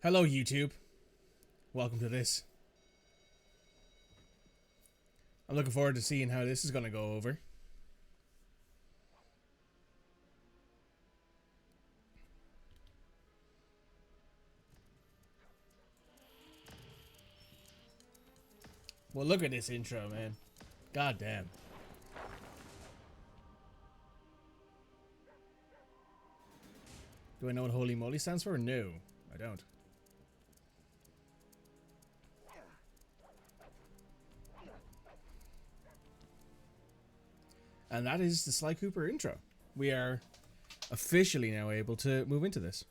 Hello, YouTube. Welcome to this. I'm looking forward to seeing how this is going to go over. Well, look at this intro, man. God damn. Do I know what holy moly stands for? No, I don't. And that is the Sly Cooper intro. We are officially now able to move into this.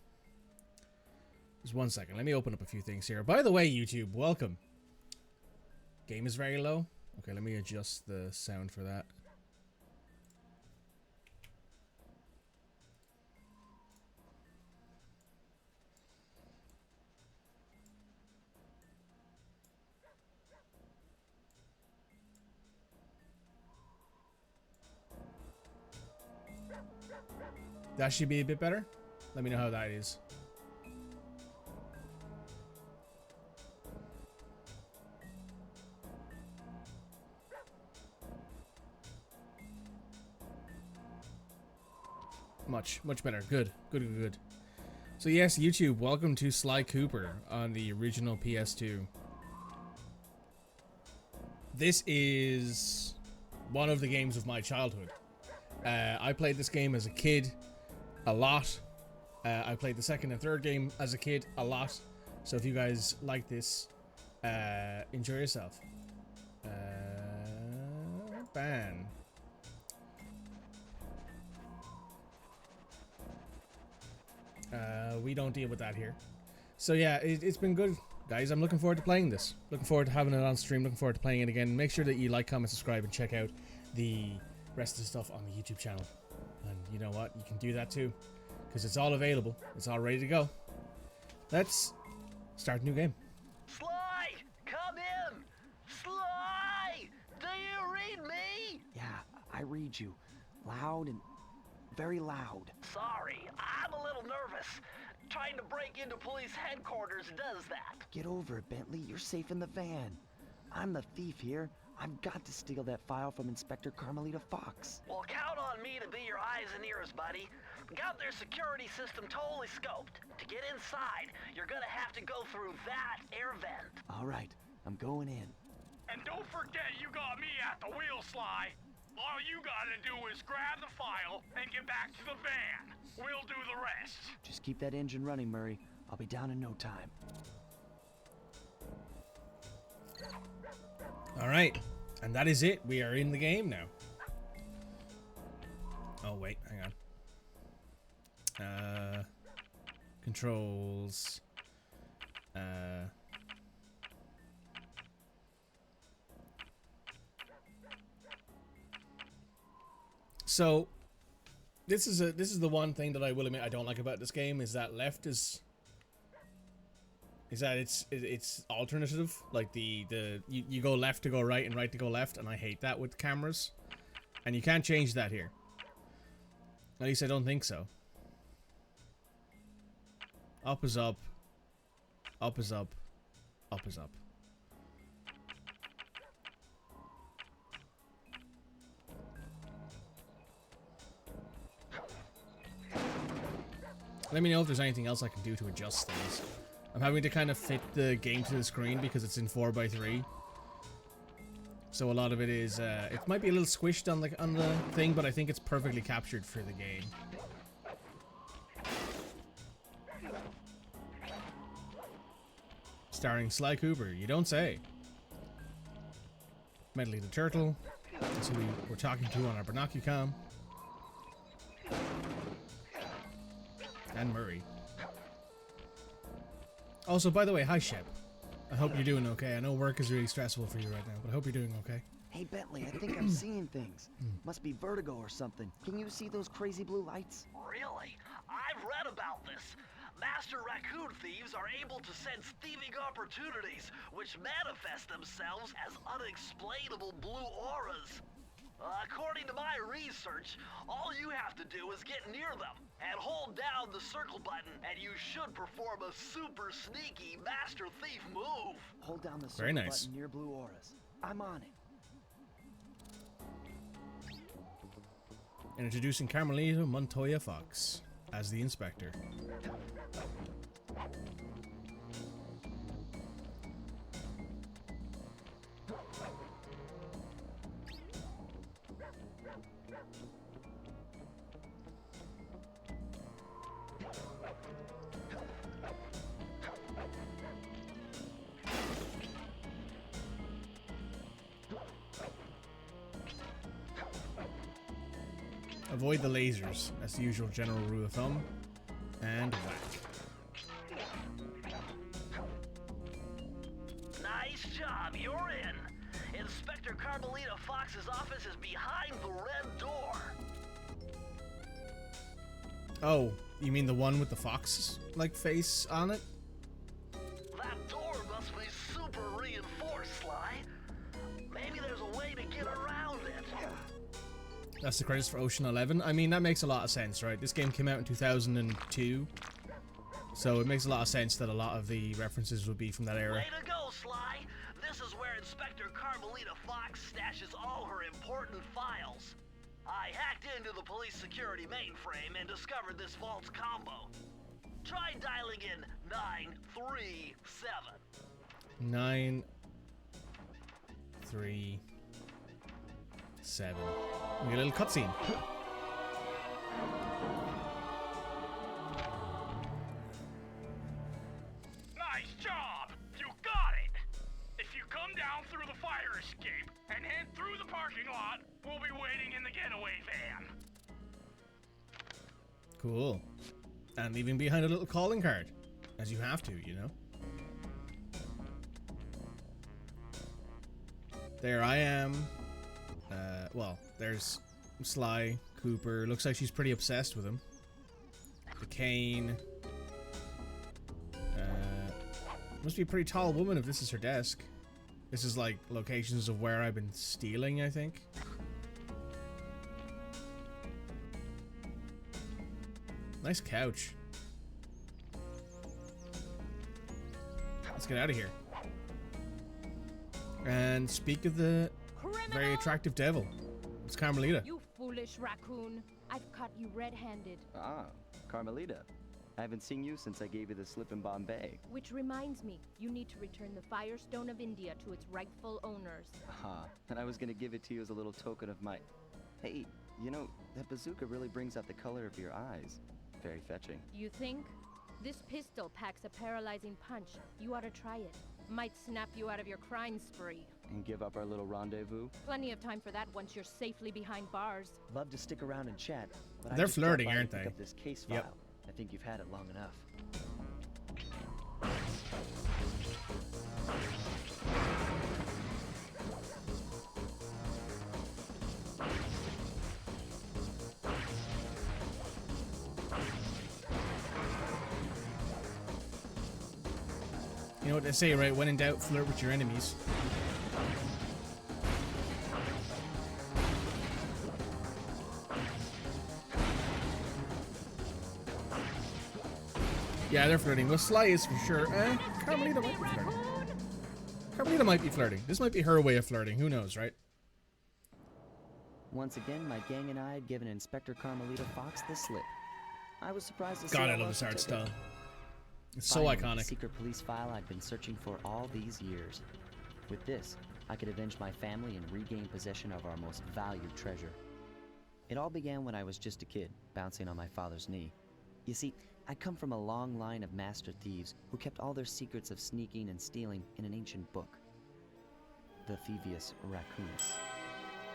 Just 1 second. Let me open up a few things here. By the way, YouTube, welcome. Game is very low. Okay, let me adjust the sound for that. That should be a bit better. Let me know how that is. Much better. Good. So yes, YouTube, welcome to Sly Cooper on the original PS2. This is one of the games of my childhood. I played this game as a kid a lot. I played the second and third game as a kid a lot. So if you guys like this, enjoy yourself. Ban. We don't deal with that here. So yeah, it's been good, guys. I'm looking forward to playing this. Looking forward to having it on stream. Looking forward to playing it again. Make sure that you like, comment, subscribe, and check out the rest of the stuff on the YouTube channel. And you know what? You can do that too, because it's all available. It's all ready to go. Let's start a new game. Sly! Come in! Sly! Do you read me? Yeah, I read you. Loud and very loud. Sorry, I'm a little nervous. Trying to break into police headquarters does that. Get over it, Bentley. You're safe in the van. I'm the thief here. I've got to steal that file from Inspector Carmelita Fox. Well, count on me to be your eyes and ears, buddy. Got their security system totally scoped. To get inside, you're gonna have to go through that air vent. All right, I'm going in. And don't forget you got me at the wheel, Sly. All you gotta do is grab the file and get back to the van. We'll do the rest. Just keep that engine running, Murray. I'll be down in no time. Alright, and that is it. We are in the game now. Oh, wait, hang on. Controls. So, this is the one thing that I will admit I don't like about this game, is that left is that it's alternative, like you go left to go right and right to go left, and I hate that with cameras, and you can't change that here. At least I don't think so. Up is up, up is up, up is up. Let me know if there's anything else I can do to adjust things. I'm having to kind of fit the game to the screen because it's in 4:3. So a lot of it is, it might be a little squished on the thing, but I think it's perfectly captured for the game. Starring Sly Cooper, you don't say. Medley the Turtle, that's who we're talking to on our binocucom. And Murray. Also, by the way, hi Shep. I hope you're doing okay. I know work is really stressful for you right now, but I hope you're doing okay. Hey, Bentley, I think I'm seeing things. Must be vertigo or something. Can you see those crazy blue lights? Really? I've read about this. Master raccoon thieves are able to sense thieving opportunities, which manifest themselves as unexplainable blue auras. According to my research, all you have to do is get near them and hold down the circle button, and you should perform a super sneaky master thief move. Hold down the Very circle nice. button near blue auras. I'm on it. And introducing Carmelita Montoya Fox as the inspector. Avoid the lasers. That's the usual general rule of thumb. And whack. Nice job, you're in. Inspector Carmelita Fox's office is behind the red door. Oh, you mean the one with the fox like face on it? That door must be super reinforced, Sly. Maybe there's a way to get around it. That's the credits for Ocean 11. I mean, that makes a lot of sense, right? This game came out in 2002, so it makes a lot of sense that a lot of the references would be from that era. Way to go, Sly. This is where Inspector Carmelita Fox stashes all her important files. I hacked into the police security mainframe and discovered this vault's combo. Try dialing in 937. 9, 3, 7. We get a little cutscene. Nice job! You got it! If you come down through the fire escape and head through the parking lot, we'll be waiting in the getaway van. Cool. And leaving behind a little calling card. As you have to, you know? There I am. Well, there's Sly Cooper. Looks like she's pretty obsessed with him. The cane. Must be a pretty tall woman if this is her desk. This is like locations of where I've been stealing, I think. Nice couch. Let's get out of here. And speak of the very attractive devil. It's Carmelita. You foolish raccoon. I've caught you red-handed. Ah, Carmelita. I haven't seen you since I gave you the slip in Bombay. Which reminds me, you need to return the Firestone of India to its rightful owners. And I was gonna give it to you as a little token of my... Hey, you know, that bazooka really brings out the color of your eyes. Very fetching. You think? This pistol packs a paralyzing punch. You ought to try it. Might snap you out of your crime spree. And give up our little rendezvous? Plenty of time for that once you're safely behind bars. Love to stick around and chat, but They're I just flirting, dropped by aren't to pick they? up this case file. Yep. I think you've had it long enough. You know what they say, right? When in doubt, flirt with your enemies. Yeah, they're flirting. Well, Sly is for sure. Carmelita might be flirting. Carmelita might be flirting. This might be her way of flirting. Who knows, right? Once again, my gang and I had given Inspector Carmelita Fox the slip. I was surprised to see God, I how love well this she art took style. it. It's so Finally, the iconic. secret police file I've been searching for all these years. With this, I could avenge my family and regain possession of our most valued treasure. It all began when I was just a kid, bouncing on my father's knee. You see, I come from a long line of master thieves who kept all their secrets of sneaking and stealing in an ancient book. The thievius raccoonus.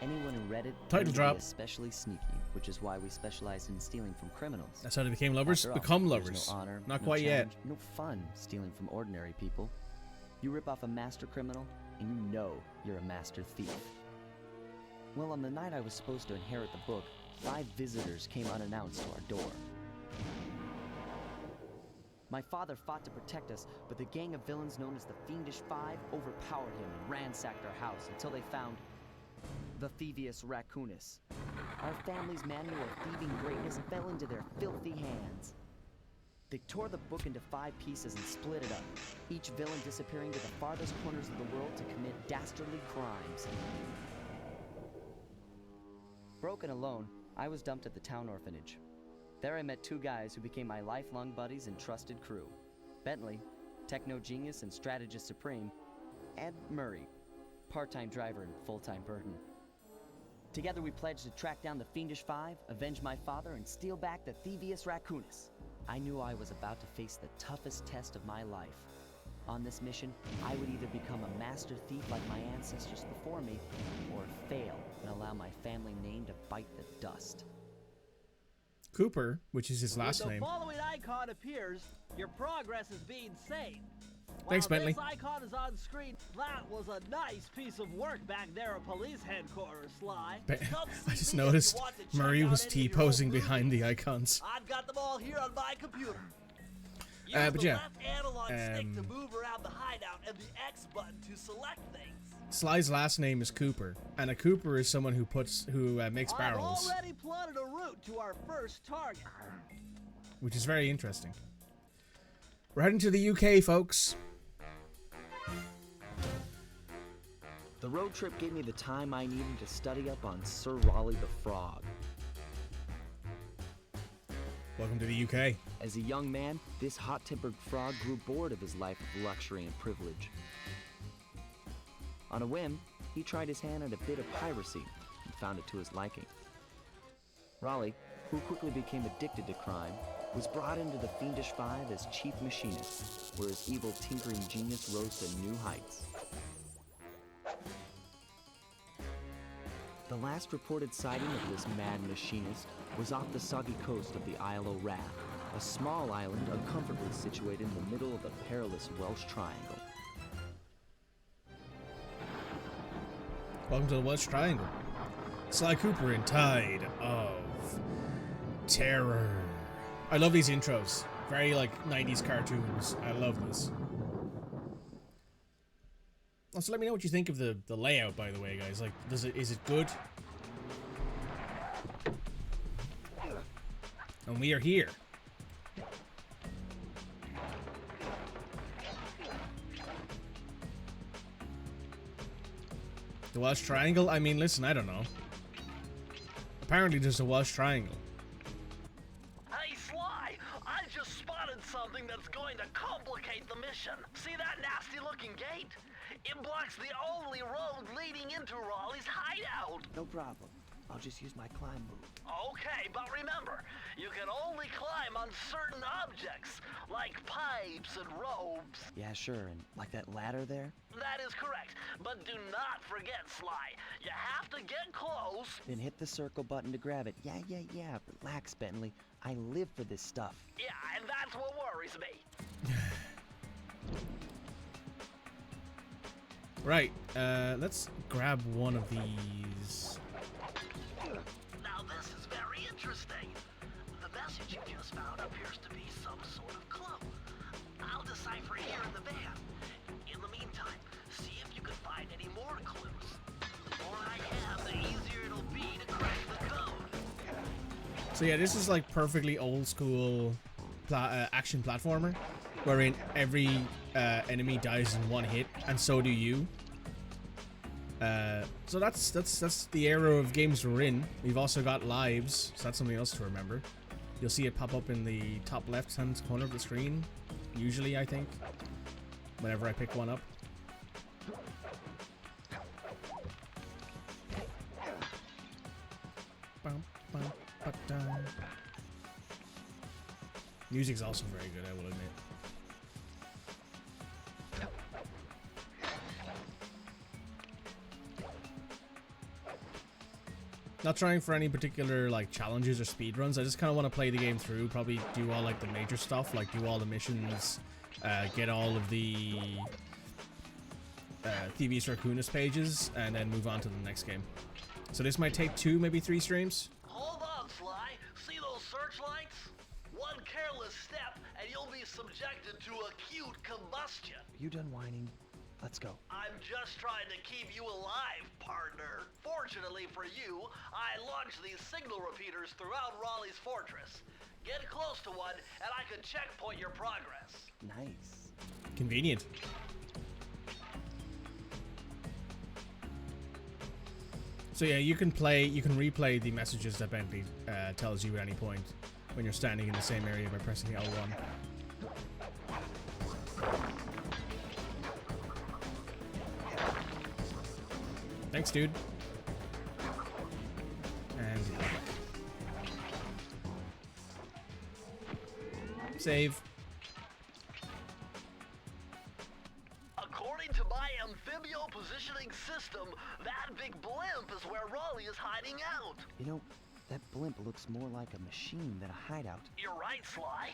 Anyone who read it Title learned to be drop. especially sneaky, which is why we specialize in stealing from criminals. That's how they became lovers. After all, Become there's lovers. No honor, Not no quite yet. challenge, no fun stealing from ordinary people. You rip off a master criminal, and you know you're a master thief. Well, on the night I was supposed to inherit the book, 5 visitors came unannounced to our door. My father fought to protect us, but the gang of villains known as the Fiendish Five overpowered him and ransacked our house until they found the thievius raccoonus. Our family's manual of thieving greatness fell into their filthy hands. They tore the book into 5 pieces and split it up, each villain disappearing to the farthest corners of the world to commit dastardly crimes. Broken alone, I was dumped at the town orphanage. There I met 2 guys who became my lifelong buddies and trusted crew. Bentley, techno genius and strategist supreme, and Murray, part-time driver and full-time burden. Together we pledged to track down the Fiendish Five, avenge my father, and steal back the thievius raccoonus. I knew I was about to face the toughest test of my life. On this mission, I would either become a master thief like my ancestors before me, or fail and allow my family name to bite the dust. Cooper, which is his last When name. the following icon appears, your progress is being saved. Thanks, While Bentley. this icon is on screen, that was a nice piece of work back there at police headquarters, Sly. Come see I just me if you noticed want to check Murray out was any of your T-posing old behind the movies. icons. I've got them all here on my computer. Use But the yeah, left analog stick to move around the hideout and the X button to select things. Sly's last name is Cooper, and a Cooper is someone who makes barrels, I've already plotted a route to our first target. which is very interesting. We're heading to the UK, folks. The road trip gave me the time I needed to study up on Sir Raleigh the Frog. Welcome to the UK. As a young man, this hot-tempered frog grew bored of his life of luxury and privilege. On a whim, he tried his hand at a bit of piracy and found it to his liking. Raleigh, who quickly became addicted to crime, was brought into the Fiendish Five as chief machinist, where his evil tinkering genius rose to new heights. The last reported sighting of this mad machinist was off the soggy coast of the Isle o' Rath, a small island uncomfortably situated in the middle of the perilous Welsh Triangle. Welcome to the Welsh Triangle. Sly Cooper in Tide of Terror. I love these intros. Very like 90s cartoons. I love this. Also, let me know what you think of the layout, by the way, guys. Like, is it good? And we are here. The Welsh Triangle? I mean, listen, I don't know. Apparently there's a Welsh Triangle. Hey, Sly, I just spotted something that's going to complicate the mission. See that nasty-looking gate? It blocks the only road leading into Raleigh's hideout. No problem. I'll just use my climb move. Okay, but remember, you can only climb on certain objects, like pipes and ropes. Yeah, sure, and like that ladder there? That is correct, but do not forget, Sly. You have to get close. Then hit the circle button to grab it. Yeah. Relax, Bentley. I live for this stuff. Yeah, and that's what worries me. Right, let's grab one of these. Now this is very interesting. The message you just found appears to be some sort of clue. I'll decipher it here in the van. In the meantime, see if you can find any more clues. The more I have, the easier it'll be to crack the code. So yeah, this is like perfectly old school action platformer, wherein every enemy dies in one hit, and so do you. So that's the era of games we're in. We've also got lives, so that's something else to remember. You'll see it pop up in the top left-hand corner of the screen, usually, I think, whenever I pick one up. Music's also very good, I will admit. Not trying for any particular like challenges or speed runs. I just kind of want to play the game through, probably do all like the major stuff, like do all the missions, get all of the thievius raccoonus pages, and then move on to the next game. So this might take 2, maybe 3 streams. Hold on, Sly. See those searchlights? One careless step, and you'll be subjected to acute combustion. You done whining? Let's go. I'm just trying to keep you alive, partner. Fortunately for you, I launched these signal repeaters throughout Raleigh's fortress. Get close to one, and I can checkpoint your progress. Nice. Convenient. So yeah, you can replay the messages that Bentley tells you at any point when you're standing in the same area by pressing L1. Thanks, dude. And save. According to my amphibio positioning system, that big blimp is where Raleigh is hiding out. You know, that blimp looks more like a machine than a hideout. You're right, Sly.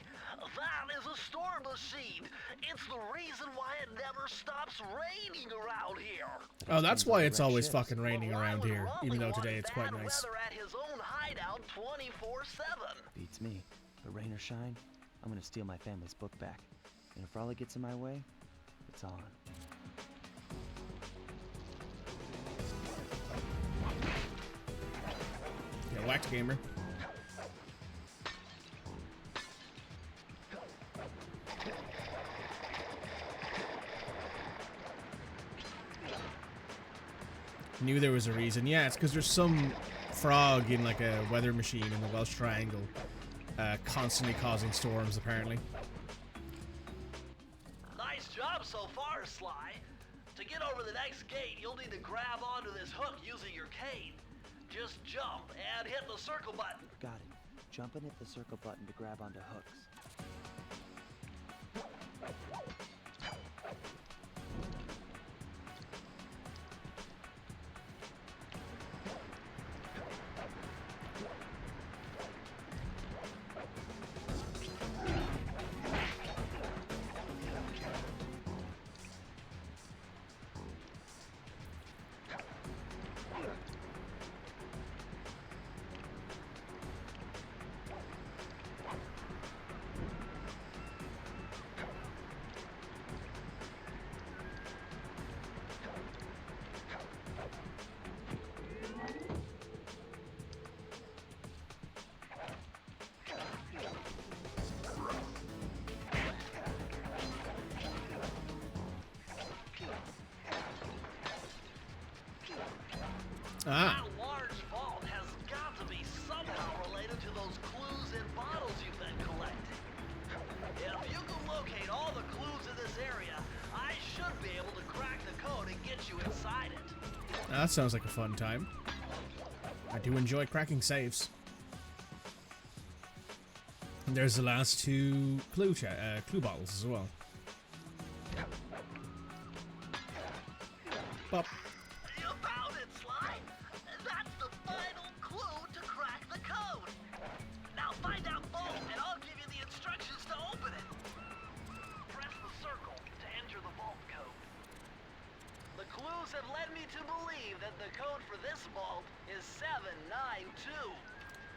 That is a storm machine. It's the reason why it never stops raining around here. Oh, that's why it's always Ships. fucking raining Well, why around would here, Raleigh even though want today it's quite bad nice. weather at his own hideout 24/7. Beats me. But rain or shine, I'm gonna steal my family's book back. And if Raleigh gets in my way, it's on. Yeah, whacked gamer. Knew there was a reason. Yeah, it's because there's some frog in like a weather machine in the Welsh Triangle, constantly causing storms apparently. Nice job so far, Sly. To get over the next gate, you'll need to grab onto this hook using your cane. Just jump and hit the circle button. Got it. Jump and hit the circle button to grab onto hooks. Ah, That large vault has got to be somehow related to those clues in bottles you've been collecting. If you can locate all the clues in this area, I should be able to crack the code and get you inside it. that sounds like a fun time. I do enjoy cracking safes. And there's the last two clue bottles as well. Bop. You found it, Sly! That's the final clue to crack the code! Now find out both, and I'll give you the instructions to open it. Press the circle to enter the vault code. The clues have led me to believe that the code for this vault is 792.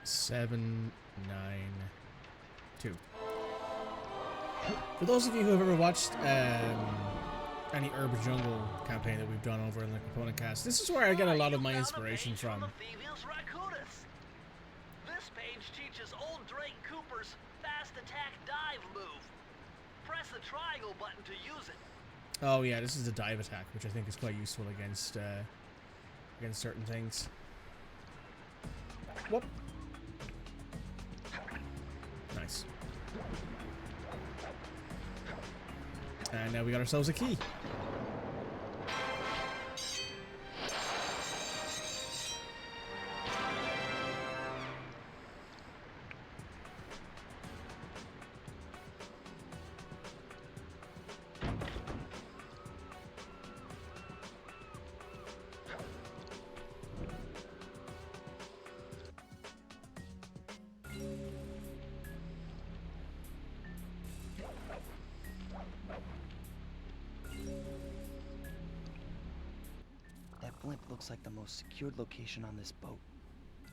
792. For those of you who have ever watched any Urban Jungle campaign that we've done over in the Component Cast, this is where I get a lot of my inspiration from. The thievius, raccoonus. This page teaches old Drake Cooper's fast attack dive move. Press the triangle button to use it. Oh yeah, this is the dive attack, which I think is quite useful against certain things. Whoop. Nice. And now we got ourselves a key. That blimp looks like the most secured location on this boat.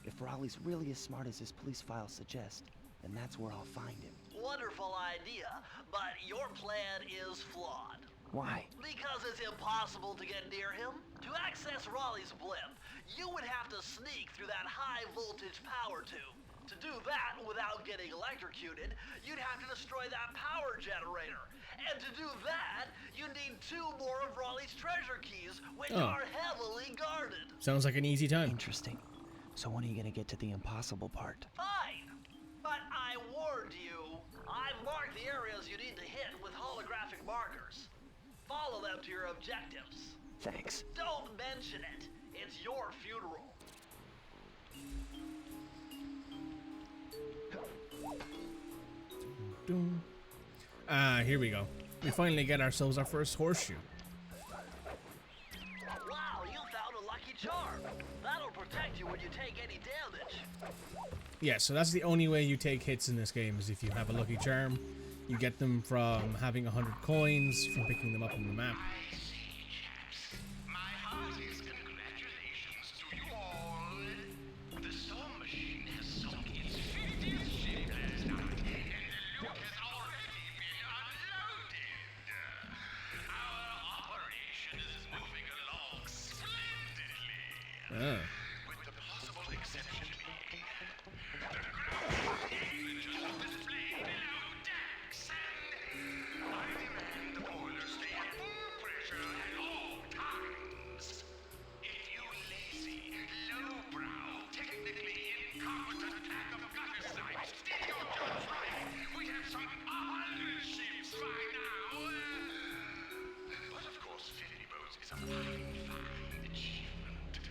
If Raleigh's really as smart as his police files suggest, then that's where I'll find him. Wonderful idea, but your plan is flawed. Why? Because it's impossible to get near him. To access Raleigh's blimp, you would have to sneak through that high voltage power tube. To do that without getting electrocuted, you'd have to destroy that power generator. And to do that, you need 2 more of Raleigh's treasure keys, which are heavily guarded. Sounds like an easy time. Interesting. So when are you gonna get to the impossible part? Fine. But I warned you. I've marked the areas you need to hit with holographic markers. Follow them to your objectives. Thanks. Don't mention it. It's your funeral. Here we go. We finally get ourselves our first horseshoe. Wow, you found a lucky charm. That'll protect you when you take any damage. Yeah, so that's the only way you take hits in this game, is if you have a lucky charm. You get them from having 100 coins, from picking them up on the map. I see, chaps. My heartiest congratulations to you all. The storm machine has sunk its 50th ship last night, and the loot has already been unloaded. Our operation is moving along splendidly. With the possible exception being the ground images of display below decks, and I demand the boilers stay at full pressure at all times. If you lazy, lowbrow, technically incompetent pack of gutter snipes did your jobs right, we'd have some 100 ships by now. But of course, 50 boats is a fine, fine achievement.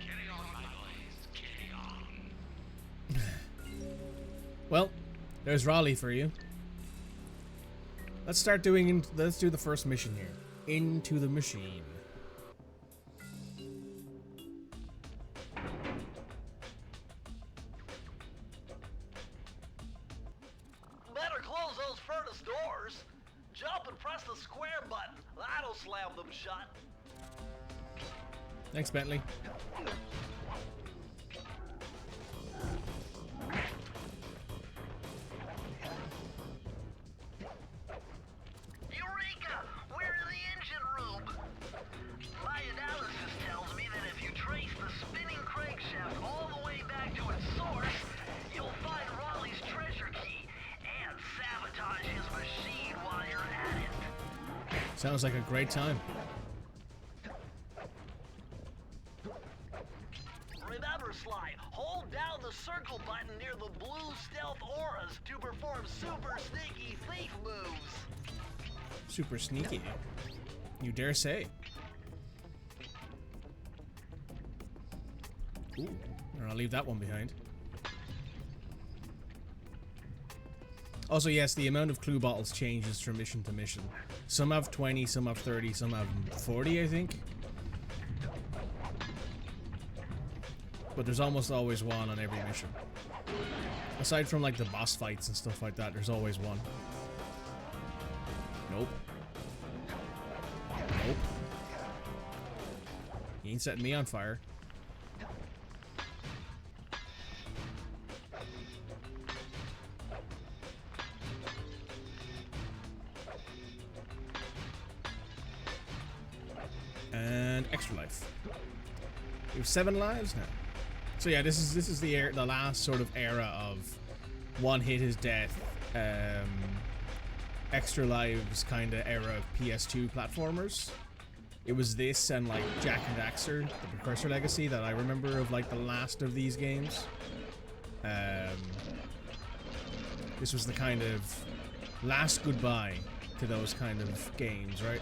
Carry on, my boys, carry on. Well, there's Raleigh for you. Let's start doing. Let's do the first mission here. Into the machine. Better close those furnace doors. Jump and press the square button. That'll slam them shut. Thanks, Bentley. Eureka! We're in the engine room. My analysis tells me that if you trace the spinning crankshaft all the way back to its source, you'll find Raleigh's treasure key and sabotage his machine while you're at it. Sounds like a great time. Remember, Sly, hold down the circle button near the blue stealth auras to perform super sneaky thief moves. Super sneaky. You dare say. Ooh, and I'll leave that one behind. Also, yes, the amount of clue bottles changes from mission to mission. Some have 20, some have 30, some have 40, I think. But there's almost always one on every mission. Aside from like the boss fights and stuff like that, there's always one. Nope. Nope. You ain't setting me on fire. And extra life. We have 7 lives now. So yeah, this is the last sort of era of one hit is death, extra lives kind of era of PS2 platformers. It was this and like Jak and Daxter, the Precursor Legacy, that I remember of like the last of these games. This was the kind of last goodbye to those kind of games, right?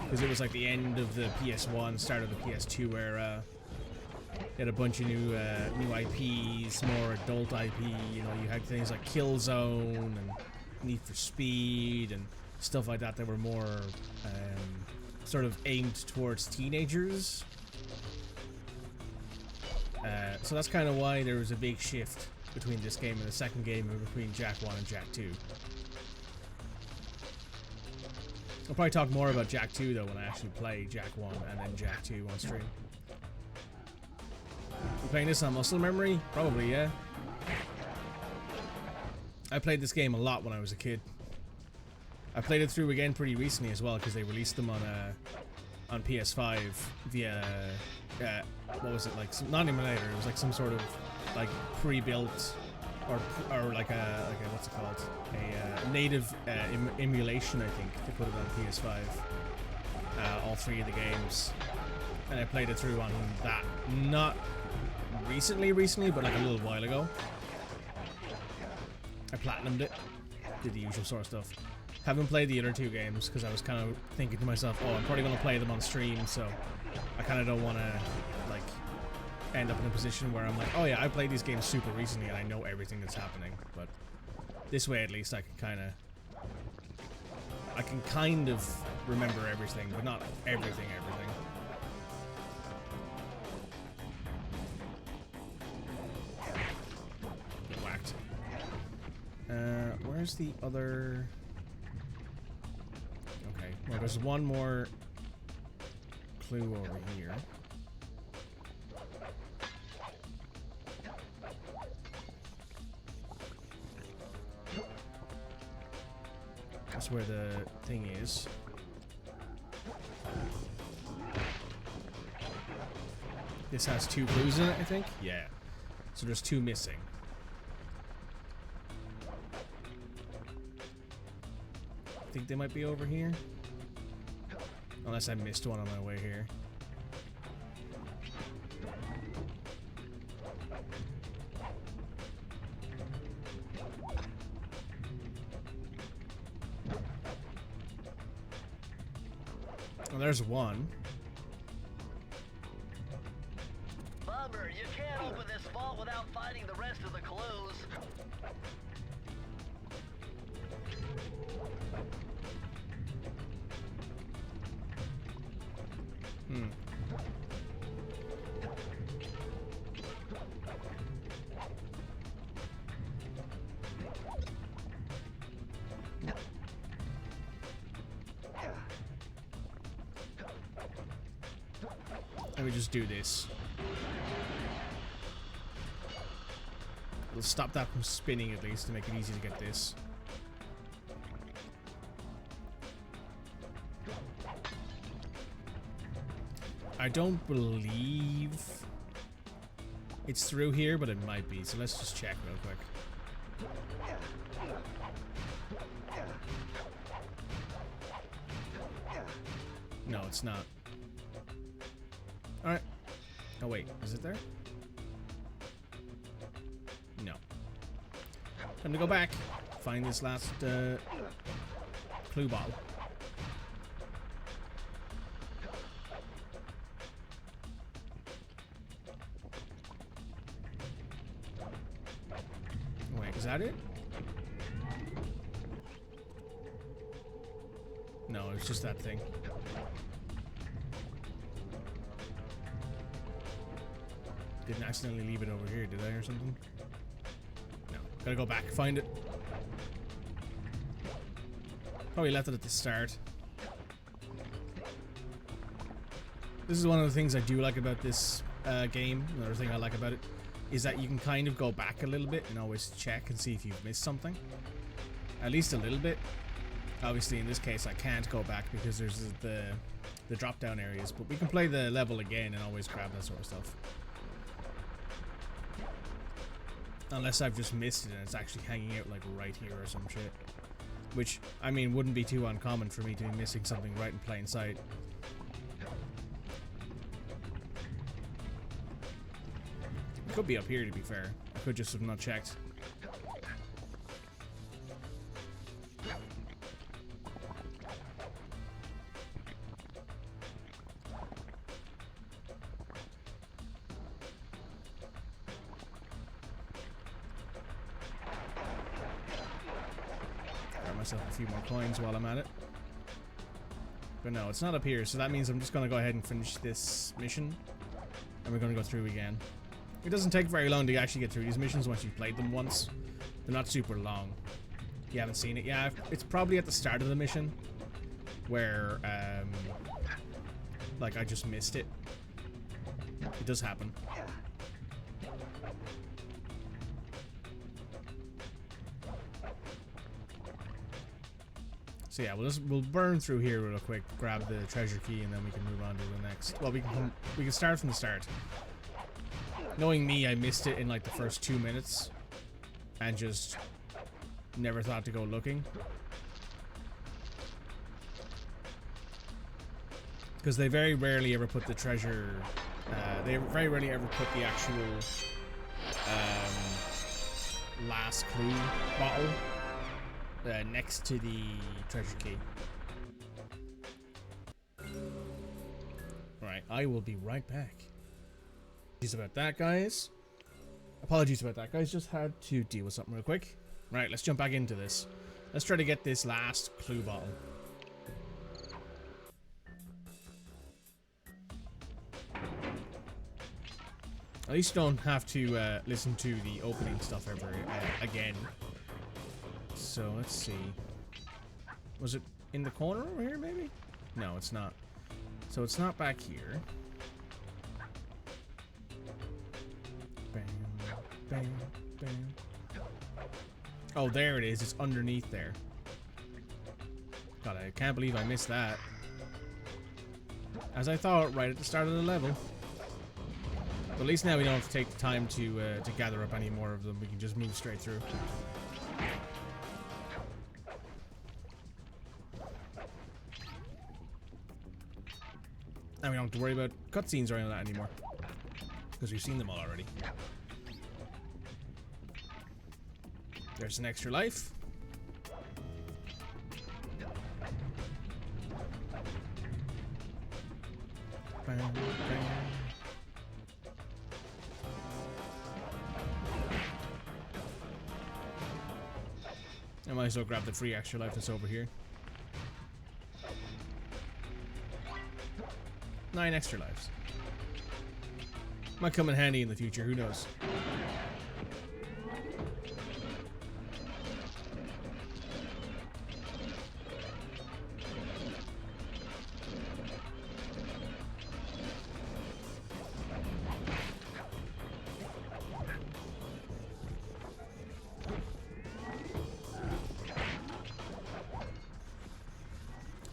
Because it was like the end of the PS1, start of the PS2 era. You had a bunch of new IPs, more adult IP. You know, you had things like Killzone and Need for Speed and stuff like that that were more sort of aimed towards teenagers. So that's kind of why there was a big shift between this game and the second game, and between Jak 1 and Jak 2. I'll probably talk more about Jak 2 though when I actually play Jak 1 and then Jak 2 on stream. You playing this on muscle memory? Probably, yeah. I played this game a lot when I was a kid. I played it through again pretty recently as well because they released them on PS5 via what was it, like not emulator? It was like some sort of like pre-built or like a what's it called? A native emulation, I think. They put it on PS5. All 3 of the games, and I played it through on that. Not recently, but like a little while ago. I platinumed it, did the usual sort of stuff. Haven't played the other 2 games because I was kind of thinking to myself, oh, I'm probably going to play them on stream, so I kind of don't want to like end up in a position where I'm like, oh yeah, I played these games super recently and I know everything that's happening. But this way, at least, I can kind of remember everything, but not everything. Get whacked. Where's the other? Okay, well, there's one more clue over here. That's where the thing is. This has 2 clues in it, I think? Yeah. So there's 2 missing. I think they might be over here. Unless I missed one on my way here. Well, there's one. Bummer, you can't open this vault without finding the rest of the clues. Let me just do this. We'll stop that from spinning at least to make it easy to get this. I don't believe it's through here, but it might be. So let's just check real quick. No, it's not. Alright. Oh wait, is it there? No. Time to go back. Find this last clue ball. Wait, is that it? No, it's just that thing. Didn't accidentally leave it over here, did I, or something? No. Gotta go back, find it. Probably left it at the start. This is one of the things I do like about this game. Another thing I like about it is that you can kind of go back a little bit and always check and see if you've missed something. At least a little bit. Obviously, in this case, I can't go back because there's the drop-down areas, but we can play the level again and always grab that sort of stuff. Unless I've just missed it and it's actually hanging out like right here or some shit. Which, I mean, wouldn't be too uncommon for me to be missing something right in plain sight. It could be up here, to be fair. I could just have not checked. Myself a few more coins while I'm at it. But no, it's not up here, so that means I'm just going to go ahead and finish this mission. And we're going to go through again. It doesn't take very long to actually get through these missions once you've played them once. They're not super long. If you haven't seen it, yeah, it's probably at the start of the mission where, like, I just missed it. It does happen. So yeah, we'll burn through here real quick, grab the treasure key, and then we can move on to the next. Well, we can start from the start. Knowing me, I missed it in like the first 2 minutes, and just never thought to go looking. Because they very rarely ever put the treasure. They very rarely ever put the actual last clue bottle next to the treasure key. Alright, I will be right back. Apologies about that, guys. Apologies about that, guys. Just had to deal with something real quick. Right, let's jump back into this. Let's try to get this last clue bottle. At least you don't have to listen to the opening stuff ever again. So let's see. Was it in the corner over here, maybe? No, it's not. So it's not back here. Bam, bam, bam. Oh, there it is. It's underneath there. God, I can't believe I missed that. As I thought right at the start of the level. But at least now we don't have to take the time to gather up any more of them. We can just move straight through. And we don't have to worry about cutscenes or any of that anymore. Because we've seen them all already. There's an extra life. Bam, bam. I might as well grab the free extra life that's over here. 9 extra lives. Might come in handy in the future, who knows?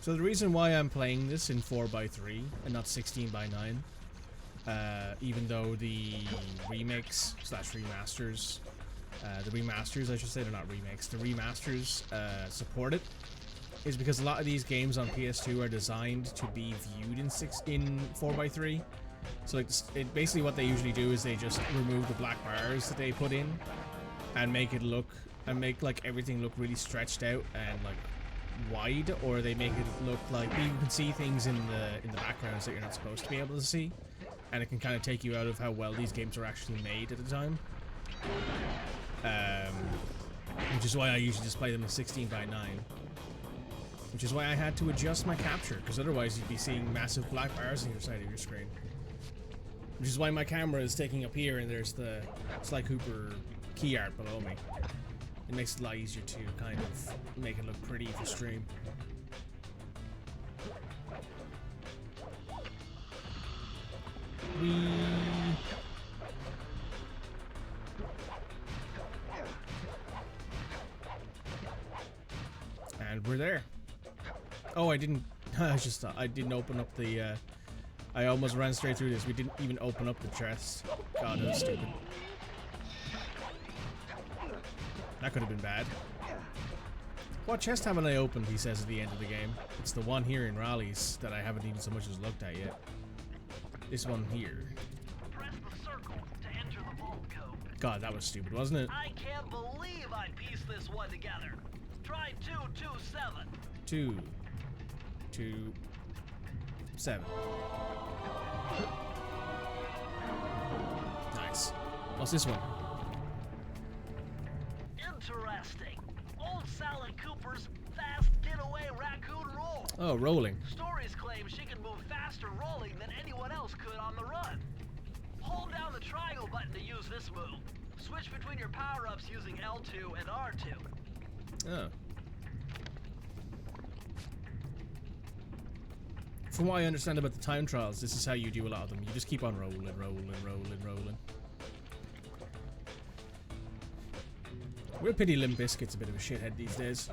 So the reason why I'm playing this in 4x3 and not 16:9, even though the remakes / remasters, the remasters I should say, they're not remakes, the remasters support it, is because a lot of these games on PS2 are designed to be viewed in 4x3. So like basically what they usually do is they just remove the black bars that they put in and make like everything look really stretched out and like wide, or they make it look like you can see things in the backgrounds that you're not supposed to be able to see, and it can kind of take you out of how well these games are actually made at the time. Which is why I usually just play them in 16:9. Which is why I had to adjust my capture, because otherwise you'd be seeing massive black bars on your side of your screen. Which is why my camera is taking up here and there's the Sly Cooper key art below me. It makes it a lot easier to kind of make it look pretty for stream. And we're there. Oh, I didn't. I didn't open up the. I almost ran straight through this. We didn't even open up the chest. God, that was stupid. That could have been bad. What chest haven't I opened, he says at the end of the game. It's the one here in Raleigh's that I haven't even so much as looked at yet. This one here. Press the circle to enter the vault code. God, that was stupid, wasn't it? I can't believe I pieced this one together. Try 227. 2, 2, 7. Nice. What's this one? Interesting. Old Sally Cooper's fast getaway raccoon roll. Oh, rolling. Stories claim she can move faster rolling than anyone else could on the run. Hold down the triangle button to use this move. Switch between your power-ups using L2 and R2. Oh. From what I understand about the time trials, this is how you do a lot of them. You just keep on rolling, rolling, rolling, rolling. Real pity Limp Bizkit's a bit of a shithead these days.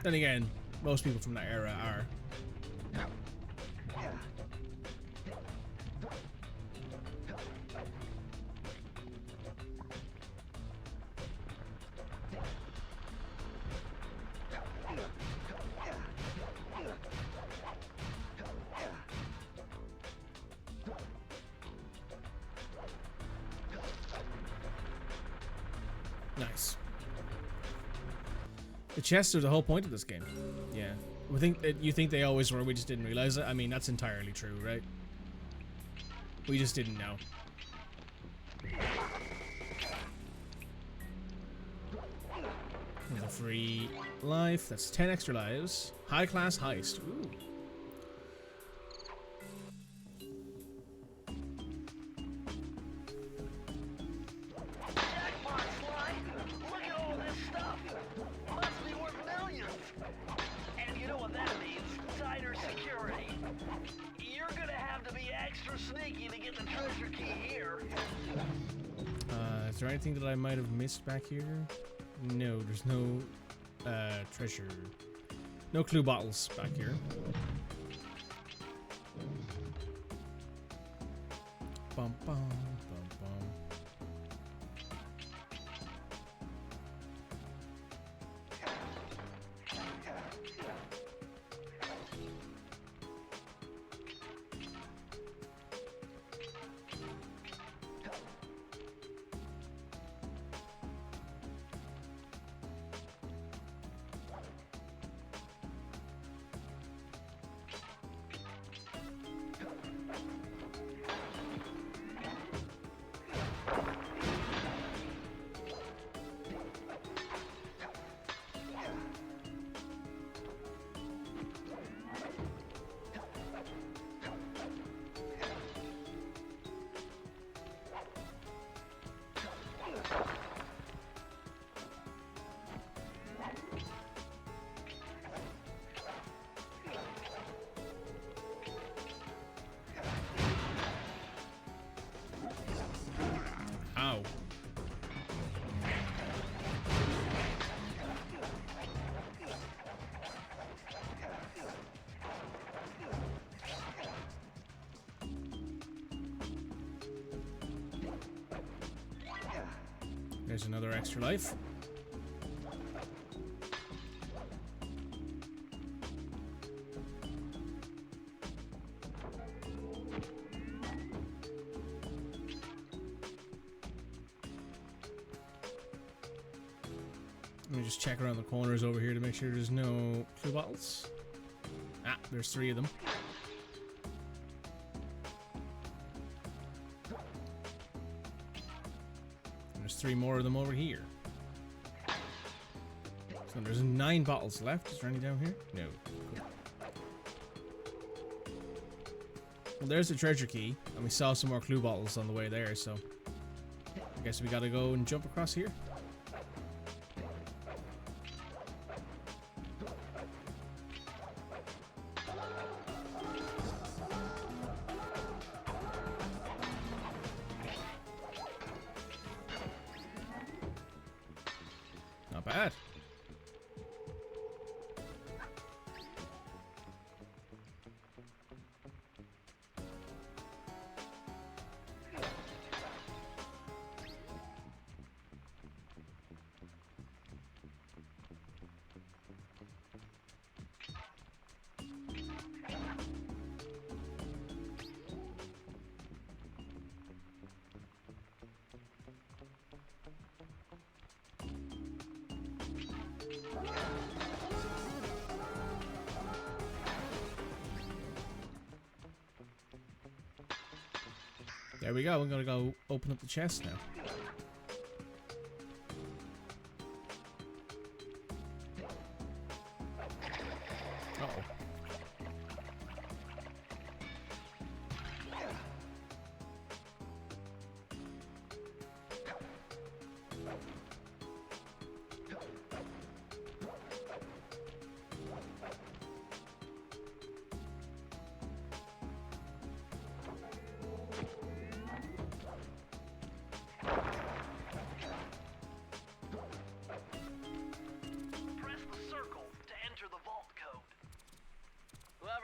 Then again, most people from that era are. Nice. The chests are the whole point of this game. Yeah. You think they always were, we just didn't realize it. I mean, that's entirely true, right? We just didn't know. There's a free life. That's 10 extra lives. High class heist. Ooh. Jackpot, Sly! Look at all this stuff! Must be worth millions! And you know what that means? Tighter security. You're gonna have to be extra sneaky to get the treasure key here. Is there anything that I might have missed back here? No, there's no treasure. No clue bottles back here. Bum bum bum bum. Ow. There's another extra life. Let me just check around the corners over here to make sure there's no clue bottles. Ah, there's 3 of them. And there's 3 more of them over here. So there's 9 bottles left. Is there any down here? No. Cool. Well, there's the treasure key, and we saw some more clue bottles on the way there, so I guess we gotta go and jump across here. Not bad. There we go. We're gonna go open up the chest now. Uh-oh.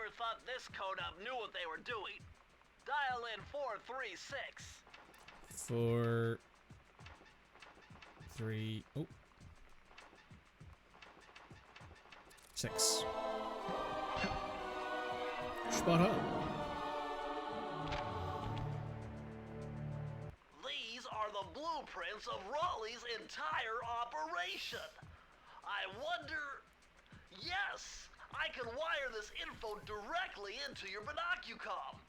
ever thought this code-up knew what they were doing? Dial in 436. 4, 3, oh. 6. Spot on. These are the blueprints of Raleigh's entire operation. I wonder... Yes! I can wire this info directly into your binocucom.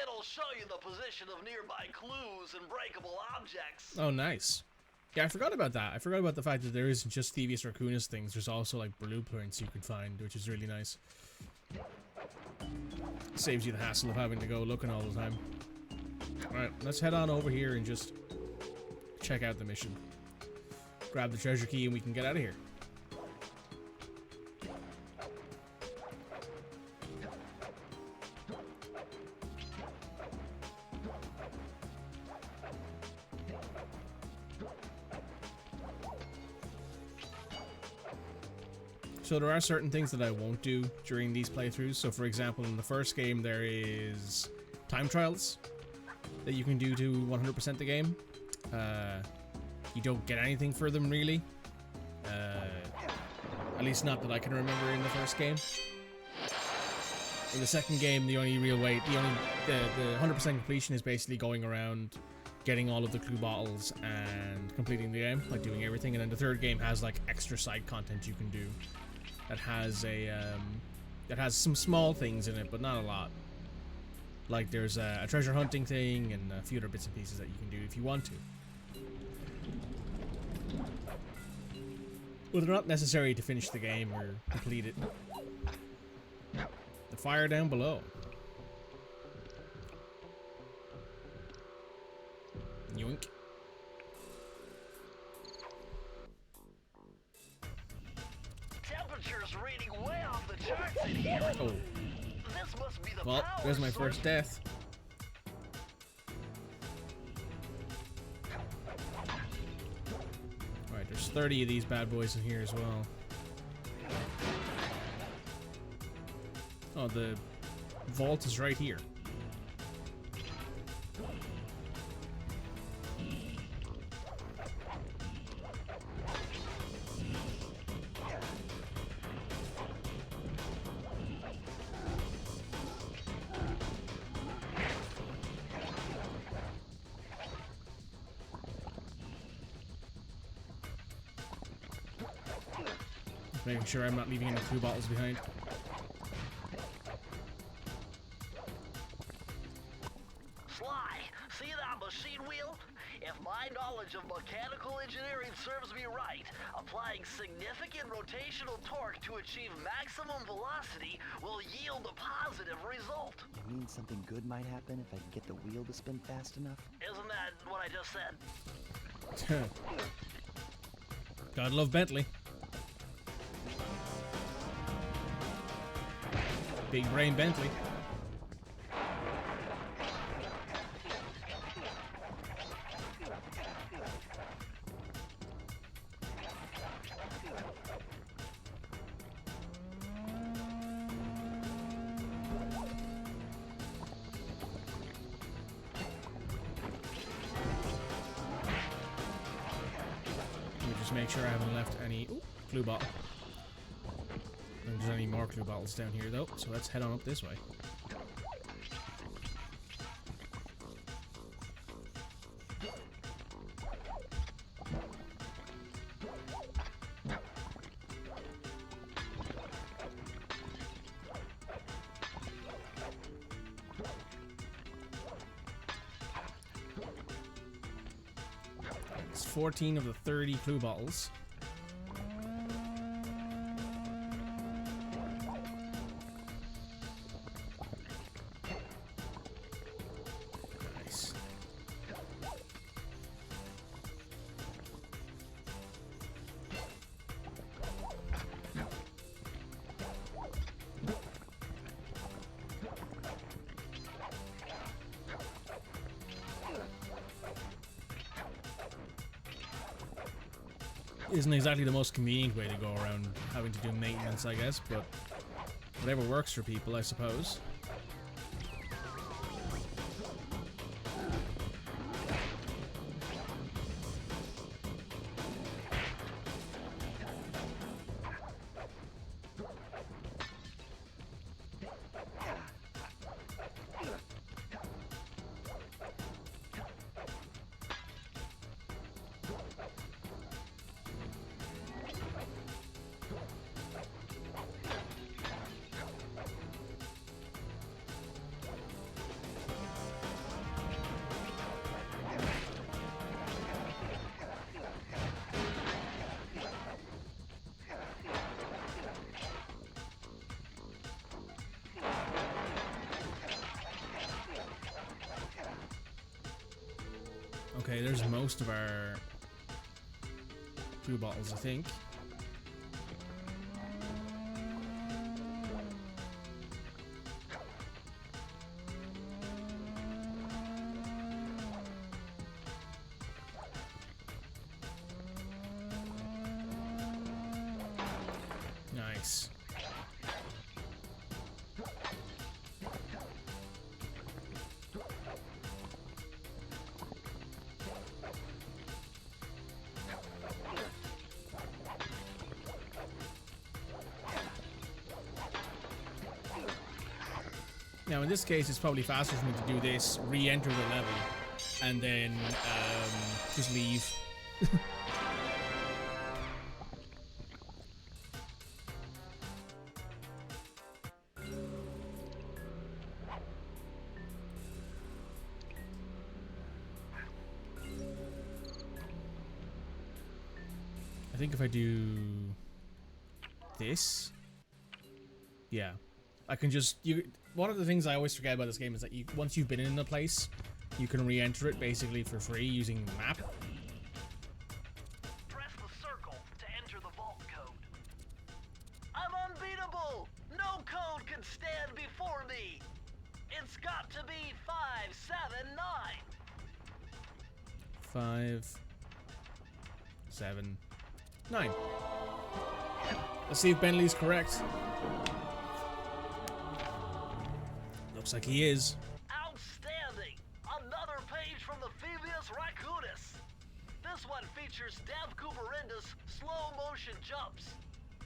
It'll show you the position of nearby clues and breakable objects. Oh, nice. Yeah, I forgot about that. I forgot about the fact that there isn't just thievius raccoonus things. There's also like blueprints you can find, which is really nice. Saves you the hassle of having to go looking all the time. Alright, let's head on over here and just check out the mission. Grab the treasure key and we can get out of here. So there are certain things that I won't do during these playthroughs. So for example, in the first game there is time trials that you can do to 100% the game. You don't get anything for them really. At least not that I can remember in the first game. In the second game, the only real way, the 100% completion is basically going around, getting all of the clue bottles and completing the game, like doing everything. And then the third game has like extra side content you can do. That has some small things in it, but not a lot. Like there's a treasure hunting thing and a few other bits and pieces that you can do if you want to. Well, they're not necessary to finish the game or complete it. The fire down below. Yoink. Temperature's reading way off the charts in here. Oh. This must be the Well, power there's my source. first death. Alright, there's 30 of these bad boys in here as well. Oh, the vault is right here. Making sure I'm not leaving any clue bottles behind. Sly, see that machine wheel? If my knowledge of mechanical engineering serves me right, applying significant rotational torque to achieve maximum velocity will yield a positive result. You mean something good might happen if I can get the wheel to spin fast enough? Isn't that what I just said? Gotta love Bentley. Big brain Bentley. Let me just make sure I haven't left any clue bottle. There's any more clue bottles down here though, so let's head on up this way. It's 14 of the 30 clue bottles. Nice. Isn't exactly the most convenient way to go around having to do maintenance, I guess, but Whatever works for people, I suppose. Okay, there's most of our fuel bottles, I think. Nice. Now, in this case, it's probably faster for me to do this, re-enter the level, and then just leave. I think if I do this, yeah, I can just one of the things I always forget about this game is that once you've been in a place, you can re-enter it basically for free using the map. Press the circle to enter the vault code. I'm unbeatable! No code can stand before me! It's got to be 579! 5, 7, 9. Let's see if Bentley's correct. Looks like he is. Outstanding! Another page from the thievius raccoonus. This one features Sly Cooper's slow motion jumps.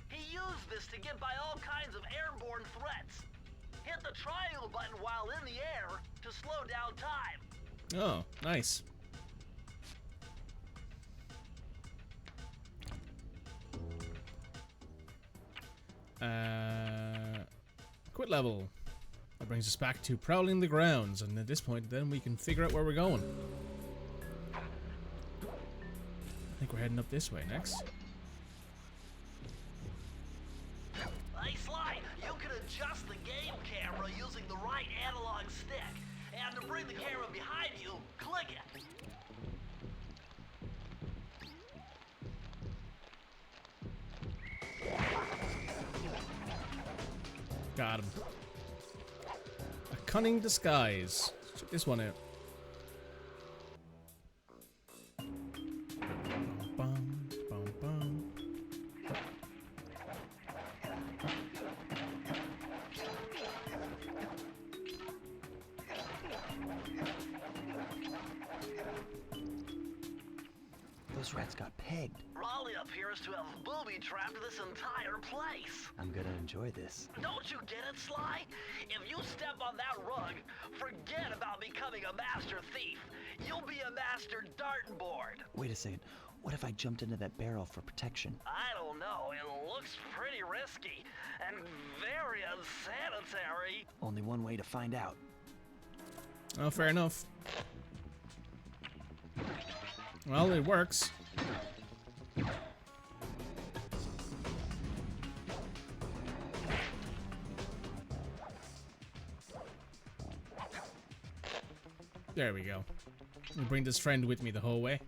He used this to get by all kinds of airborne threats. Hit the triangle button while in the air to slow down time. Oh, nice. Quit level. That brings us back to prowling the grounds, and at this point, then we can figure out where we're going. I think we're heading up this way next. Hey Sly, you can adjust the game camera using the right analog stick. And to bring the camera behind you, click it. Got him. A cunning disguise. Check this one out. Bum, bum, bum. Those rats got pegged. Raleigh appears to have booby-trapped this entire place. I'm gonna enjoy this. Don't you get it, Sly? If you step on that rug, forget about becoming a master thief. You'll be a master dartboard. Wait a second. What if I jumped into that barrel for protection? I don't know. It looks pretty risky and very unsanitary. Only one way to find out. Oh, fair enough. Well, it works. There we go. I'll bring this friend with me the whole way.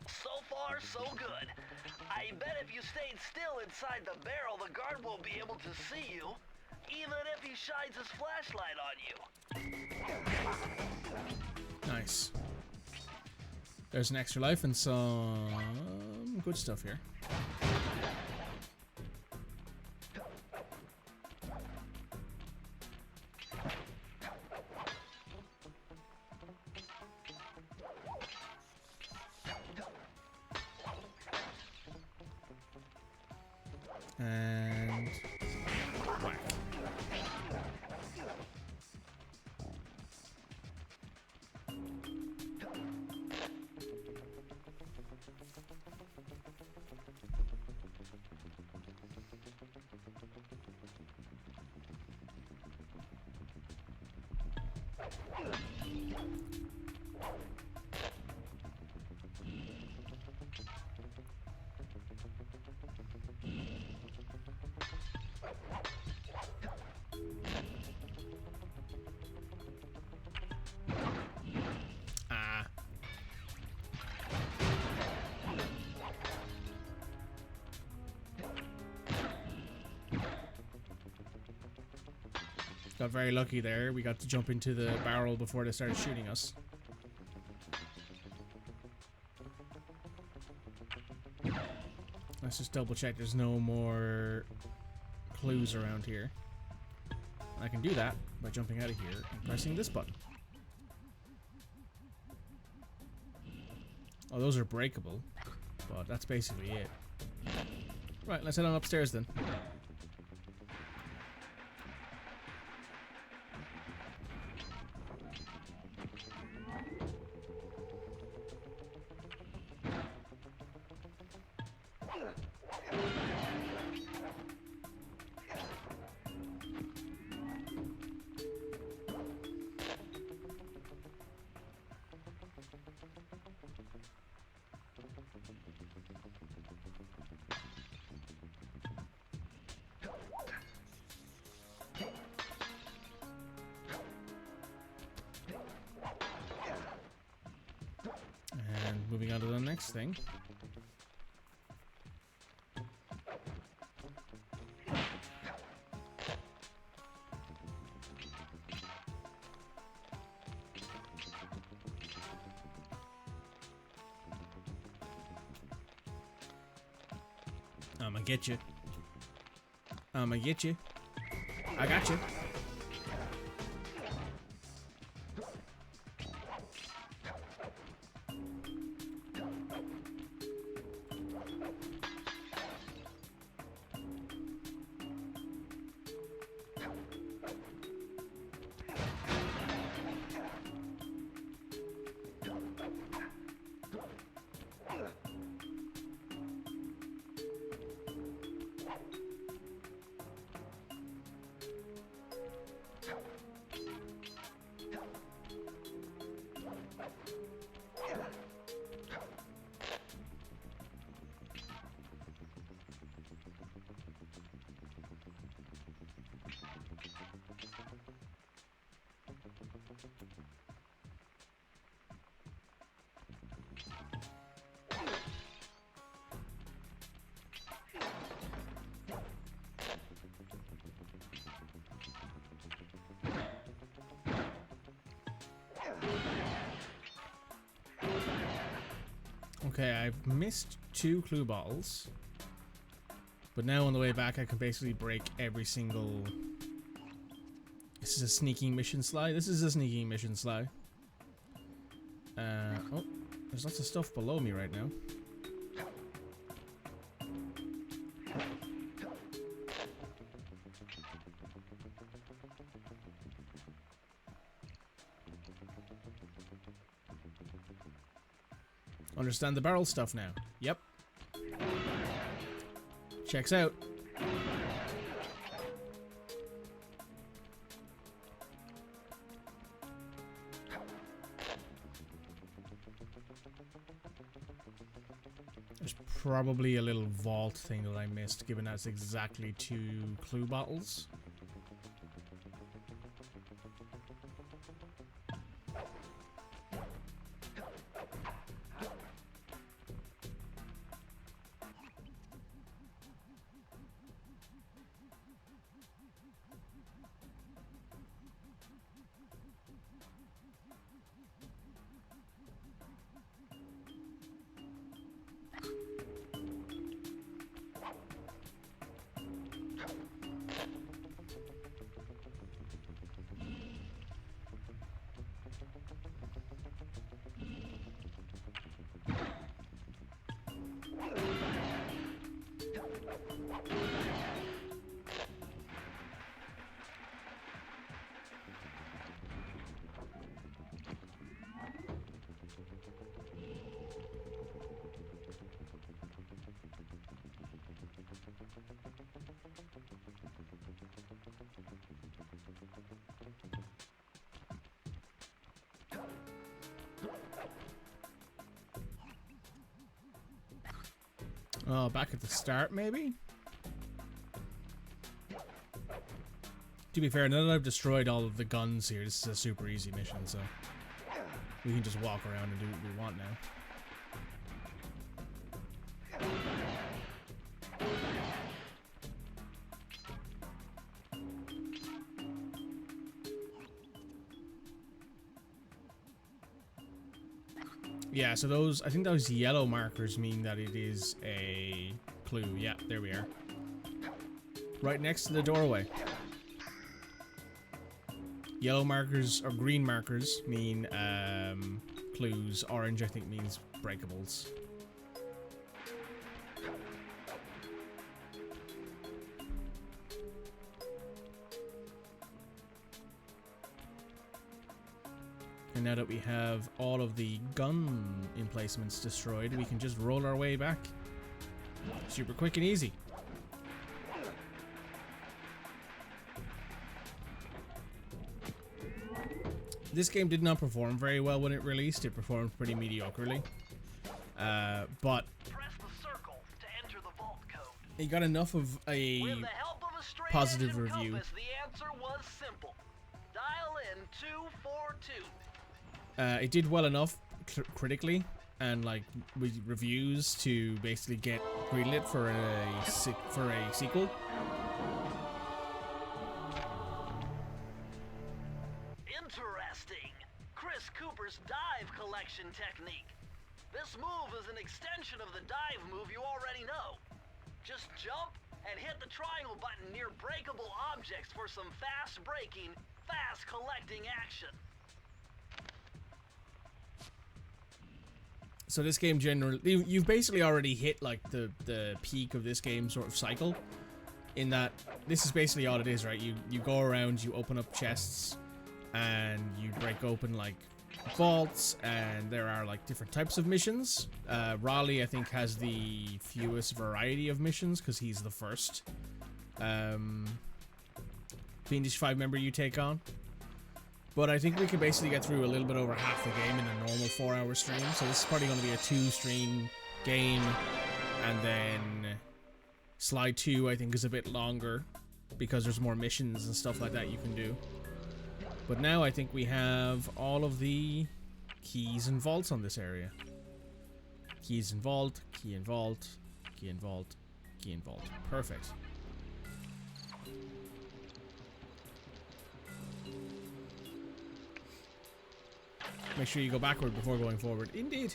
So far, so good. I bet if you stayed still inside the barrel, the guard won't be able to see you, even if he shines his flashlight on you. Nice. There's an extra life and some good stuff here. And whack. Got very lucky there. We got to jump into the barrel before they started shooting us. Let's just double check there's no more clues around here. I can do that by jumping out of here and pressing this button. Oh, those are breakable, but that's basically it. Right, let's head on upstairs then. And moving on to the next thing. I'ma get you. I'ma get you. I got you. Okay, I've missed 2 clue bottles. But now on the way back I can basically break every single... This is a sneaking mission, Sly. This is a sneaking mission, Sly. Oh, there's lots of stuff below me right now. Understand the barrel stuff now. Yep. Checks out. There's probably a little vault thing that I missed, given that's exactly 2 clue bottles. Oh, back at the start, maybe? To be fair, now that I've destroyed all of the guns here, this is a super easy mission, so we can just walk around and do what we want now. Yeah, so those, I think those yellow markers mean that it is a clue. Yeah, there we are. Right next to the doorway. Yellow markers or green markers mean clues. Orange, I think, means breakables. And now that we have all of the gun emplacements destroyed, we can just roll our way back. Super quick and easy. This game did not perform very well when it released. It performed pretty mediocrely. But Press the circle to enter the vault code. it got enough of a With the help of a straight positive edge and review. compass, the answer was simple. Dial in 242. It did well enough critically and like with reviews to basically get greenlit for a sequel. Interesting. Chris Cooper's dive collection technique. This move is an extension of the dive move you already know. Just jump and hit the triangle button near breakable objects for some fast breaking, fast collecting action. So this game generally, you've basically already hit like the peak of this game sort of cycle, in that this is basically all it is, right? You go around, you open up chests, and you break open like vaults, and there are like different types of missions. Raleigh, I think, has the fewest variety of missions because he's the first Fiendish 5 member you take on. But I think we can basically get through a little bit over half the game in a normal 4-hour stream. So this is probably going to be a 2-stream game. And then Sly 2, I think, is a bit longer because there's more missions and stuff like that you can do. But now I think we have all of the keys and vaults on this area. Keys and vault, key and vault, key and vault, key and vault. Perfect. Make sure you go backward before going forward. Indeed.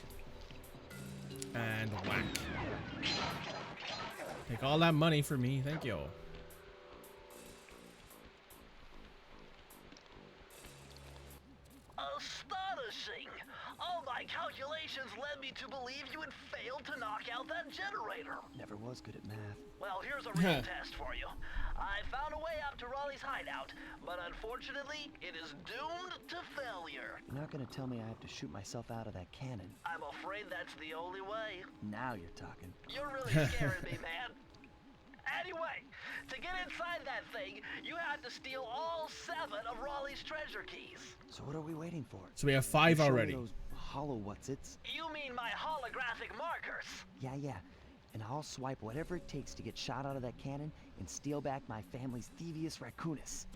And whack. Take all that money for me. Thank you. Astonishing! All my calculations led me to believe you had failed to knock out that generator. Never was good at math. Well, here's a real test for you. I found a way out to Raleigh's hideout, but unfortunately, it is doomed to failure. You're not gonna tell me I have to shoot myself out of that cannon. I'm afraid that's the only way. Now you're talking. You're really scaring me, man. Anyway, to get inside that thing, you had to steal all 7 of Raleigh's treasure keys. So what are we waiting for? So we have 5 Show me already. those hollow what's-its? You mean my holographic markers? Yeah. And I'll swipe whatever it takes to get shot out of that cannon and steal back my family's thievius raccoonus.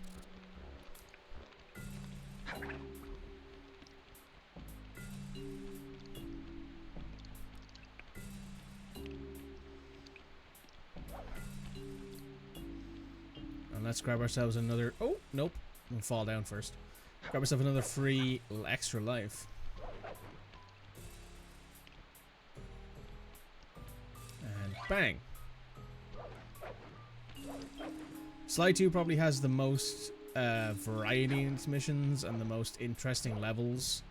And let's grab ourselves another... Oh, nope. We'll fall down first. Grab ourselves another free extra life. And bang. Sly 2 probably has the most variety in its missions and the most interesting levels.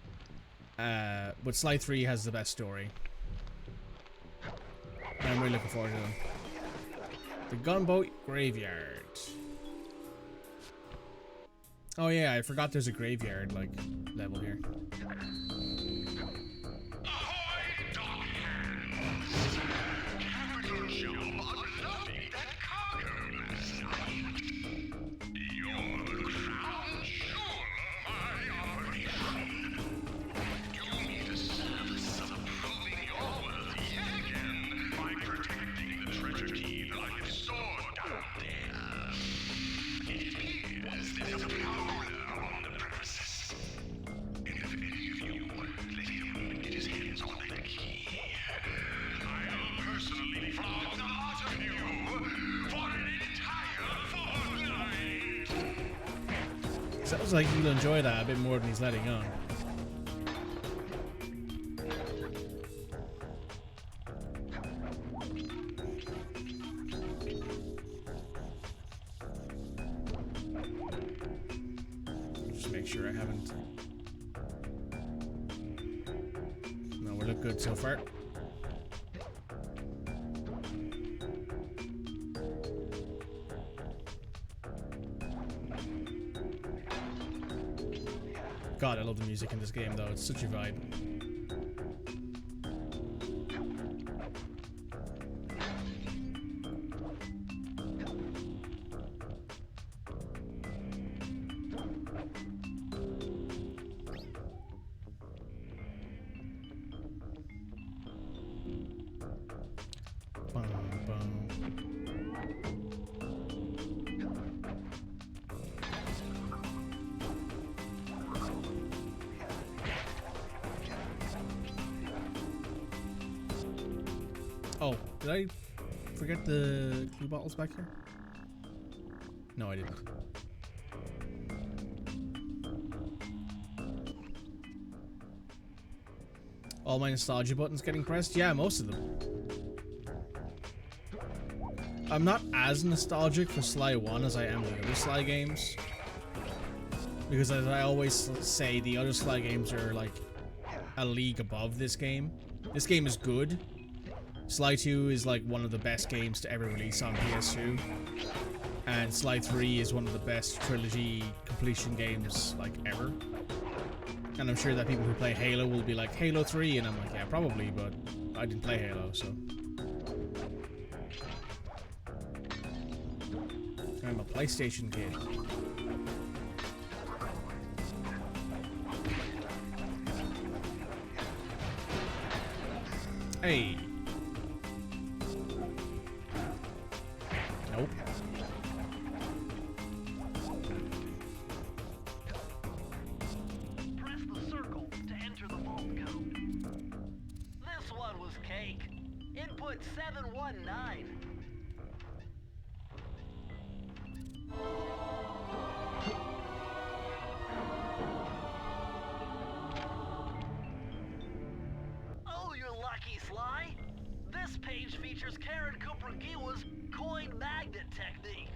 But Sly 3 has the best story. And I'm really looking forward to them. The Gunboat Graveyard. Oh yeah, I forgot there's a graveyard like level here. Ahoy, dog hands! Capital job unloading that cargo last night. You're the crown jewel of my operation. Do me the service of proving your worth yet again by protecting Sounds like you'll enjoy that a bit more than he's letting on. Just make sure I haven't. No, we look good so far. God, I love the music in this game though, it's such a vibe. Bum, bum. Oh, did I forget the glue bottles back here? No, I didn't. All my nostalgia buttons getting pressed? Yeah, most of them. I'm not as nostalgic for Sly 1 as I am the other Sly games. Because as I always say, the other Sly games are like a league above this game. This game is good. Sly 2 is like one of the best games to ever release on PS2. And Sly 3 is one of the best trilogy completion games like ever. And I'm sure that people who play Halo will be like, Halo 3, and I'm like, yeah, probably, but I didn't play Halo, so. I'm a PlayStation kid. Hey. Nope. Press the circle to enter the vault code. This one was cake. Input 719. Oh, you're lucky, Sly. This page features Karen Cooper-Giwa's coin magnet technique.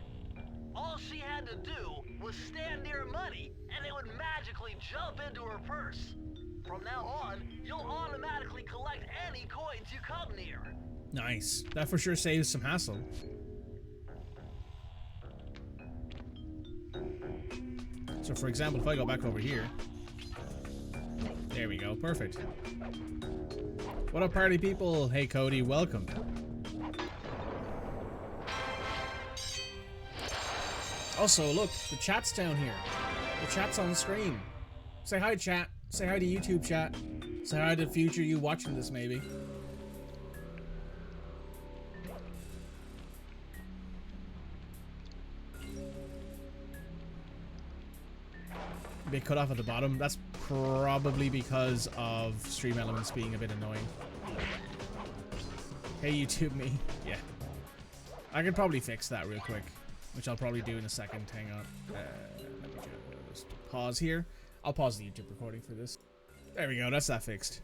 All she had to do was stand near money, and it would magically jump into her purse. From now on, you'll automatically collect any coins you come near. Nice. That for sure saves some hassle. So for example, if I go back over here. There we go. Perfect. What up, party people? Hey, Cody. Welcome. Also, look. The chat's down here. The chat's on the screen. Say hi, chat. Say hi to YouTube chat. Say hi to future you watching this, maybe. They cut off at the bottom. That's probably because of stream elements being a bit annoying. Hey, YouTube me. Yeah. I could probably fix that real quick, which I'll probably do in a second. Hang on. Let me just pause here. I'll pause the YouTube recording for this. There we go. That's that fixed.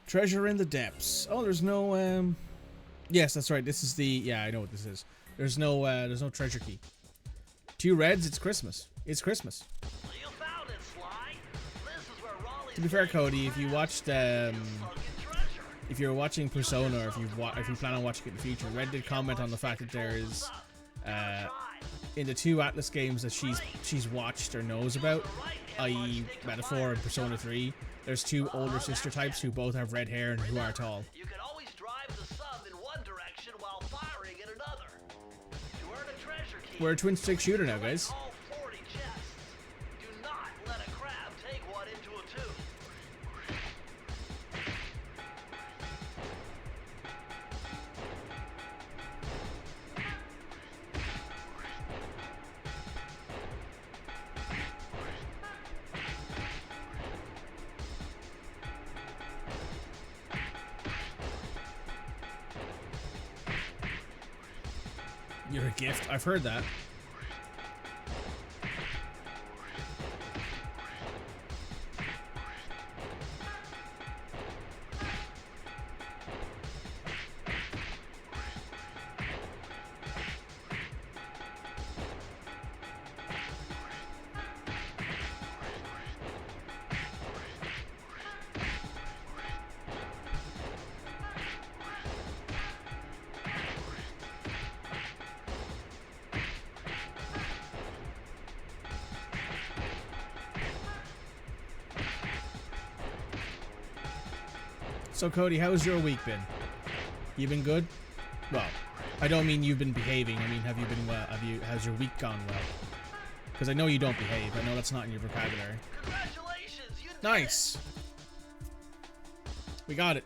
Treasure in the depths. Oh, there's no. Yes, that's right. This is the. Yeah, I know what this is. There's no treasure key. 2 reds, it's Christmas. It's Christmas. You found it, Sly. This is where Raleigh's To be fair, Cody, if you watched, if you're watching Persona, or if you plan on watching it in the future, Red did comment on the fact that there is, in the 2 Atlas games that she's watched or knows about, i.e. Metaphor and Persona 3, there's 2 older sister types who both have red hair and who are tall. You can always drive the sub in one direction while firing in another. To earn a treasure key, We're a twin stick shooter now, guys. all 40 chests. Do not let a crab take one into a tube. You're a gift. I've heard that. So Cody, how's your week been? You been good? Well, I don't mean you've been behaving. I mean, have you been well? Has your week gone well? Because I know you don't behave. I know that's not in your vocabulary. Congratulations, you did Nice. We got it.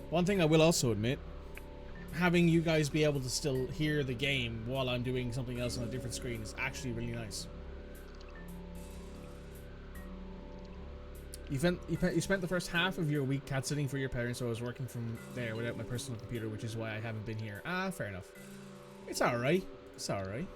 One thing I will also admit, having you guys be able to still hear the game while I'm doing something else on a different screen is actually really nice. You spent the first half of your week cat sitting for your parents, so I was working from there without my personal computer, which is why I haven't been here. Ah, fair enough. It's alright. It's alright.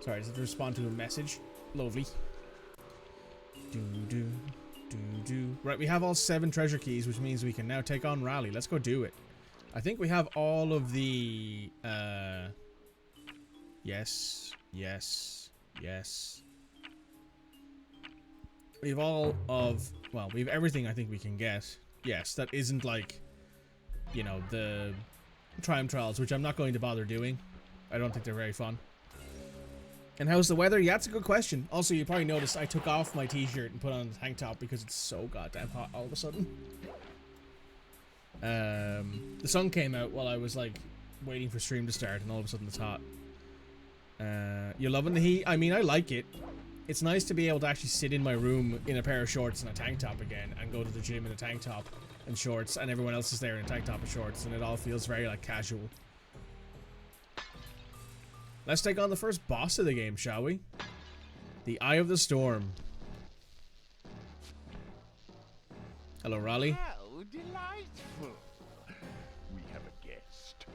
Sorry, I just have to respond to a message. Lovely. Right, we have all 7 treasure keys, which means we can now take on Raleigh. Let's go do it. I think we have all of the... Yes. We have all of... Well, we have everything I think we can get. Yes, that isn't like... You know, the... Triumph Trials, which I'm not going to bother doing. I don't think they're very fun. And how's the weather? Yeah, that's a good question. Also, you probably noticed I took off my t-shirt and put on a tank top because it's so goddamn hot all of a sudden. The sun came out while I was, like, waiting for stream to start, and all of a sudden it's hot. You're loving the heat? I mean, I like it. It's nice to be able to actually sit in my room in a pair of shorts and a tank top again, and go to the gym in a tank top and shorts, and everyone else is there in a tank top and shorts, and it all feels very, like, casual. Let's take on the first boss of the game, shall we? The Eye of the Storm. Hello, Raleigh. How delightful. We have a guest.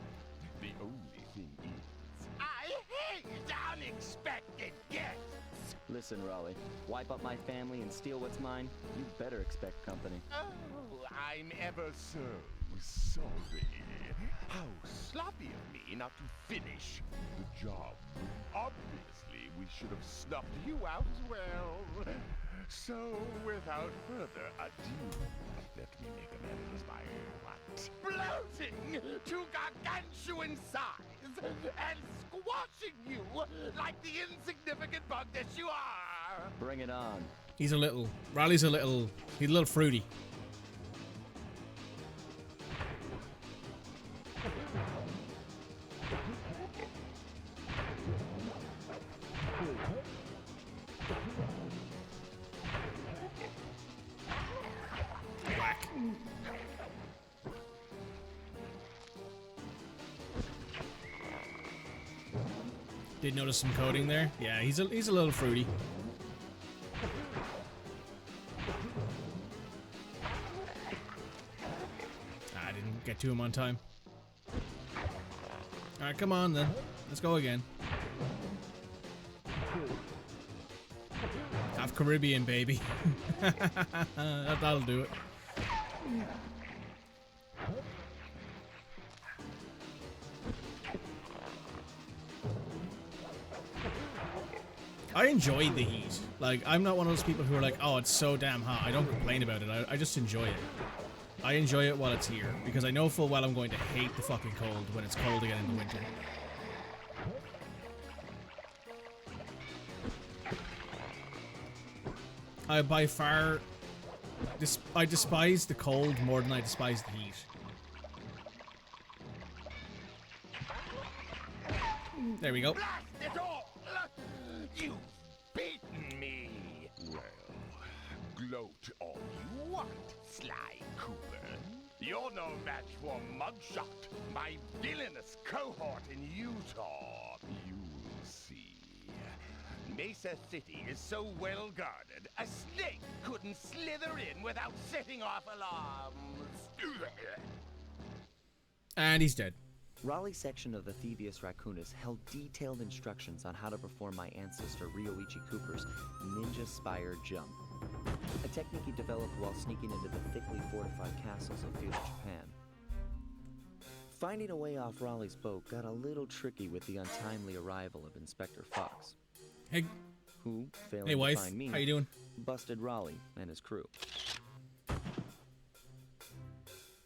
The only thing is, I hate unexpected guests. Listen, Raleigh, wipe up my family and steal what's mine? You better expect company. Oh, I'm ever so sorry. How sloppy of me not to finish the job. Obviously, we should have snuffed you out as well. So, without further ado, let me make amends by what? Bloating to gargantuan size and squashing you like the insignificant bug that you are. Bring it on. He's a little... Raleigh's a little... He's a little fruity. Whack. Did notice some coding there? Yeah, he's a little fruity. I didn't get to him on time. Alright, come on then. Let's go again. Half Caribbean, baby. That'll do it. I enjoyed the heat. Like, I'm not one of those people who are like, oh, it's so damn hot. I don't complain about it. I just enjoy it. I enjoy it while it's here, because I know full well I'm going to hate the fucking cold when it's cold again in the winter. I by far... I despise the cold more than I despise the heat. There we go. Blast it all! You've beaten me. Well, gloat all you want, Sly Cooper. You're no match for Mugshot, my villainous cohort in Utah. You'll see. Mesa City is so well guarded, a snake couldn't slither in without setting off alarms. And he's dead. Raleigh's section of the thievius raccoonus held detailed instructions on how to perform my ancestor Ryoichi Cooper's ninja spire jump, a technique he developed while sneaking into the thickly fortified castles of feudal Japan. Finding a way off Raleigh's boat got a little tricky with the untimely arrival of Inspector Fox, Hey, who, failing hey to wife, find me, how you doing? busted Raleigh and his crew.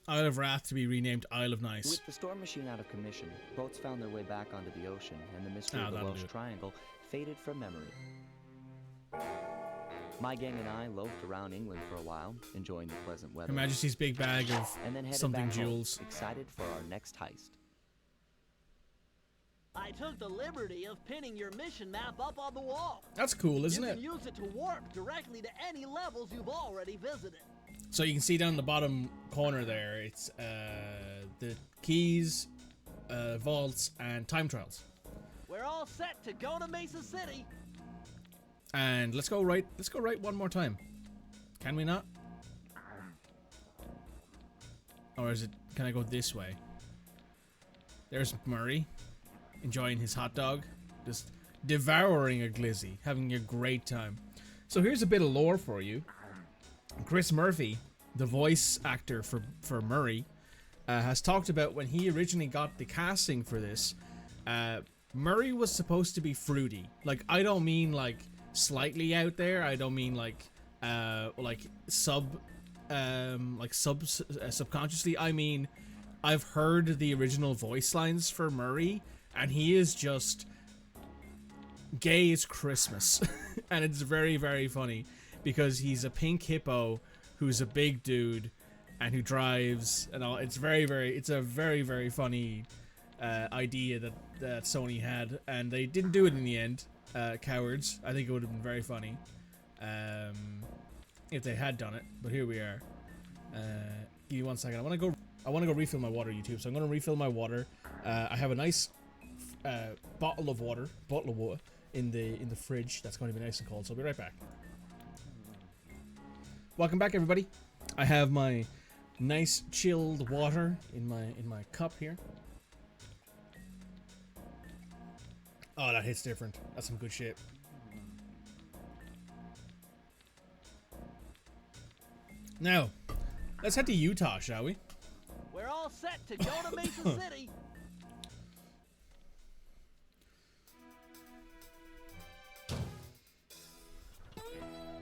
Isle of Wrath to be renamed Isle of Nice. With the storm machine out of commission, boats found their way back onto the ocean, and the mystery of the that'll Welsh do it. Triangle faded from memory. My gang and I loafed around England for a while, enjoying the pleasant weather, Her Majesty's big bag of and then headed something back home, jewels. excited for our next heist. I took the liberty of pinning your mission map up on the wall. That's cool, isn't You it? can use it to warp directly to any levels you've already visited. So you can see down the bottom corner there, it's the keys, vaults, and time trials. We're all set to go to Mesa City. And let's go right one more time. Can we not? Or is it, can I go this way? There's Murray, enjoying his hot dog, just devouring a glizzy, having a great time. So here's a bit of lore for you. Chris Murphy, the voice actor for Murray, has talked about when he originally got the casting for this, Murray was supposed to be fruity. Like, I don't mean like slightly out there. I don't mean like subconsciously. I mean, I've heard the original voice lines for Murray, and he is just gay as Christmas. And it's very, very funny because he's a pink hippo who's a big dude and who drives and all. It's very, very funny idea that Sony had, and they didn't do it in the end. Cowards. I think it would have been very funny if they had done it, but here we are. Give me 1 second. I want to go refill my water, YouTube. So I'm going to refill my water. I have a nice bottle of water in the fridge. That's going to be nice and cold. So I'll be right back. Welcome back, everybody. I have my nice chilled water in my cup here. Oh, that hits different. That's some good shit. Now, let's head to Utah, shall we? We're all set to go to Mesa City.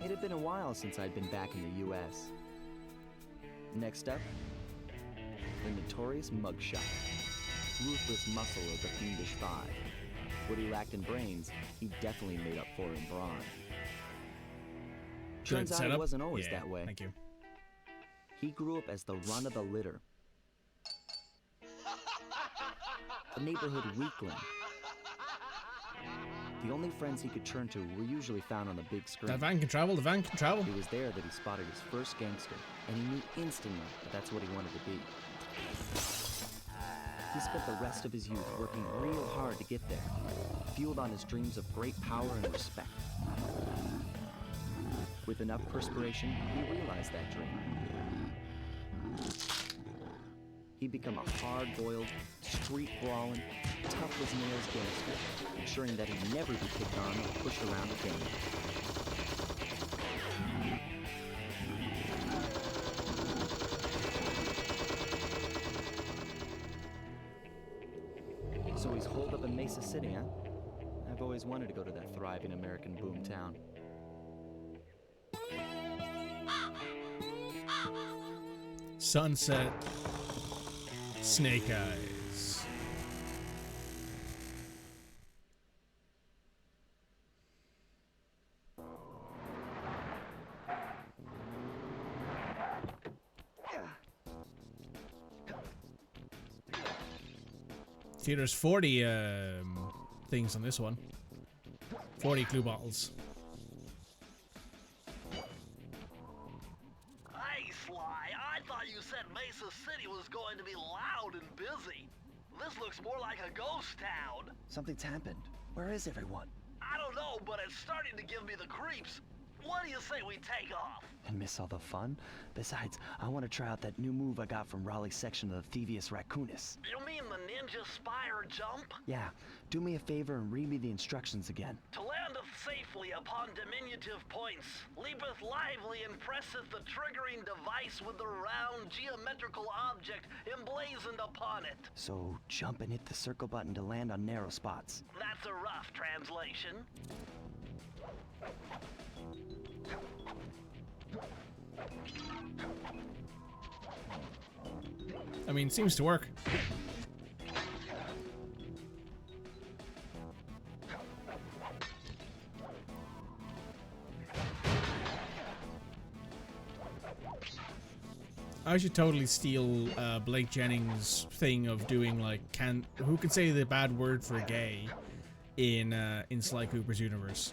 It had been a while since I'd been back in the U.S. Next up, the notorious Mugshot, ruthless muscle of the Fiendish Five. What he lacked in brains, he definitely made up for in brawn. Turns out it wasn't always that way. Thank you. He grew up as the run of the litter, a neighborhood weakling. The only friends he could turn to were usually found on the big screen. That van can travel, the van can travel. It was there that he spotted his first gangster, and he knew instantly that that's what he wanted to be. He spent the rest of his youth working real hard to get there, fueled on his dreams of great power and respect. With enough perspiration, he realized that dream. He'd become a hard-boiled, street-brawling, tough-as-nails gangster, ensuring that he'd never be kicked on or pushed around again. So he's holed up in Mesa City, huh? I've always wanted to go to that thriving American boom town. Sunset. Snake Eyes. See, there's 40 things on this one. 40 clue bottles. thought you said Mesa City was going to be loud and busy. This looks more like a ghost town. Something's happened. Where is everyone? I don't know, but it's starting to give me the creeps. What do you say we take off? And miss all the fun? Besides, I want to try out that new move I got from Raleigh's section of the thievius raccoonus. You mean the ninja spire jump? Yeah, do me a favor and read me the instructions again. To landeth safely upon diminutive points, leapeth lively and presseth the triggering device with the round geometrical object emblazoned upon it. So jump and hit the circle button to land on narrow spots. That's a rough translation. I mean, seems to work. I should totally steal Blake Jennings' thing of doing like, who can say the bad word for gay in Sly Cooper's universe?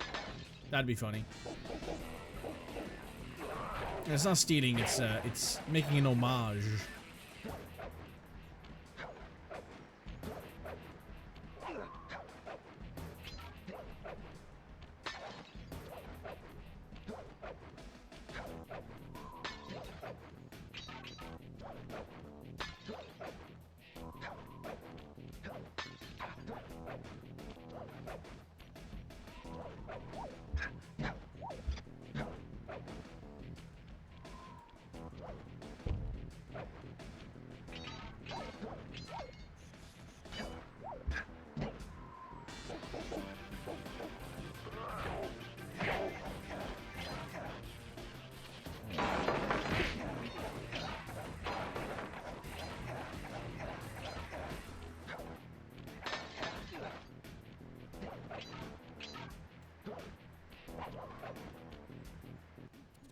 That'd be funny. And it's not stealing; it's making an homage.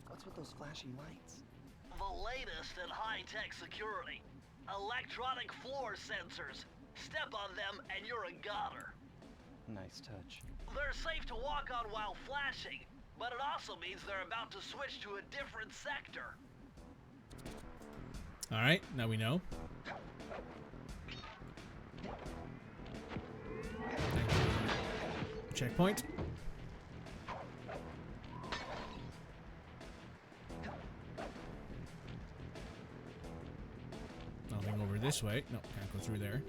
What's with those flashing lights? The latest in high-tech security. Electronic floor sensors. Step on them and you're a goner. Nice touch. They're safe to walk on while flashing, but it also means they're about to switch to a different sector. Alright, now we know. Checkpoint. Nothing over this way. No, can't go through there.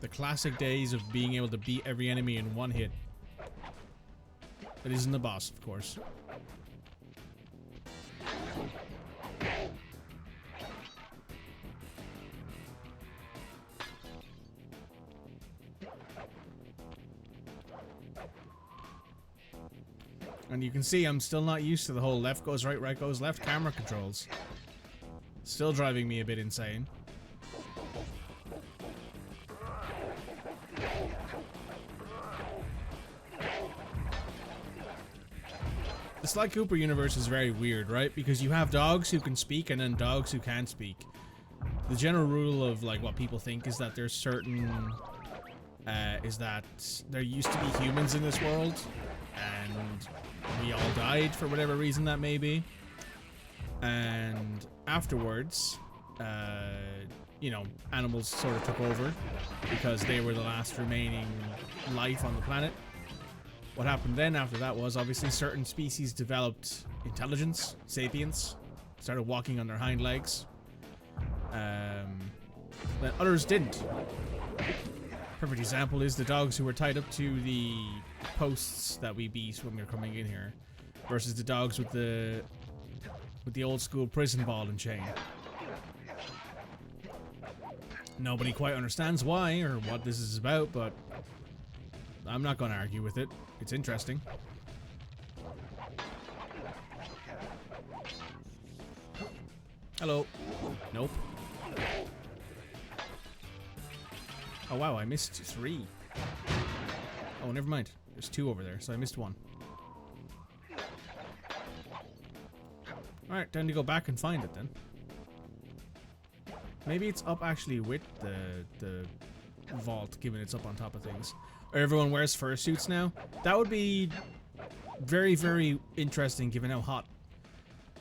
The classic days of being able to beat every enemy in one hit. That isn't the boss, of course. And you can see I'm still not used to the whole left goes right, right goes left camera controls. Still driving me a bit insane. The Sly Cooper universe is very weird, right? Because you have dogs who can speak and then dogs who can't speak. The general rule of like what people think is that there's certain is that there used to be humans in this world and we all died for whatever reason that may be. And afterwards, you know, animals sort of took over because they were the last remaining life on the planet. What happened then after that was obviously certain species developed intelligence, sapience, started walking on their hind legs. But others didn't. Perfect example is the dogs who were tied up to the posts that we beat when we were coming in here, versus the dogs with the old school prison ball and chain. Nobody quite understands why or what this is about, but I'm not going to argue with it. It's interesting. Hello. Nope. Oh wow, I missed 3. Oh, never mind. There's 2 over there, so I missed 1. Alright, time to go back and find it then. Maybe it's up actually with the vault, given it's up on top of things. Or everyone wears fursuits now. That would be very, very interesting given how hot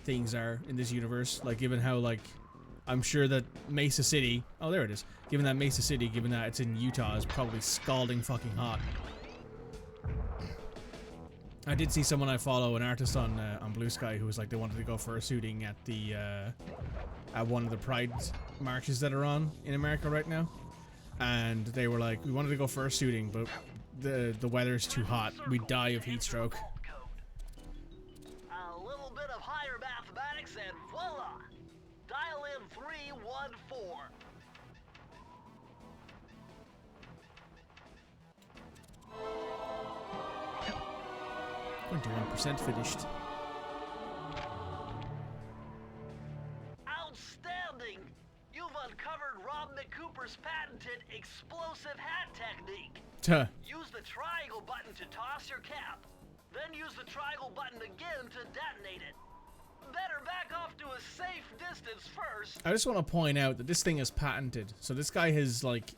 things are in this universe. Like, given how, like, I'm sure that Mesa City... Oh, there it is. Given that Mesa City, given that it's in Utah, is probably scalding fucking hot. I did see someone I follow, an artist on Blue Sky, who was like they wanted to go fursuiting at the at one of the Pride marches that are on in America right now, and they were like, we wanted to go fursuiting, but the weather's too hot. We'd die of heat stroke. A little bit of higher mathematics and voila! Dial in 314. 21% finished. Outstanding! You've uncovered Rob McCooper's patented explosive hat technique. Tuh. Use the triangle button to toss your cap. Then use the triangle button again to detonate it. Better back off to a safe distance first. I just want to point out that this thing is patented. So this guy has, like,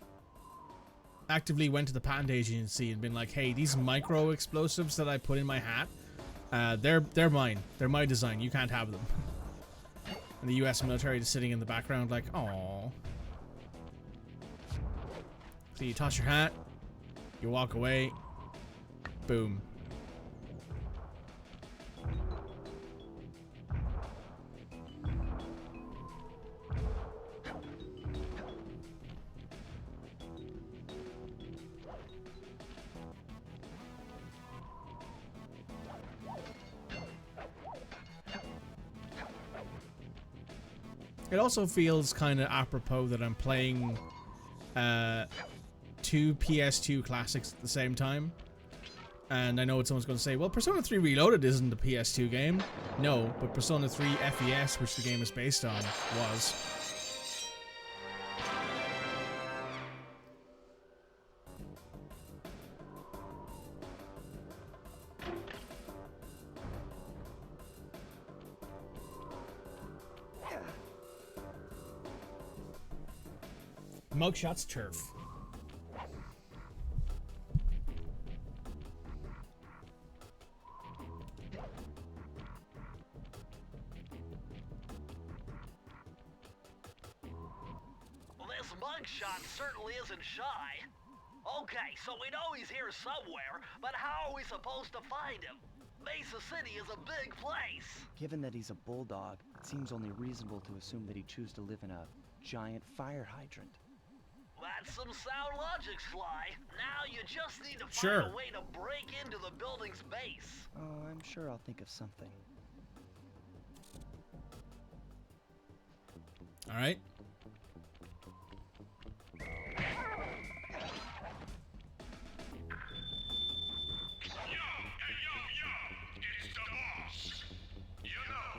actively went to the patent agency and been like, hey, these micro explosives that I put in my hat, they're mine. They're my design. You can't have them. And the US military just sitting in the background like, aww. So you toss your hat, you walk away, boom. It also feels kind of apropos that I'm playing two PS2 classics at the same time. And I know what someone's going to say, well, Persona 3 Reloaded isn't a PS2 game. No, but Persona 3 FES, which the game is based on, was. Mugshot's turf. Well, this mugshot certainly isn't shy. Okay, so we know he's here somewhere, but how are we supposed to find him? Mesa City is a big place. Given that he's a bulldog, it seems only reasonable to assume that he'd choose to live in a giant fire hydrant. That's some sound logic, Sly. Now you just need to find Sure. a way to break into the building's base. Oh, I'm sure I'll think of something. All right. It's the boss. You know,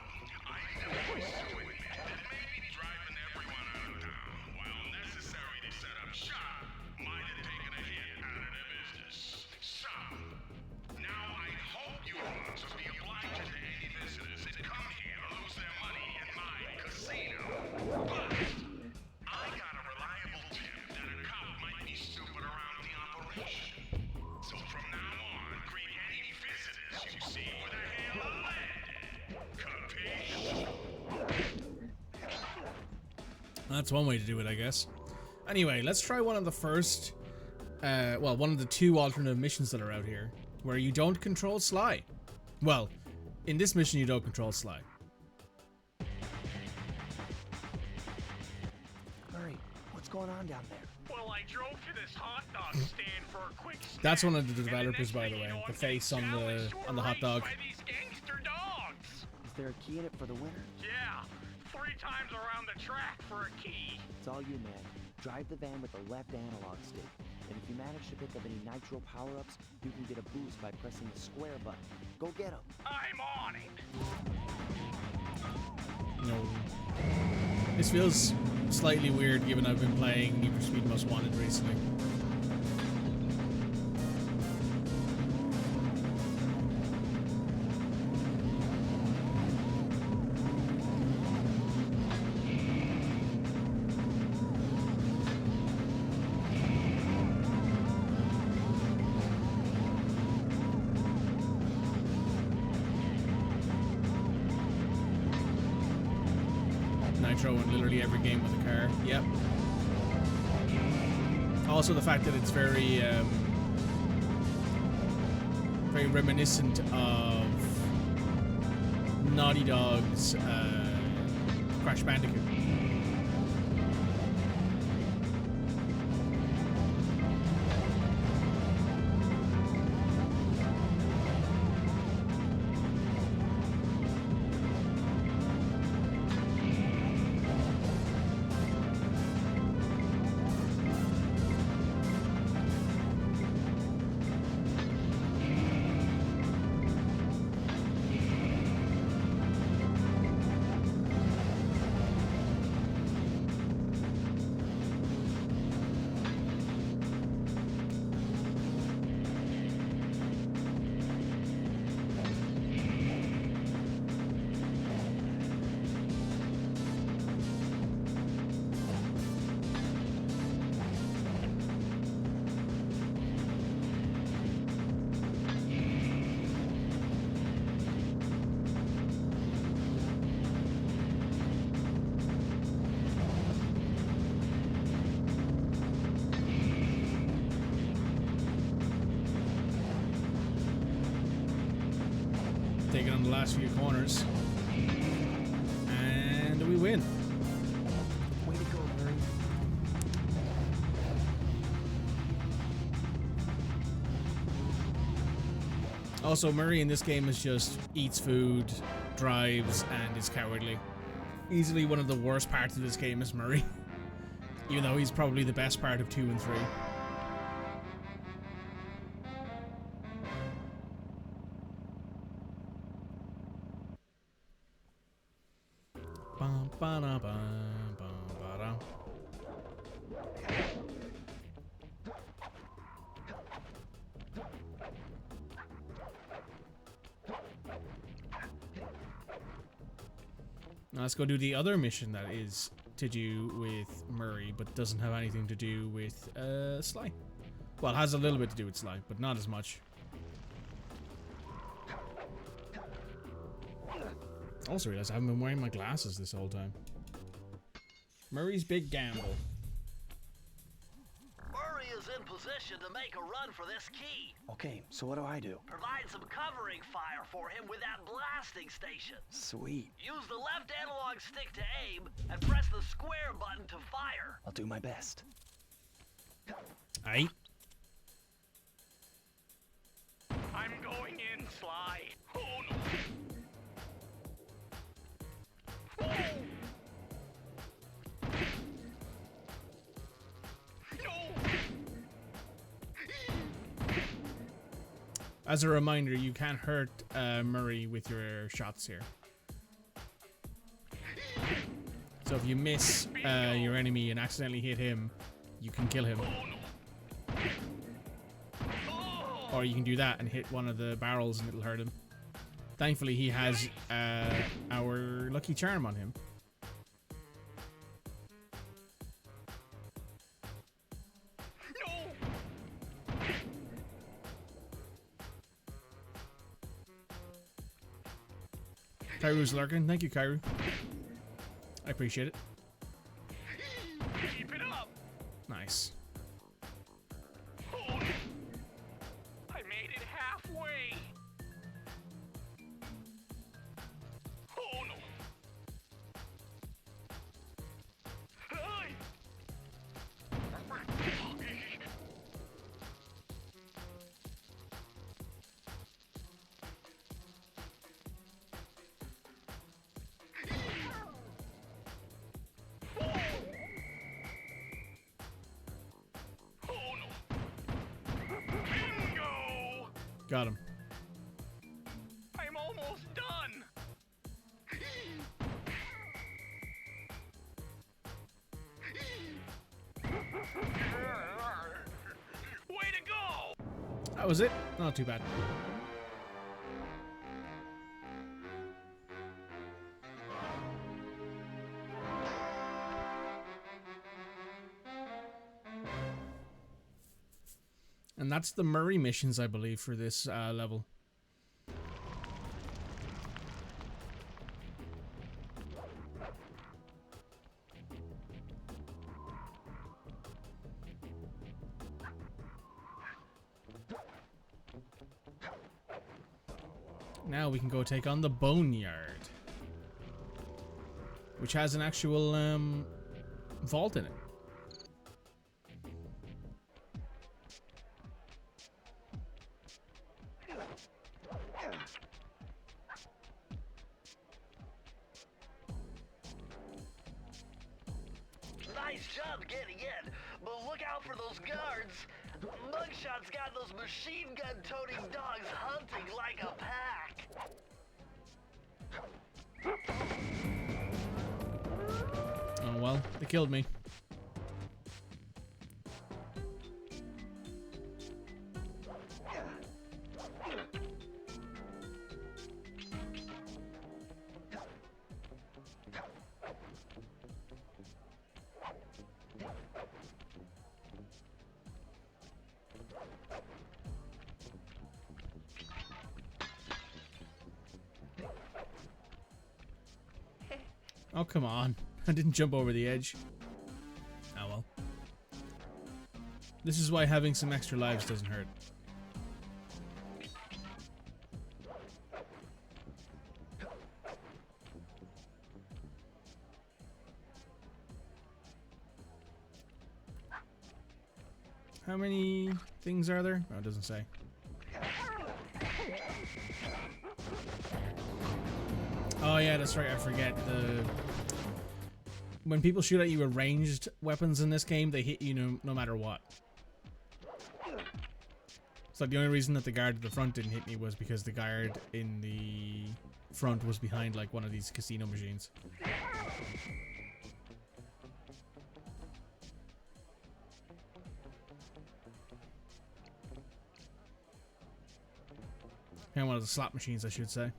I never used to admit that maybe driving everyone out of town, while necessary to set up shop, might have taken a hit out of their business. So, now I hope you want to be obliged to any visitors that come here to lose their money in my casino. But I got a reliable tip that a cop might be stupid around the operation. So from now on, greet any visitors you see with a hail of lead. Capiche? That's one way to do it, I guess. Anyway, let's try one of the first, well, one of the two alternative missions that are out here, where you don't control Sly. Well, in this mission, you don't control Sly. Murray, what's going on down there? Well, I drove to this hot dog stand for a quick snack. That's one of the and developers, next by thing the you way. know, The I'm face getting on challenged to a the hot race dog. by these gangster dogs. Is there a key in it for the winner? Yeah, 3 times around the track for a key. It's all you, man. Drive the van with the left analog stick. And if you manage to pick up any nitro power-ups, you can get a boost by pressing the square button. Go get 'em. I'm on it. No. This feels slightly weird, given I've been playing Need for Speed Most Wanted recently. intro in literally every game with a car. Yep. Also the fact that it's very very reminiscent of Naughty Dog's Crash Bandicoot. Taking on the last few corners. And we win. Way to go, Murray. Also, Murray in this game is just eats food, drives, and is cowardly. Easily one of the worst parts of this game is Murray. Even though he's probably the best part of 2 and 3. Bum, ba-da, bum, bum, ba-da. Now let's go do the other mission that is to do with Murray, but doesn't have anything to do with Sly. Well, it has a little bit to do with Sly, but not as much. Also realized I haven't been wearing my glasses this whole time. Murray's big gamble. Murray is in position to make a run for this key. Okay, so what do I do? Provide some covering fire for him with that blasting station. Sweet. Use the left analog stick to aim and press the square button to fire. I'll do my best. Aye. I'm going in, Sly. Oh no. Oh. No. As a reminder, you can't hurt Murray with your shots here. So if you miss your enemy and accidentally hit him, you can kill him. Or you can do that and hit one of the barrels and it'll hurt him. Thankfully, he has our lucky charm on him. Kairu's lurking. Thank you, Kairu. I appreciate it. Keep it up. Nice. Oh, I made it halfway. Oh no. Hey. Got him. I'm almost done. Way to go! That was it. Not too bad. And that's the Murray missions, I believe, for this level. Now we can go take on the Boneyard, which has an actual vault in it. Nice job getting in, but look out for those guards. Mugshot's got those machine gun toting dogs hunting like a pack. Oh well, they killed me. Oh, come on. I didn't jump over the edge. Oh well. This is why having some extra lives doesn't hurt. How many things are there? Oh, it doesn't say. Oh yeah, that's right, I forget. When people shoot at you with ranged weapons in this game, they hit you no matter what. It's like the only reason that the guard at the front didn't hit me was because the guard in the front was behind like one of these casino machines. And one of the slot machines, I should say.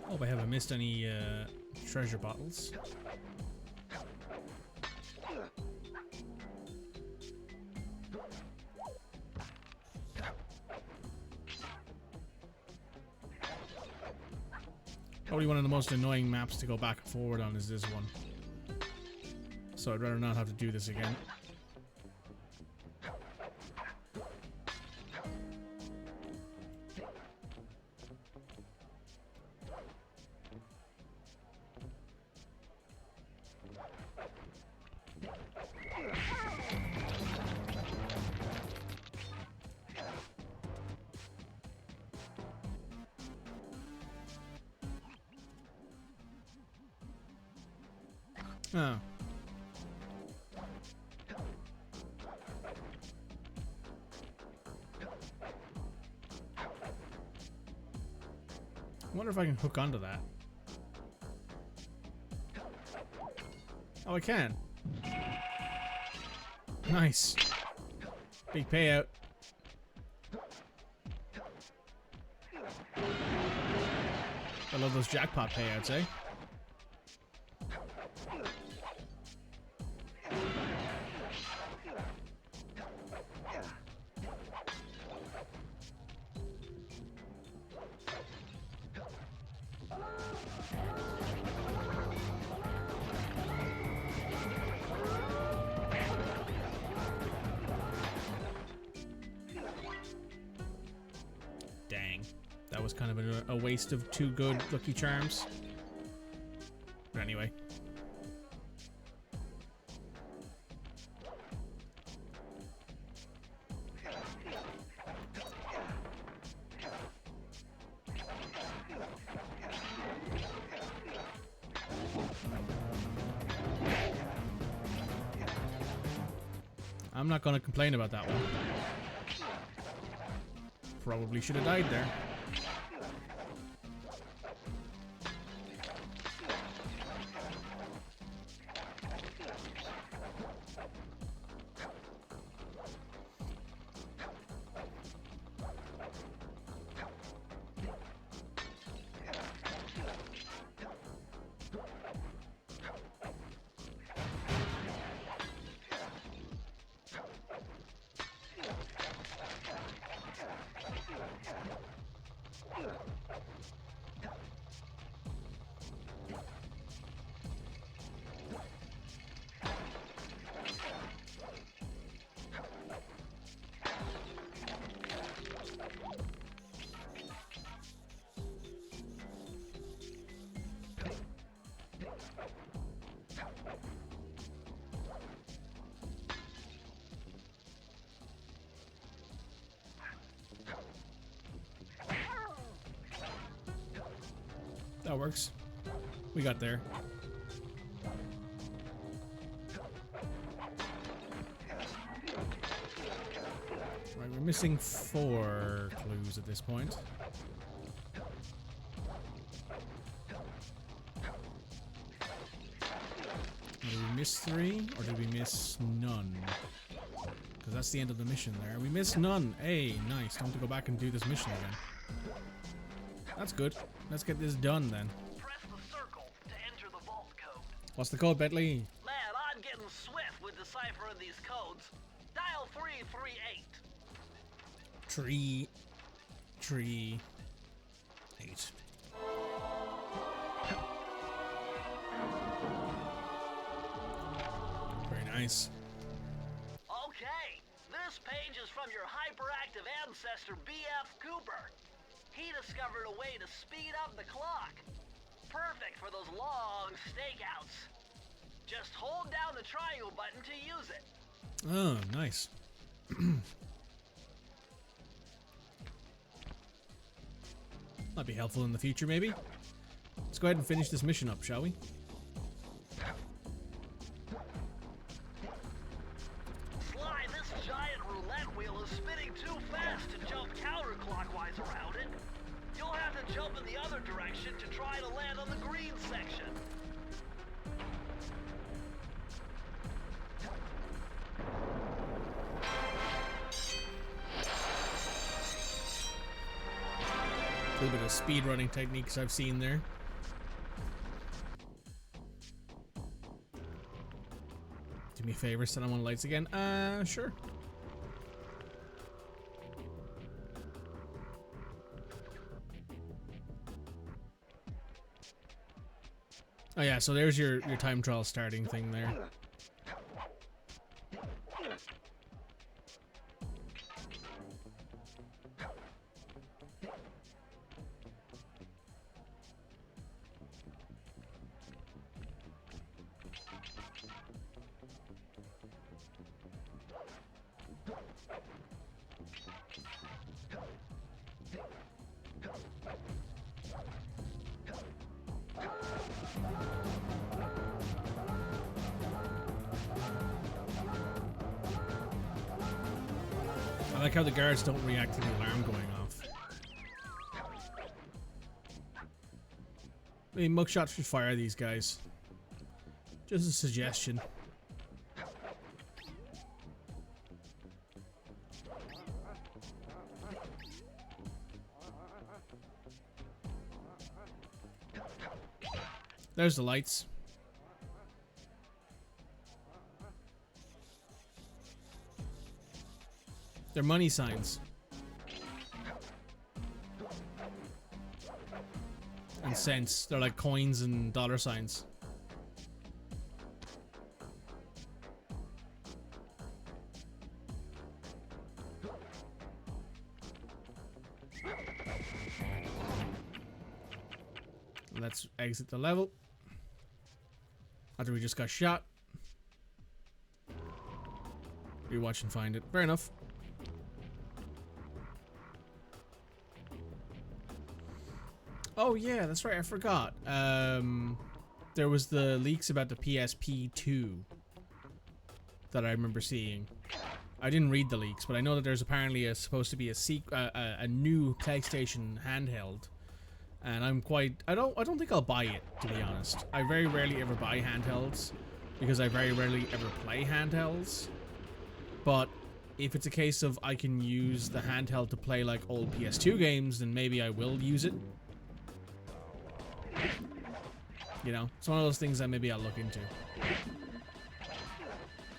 Hope I haven't missed any treasure bottles. Probably one of the most annoying maps to go back and forward on is this one. So I'd rather not have to do this again. Oh. I wonder if I can hook onto that. Oh, I can. Nice. Big payout. I love those jackpot payouts, eh? was kind of a waste of 2 good Lucky Charms. But anyway. I'm not going to complain about that one. Probably should have died there. That works. We got there. Right, we're missing 4 clues at this point. Did we miss 3 or did we miss none? Because that's the end of the mission there. We missed none. Hey, nice. Don't have to go back and do this mission again. That's good. Let's get this done then. Press the circle to enter the vault code. What's the code, Bentley? Man, I'm getting swift with deciphering these codes. Dial 338. 3, 3, 8. Very nice. Okay, this page is from your hyperactive ancestor, B.F. Cooper. He discovered a way to speed up the clock. Perfect for those long stakeouts. Just hold down the triangle button to use it. Oh, nice. Might be helpful in the future, maybe. Let's go ahead and finish this mission up, shall we? Sly, this giant roulette wheel is spinning too fast to jump counterclockwise around it. You'll have to jump in the other direction to try to land on the green section. A little bit of speed running techniques I've seen there. Do me a favor, set on one of the lights again. Sure. Oh yeah, so there's your time trial starting thing there. I like how the guards don't react to the alarm going off. I mean, Mugshot should fire these guys. Just a suggestion. There's the lights. They're money signs. And cents. They're like coins and dollar signs. Let's exit the level. After we just got shot. Rewatch and find it. Fair enough. Oh yeah, that's right, I forgot. There was the leaks about the PSP 2 that I remember seeing. I didn't read the leaks, but I know that there's apparently supposed to be a new PlayStation handheld, and I don't think I'll buy it, to be honest. I very rarely ever buy handhelds because I very rarely ever play handhelds. But if it's a case of I can use the handheld to play like old PS2 games, then maybe I will use it. You know, it's one of those things that maybe I'll look into.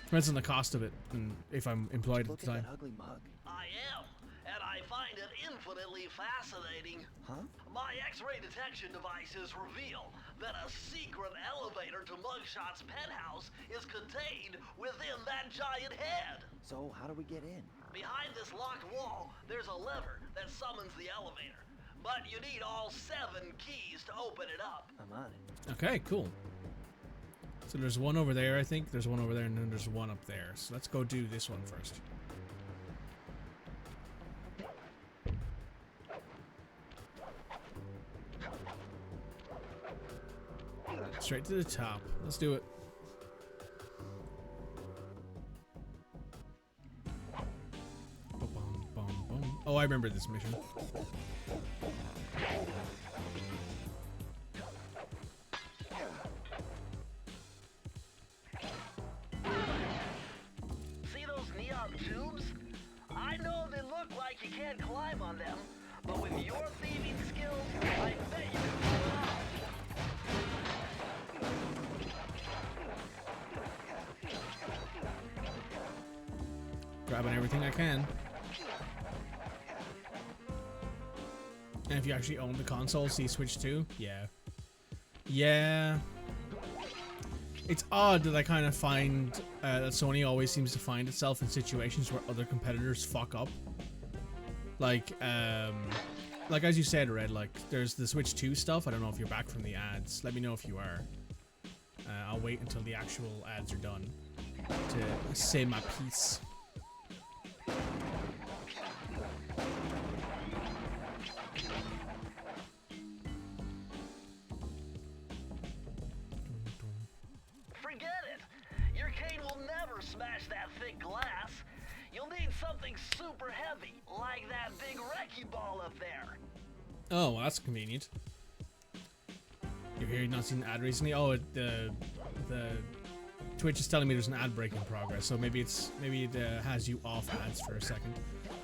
Depends on the cost of it and if I'm employed at the time. Look at that ugly mug. I am, and I find it infinitely fascinating. Huh? My X-ray detection devices reveal that a secret elevator to Mugshot's penthouse is contained within that giant head. So how do we get in? Behind this locked wall, there's a lever that summons the elevator. But you need all 7 keys to open it up. I'm on it. Okay, cool. So there's one over there, I think. There's one over there, and then there's one up there. So let's go do this one first. Straight to the top. Let's do it. Oh, I remember this mission. See those neon tubes? I know they look like you can't climb on them, but with your thieving skills, I bet you can pull it off. Grabbing everything I can. And if you actually own the console, see Switch 2? Yeah. Yeah. It's odd that I kind of find that Sony always seems to find itself in situations where other competitors fuck up. Like as you said, Red, like, there's the Switch 2 stuff. I don't know if you're back from the ads. Let me know if you are. I'll wait until the actual ads are done to say my piece. Forget it. Your cane will never smash that thick glass. You'll need something super heavy, like that big wrecking ball up there. Oh, well, that's convenient. You've not seen an ad recently? Oh, the Twitch is telling me there's an ad break in progress, so maybe it has you off ads for a second.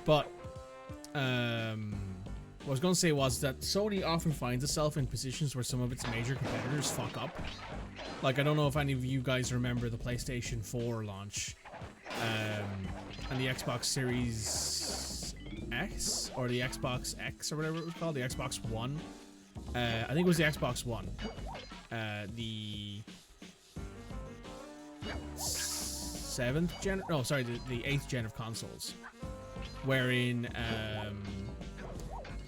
But what I was gonna say was that Sony often finds itself in positions where some of its major competitors fuck up. Like, I don't know if any of you guys remember the PlayStation 4 launch, and the Xbox Series X, or the Xbox X, or whatever it was called, the Xbox One. I think it was the Xbox One. The 7th gen, no, sorry, the 8th gen of consoles, wherein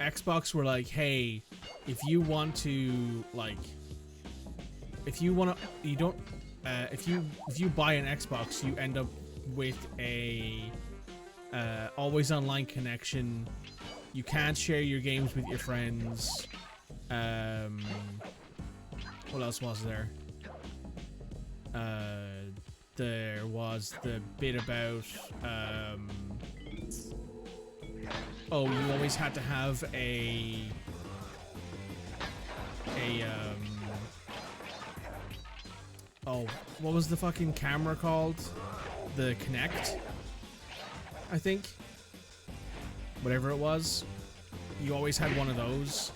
Xbox were like, hey, if you want to, like, if you buy an Xbox, you end up with a always online connection. You can't share your games with your friends. What else was there? There was the bit about oh, you always had to have oh, what was the fucking camera called? The Kinect, I think. Whatever it was. You always had one of those.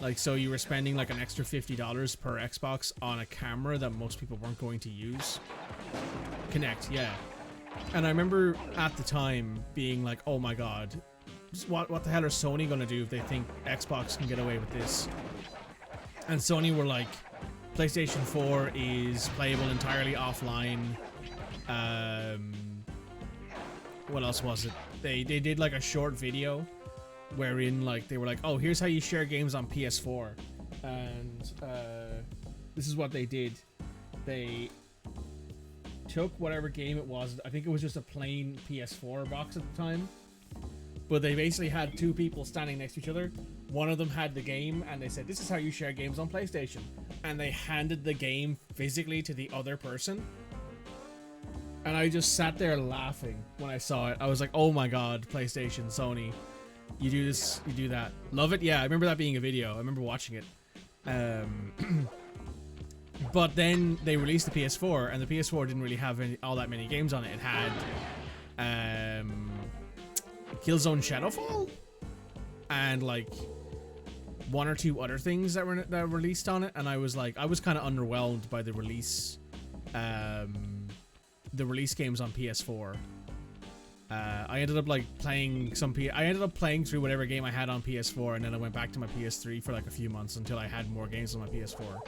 Like, so you were spending like an extra $50 per Xbox on a camera that most people weren't going to use. Kinect, yeah. And I remember at the time being like, oh my god, what the hell are Sony gonna do if they think Xbox can get away with this? And Sony were like, PlayStation 4 is playable entirely offline. What else was it? They did like a short video wherein like they were like, oh, here's how you share games on PS4, and happened. This is what they did. They took whatever game it was. I think it was just a plain PS4 box at the time. But they basically had two people standing next to each other. One of them had the game, and they said, "This is how you share games on PlayStation." And they handed the game physically to the other person. And I just sat there laughing when I saw it. I was like, oh my god, PlayStation, Sony. You do this, you do that. Love it? Yeah, I remember that being a video. I remember watching it. But then they released the PS4, and the PS4 didn't really have all that many games on it. It had Killzone Shadowfall and like one or two other things that were released on it, and I was kind of underwhelmed by the release games on PS4. I ended up like playing I ended up playing through whatever game I had on PS4, and then I went back to my PS3 for like a few months until I had more games on my PS4.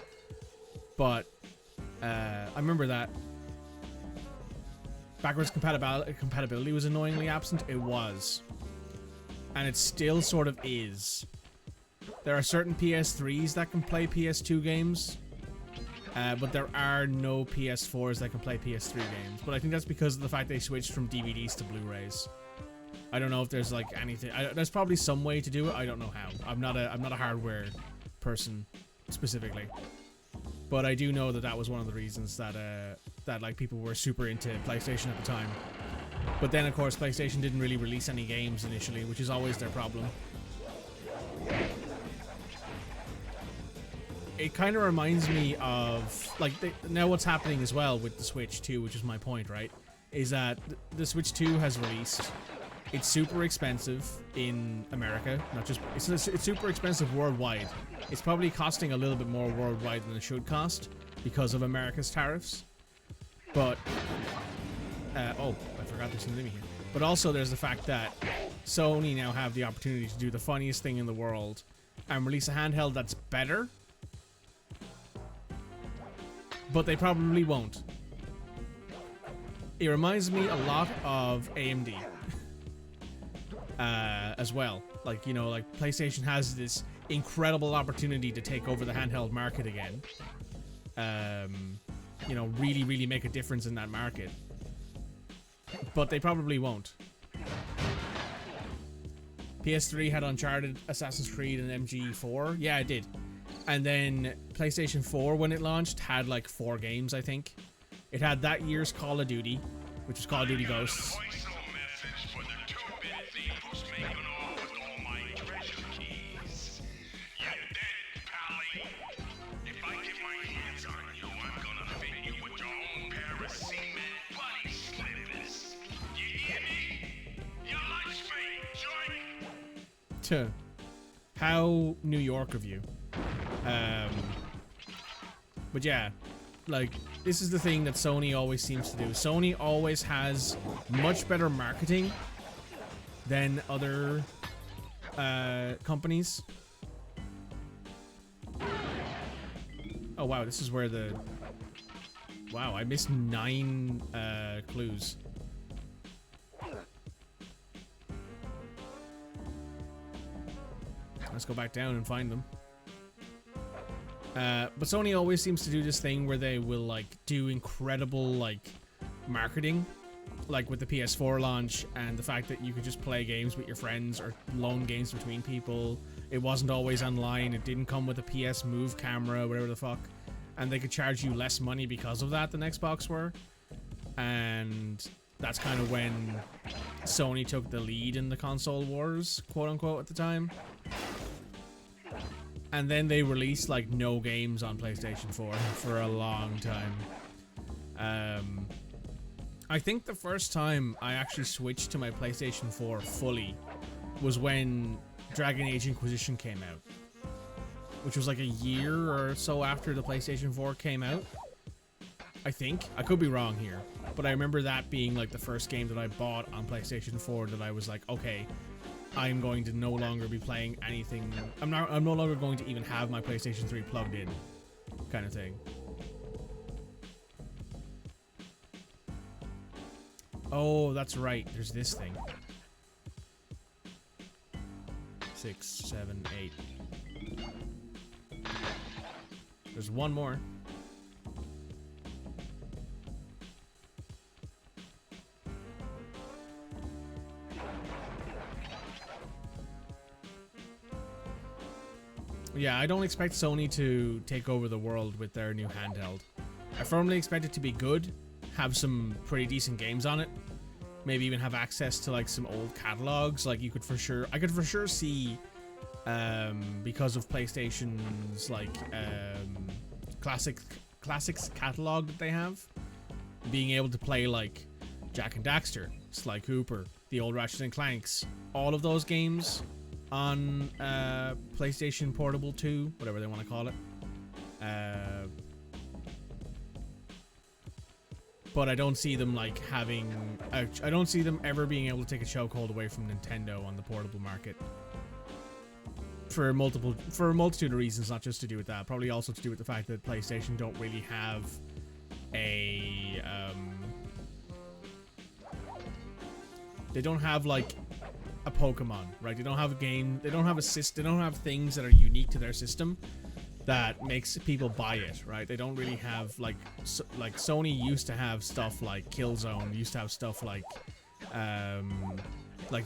But I remember that backwards compatibility was annoyingly absent. It was, and it still sort of is. There are certain PS3s that can play PS2 games, but there are no PS4s that can play PS3 games. But I think that's because of the fact they switched from DVDs to Blu-rays. I don't know if there's like anything. There's probably some way to do it. I don't know how. I'm not a hardware person specifically, but I do know that that was one of the reasons that that like people were super into PlayStation at the time. But then of course PlayStation didn't really release any games initially, which is always their problem. It kind of reminds me of like now what's happening as well with the Switch 2, which is my point, right? Is that the Switch 2 has released. It's super expensive in America, not just it's super expensive worldwide. It's probably costing a little bit more worldwide than it should cost because of America's tariffs. But oh, I forgot there's something here. But also there's the fact that Sony now have the opportunity to do the funniest thing in the world and release a handheld that's better. But they probably won't. It reminds me a lot of AMD. As well. Like, you know, like PlayStation has this incredible opportunity to take over the handheld market again. You know, really, really make a difference in that market. But they probably won't. PS3 had Uncharted, Assassin's Creed, and MG4. Yeah, it did. And then PlayStation 4, when it launched, had like 4 games, I think. It had that year's Call of Duty, which was Call of Duty Ghosts. How New York of you. But yeah, like, this is the thing that Sony always seems to do. Sony always has much better marketing than other companies. Oh wow, this is where the... Wow, I missed 9 clues. Let's go back down and find them. But Sony always seems to do this thing where they will like do incredible like marketing, like with the PS4 launch and the fact that you could just play games with your friends or loan games between people. It wasn't always online. It didn't come with a PS Move camera, whatever the fuck, and they could charge you less money because of that than Xbox were. And that's kind of when Sony took the lead in the console wars, quote unquote, at the time. And then they released like no games on PlayStation 4 for a long time. I think the first time I actually switched to my PlayStation 4 fully was when Dragon Age Inquisition came out, which was like a year or so after the PlayStation 4 came out. I think. I could be wrong here, but I remember that being like the first game that I bought on PlayStation 4 that I was like, okay, I'm going to no longer be playing anything. I'm no longer going to even have my PlayStation 3 plugged in, kind of thing. Oh, that's right. There's this thing. 6, 7, 8. There's one more. Yeah, I don't expect Sony to take over the world with their new handheld. I firmly expect it to be good, have some pretty decent games on it, maybe even have access to like some old catalogs. Like I could for sure see, because of PlayStation's like classics catalog that they have, being able to play like Jak and Daxter, Sly Cooper, the old Ratchet and Clanks, all of those games on PlayStation Portable 2, whatever they want to call it. But I don't see them like having. I don't see them ever being able to take a chokehold away from Nintendo on the portable market. For a multitude of reasons, not just to do with that. Probably also to do with the fact that PlayStation don't really have a. They don't have like a Pokemon, right? They don't have a game. They don't have a system. They don't have things that are unique to their system that makes people buy it, right? They don't really have like Sony used to have stuff like Killzone, used to have stuff like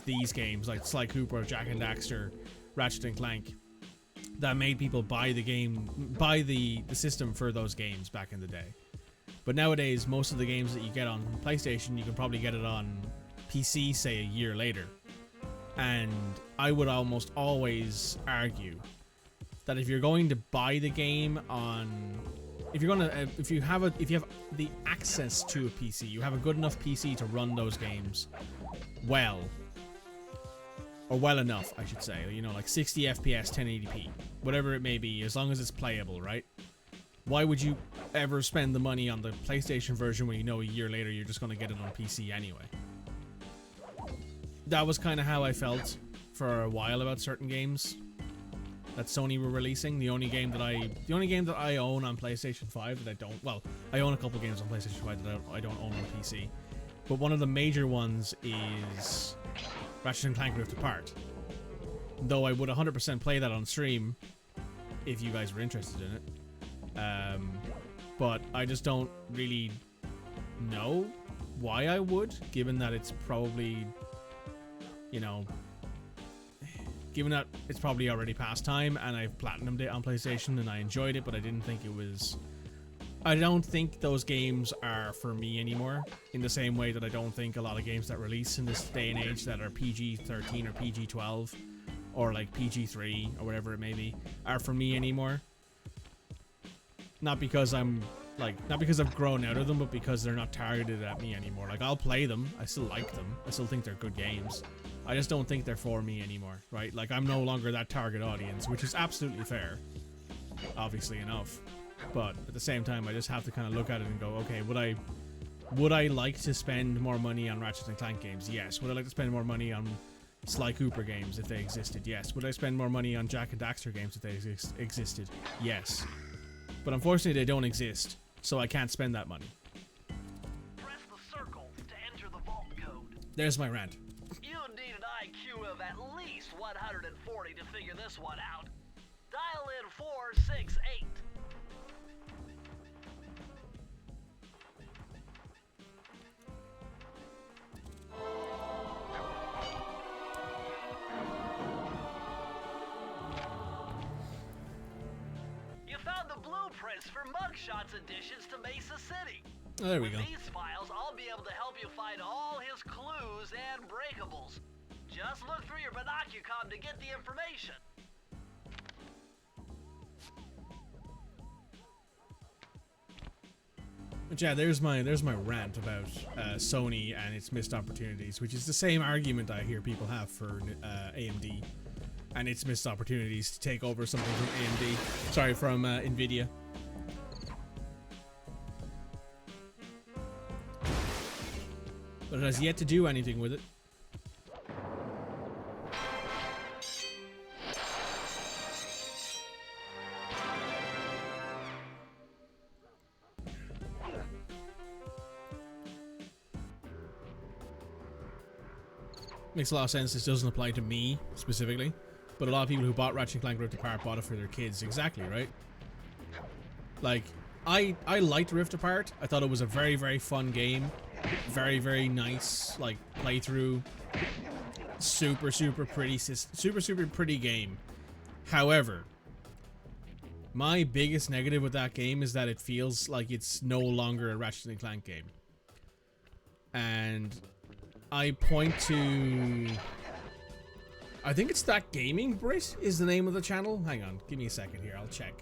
these games like Sly Cooper, Jak and Daxter, Ratchet and Clank, that made people buy the game, buy the system for those games back in the day. But nowadays, most of the games that you get on PlayStation, you can probably get it on PC, say a year later. And I would almost always argue that if you're going to buy the game on, if you have the access to a PC, you have a good enough PC to run those games well, or well enough, I should say, you know, like 60 FPS, 1080p, whatever it may be, as long as it's playable, right? Why would you ever spend the money on the PlayStation version when you know a year later you're just going to get it on PC anyway? That was kind of how I felt for a while about certain games that Sony were releasing. The only game that I own on PlayStation 5 that I don't, well, I own a couple games on PlayStation 5 that I don't own on PC, but one of the major ones is Ratchet and Clank Rift Apart. Though I would 100% play that on stream if you guys were interested in it. But I just don't really know why I would, given that it's probably, you know, given that it's probably already past time and I've platinumed it on PlayStation and I enjoyed it, but I didn't think it was... I don't think those games are for me anymore, in the same way that I don't think a lot of games that release in this day and age that are PG-13 or PG-12 or like PG-3 or whatever it may be are for me anymore. Not because not because I've grown out of them, but because they're not targeted at me anymore. Like, I'll play them, I still like them, I still think they're good games. I just don't think they're for me anymore, right? Like, I'm no longer that target audience, which is absolutely fair, obviously enough. But at the same time, I just have to kind of look at it and go, okay, would I like to spend more money on Ratchet and Clank games? Yes. Would I like to spend more money on Sly Cooper games if they existed? Yes. Would I spend more money on Jak and Daxter games if they existed? Yes. But unfortunately, they don't exist, so I can't spend that money. Press the circle to enter the vault code. There's my rant. You need an IQ of at least 140 to figure this one out. Dial in 468. You found the blueprints for Mugshots additions to Mesa City. Oh, there we go. With these files, I'll be able to help you find all his clues and breakables. Just look through your binocucom to get the information. But yeah, there's my rant about Sony and its missed opportunities, which is the same argument I hear people have for AMD and its missed opportunities to take over something from AMD. Sorry, from Nvidia. But it has yet to do anything with it. Makes a lot of sense. This doesn't apply to me specifically, but a lot of people who bought Ratchet & Clank Rift Apart bought it for their kids. Exactly, right? Like, I liked Rift Apart. I thought it was a very, very fun game. Very, very nice, like, playthrough. Super, super pretty, super, super pretty game. However, my biggest negative with that game is that it feels like it's no longer a Ratchet & Clank game. And I point to... I think it's That Gaming Brit is the name of the channel. Hang on, give me a second here, I'll check.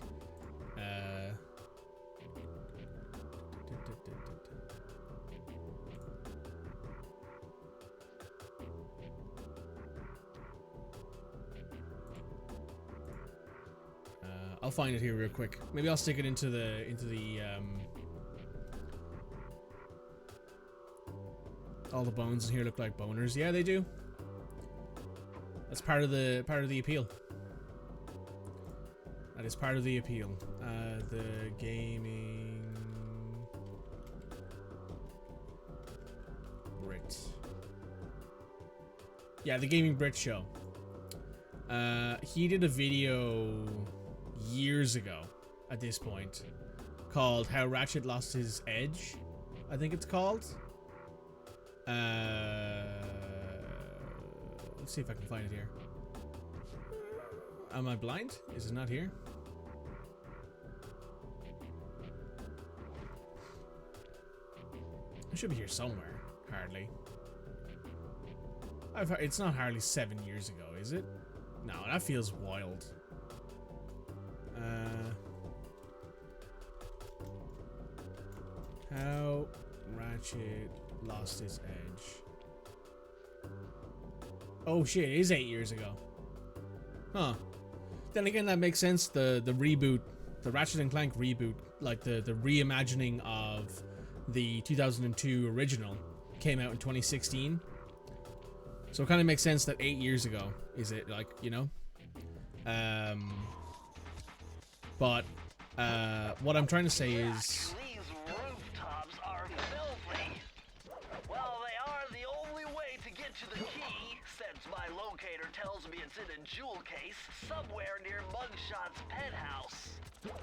I'll find it here real quick. Maybe I'll stick it into the all the bones in here look like boners. Yeah, they do. That's part of the appeal. That is part of the appeal. The gaming Brit. Yeah, the Gaming Brit show. He did a video years ago at this point called How Ratchet Lost His Edge, I think it's called. Let's see if I can find it here. Am I blind? Is it not here? It should be here somewhere. Hardly. It's not hardly 7 years ago, is it? No, that feels wild. How Ratchet Lost His Edge. Oh shit, it is 8 years ago. Huh. Then again, that makes sense. The reboot, the Ratchet & Clank reboot, like the reimagining of the 2002 original came out in 2016. So it kind of makes sense that 8 years ago is it, like, you know? But what I'm trying to say is... These rooftops are filthy. Well, they are the only way to get to the key, since my locator tells me it's in a jewel case somewhere near Mugshot's penthouse.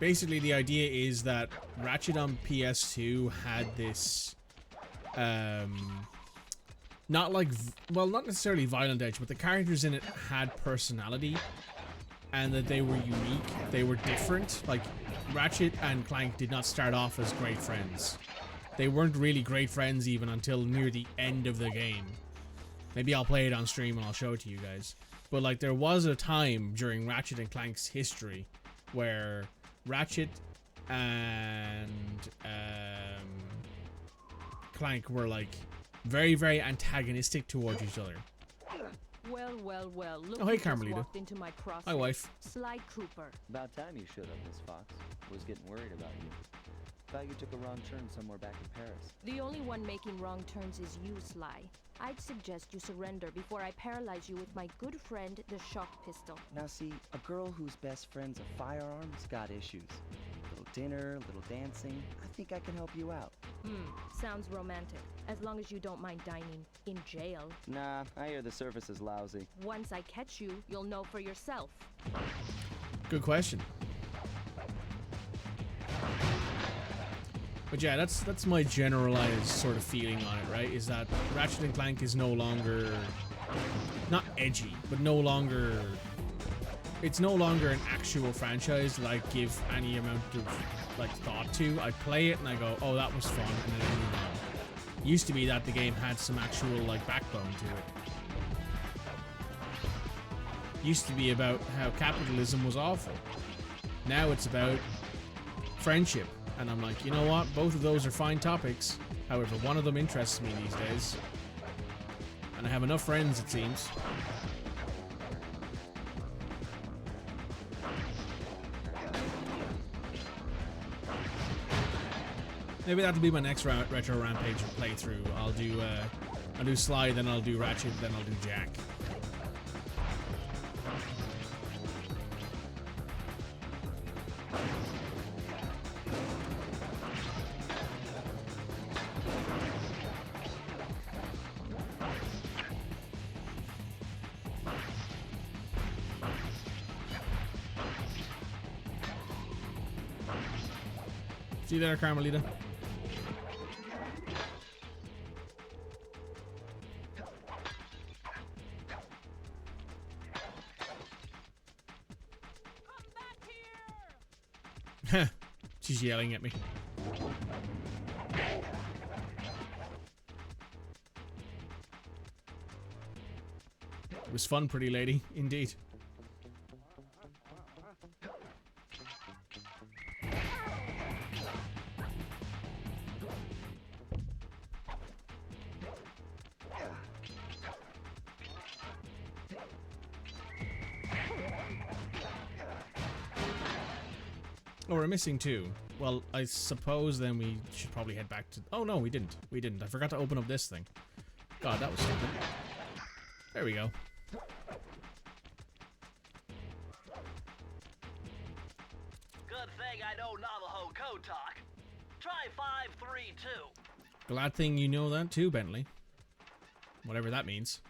Basically, the idea is that Ratchet on PS2 had this... not like... Well, not necessarily violent edge, but the characters in it had personality. And that they were unique, they were different. Like, Ratchet and Clank did not start off as great friends. They weren't really great friends even until near the end of the game. Maybe I'll play it on stream and I'll show it to you guys. But like, there was a time during Ratchet and Clank's history where Ratchet and Clank were like very, very antagonistic towards each other. Well, look Oh, hey, who just Carmelita. walked into my crosshair. Hi, wife. Sly Cooper. About time you showed up, Miss Fox. Was getting worried about you. Thought you took a wrong turn somewhere back in Paris. The only one making wrong turns is you, Sly. I'd suggest you surrender before I paralyze you with my good friend, the shock pistol. Now see, a girl whose best friend's a firearm's got issues. Little dinner, little dancing. I think I can help you out. Sounds romantic. As long as you don't mind dining in jail. Nah, I hear the service is lousy. Once I catch you, you'll know for yourself. Good question. But yeah, that's my generalized sort of feeling on it, right? Is that Ratchet & Clank is no longer... not edgy, but no longer... It's no longer an actual franchise that I give any amount of, like, thought to. I play it and I go, oh, that was fun, and then I move on. Used to be that the game had some actual, like, backbone to it. Used to be about how capitalism was awful. Now it's about friendship. And I'm like, you know what? Both of those are fine topics. However, one of them interests me these days. And I have enough friends, it seems. Maybe that'll be my next retro rampage playthrough. I'll do Sly, then I'll do Ratchet, then I'll do Jack. See you there, Carmelita. She's yelling at me. It was fun, pretty lady. Indeed. Oh, we're missing 2. Well, I suppose then we should probably head back to... Oh, no, we didn't. We didn't. I forgot to open up this thing. God, that was stupid. There we go. Good thing I know Navajo code talk. Try 532. Glad thing you know that too, Bentley. Whatever that means.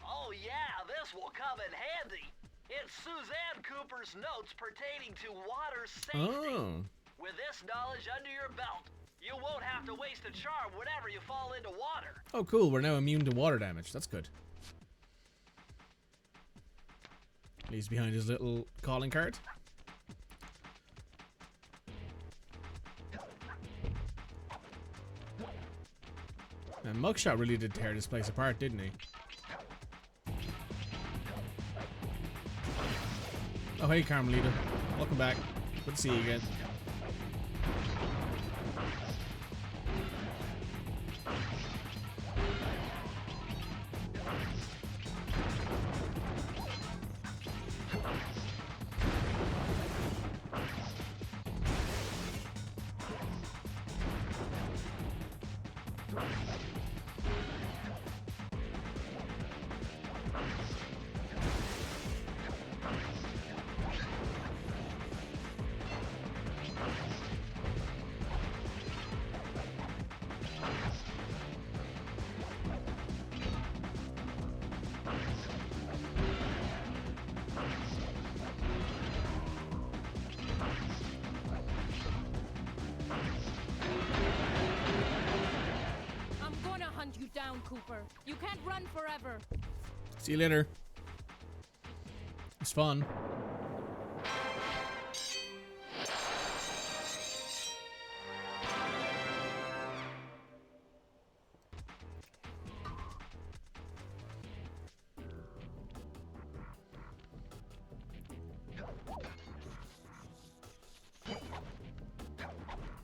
Oh yeah, this will come in handy. It's Suzanne Cooper's notes pertaining to water safety. Oh. With this knowledge under your belt, you won't have to waste a charm whenever you fall into water. Oh, cool. We're now immune to water damage. That's good. Leaves behind his little calling card. And Mugshot really did tear this place apart, didn't he? Oh, hey, Carmelita. Welcome back. Good to see you again. You down, Cooper. You can't run forever. See you later. It's fun.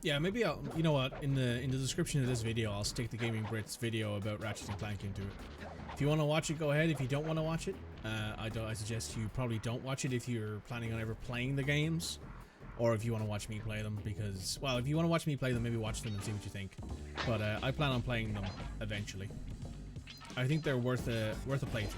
Yeah, maybe I'll, you know what, in the description of this video, I'll stick the Gaming Brits video about Ratchet and Clank into it. If you want to watch it, go ahead. If you don't want to watch it, I suggest you probably don't watch it if you're planning on ever playing the games, or if you want to watch me play them, because, well, if you want to watch me play them, maybe watch them and see what you think. But I plan on playing them eventually. I think they're worth a playthrough.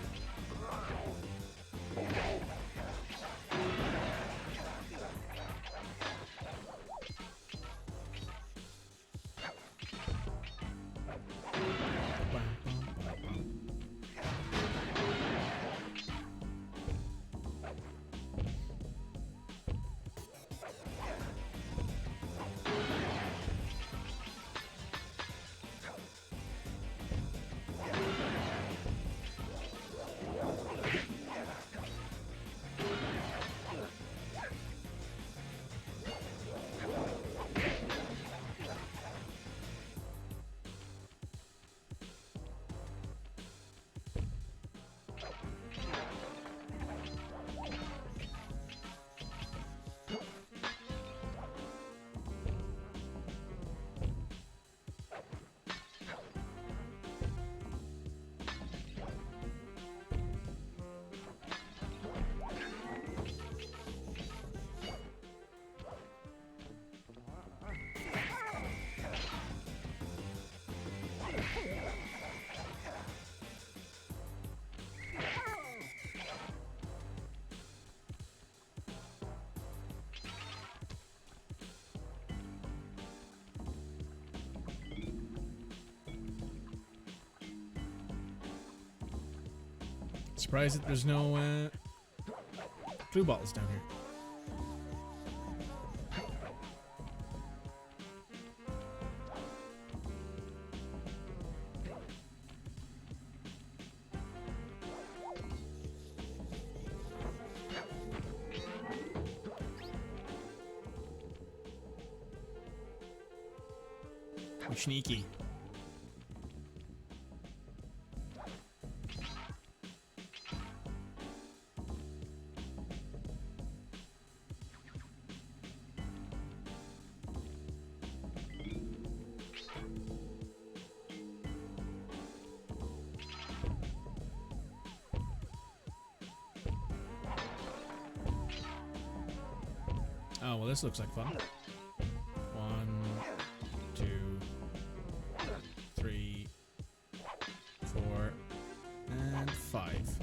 surprised that there's no blue bottles down here. We're sneaky. Oh, well, this looks like fun. 1, 2, 3, 4, and 5.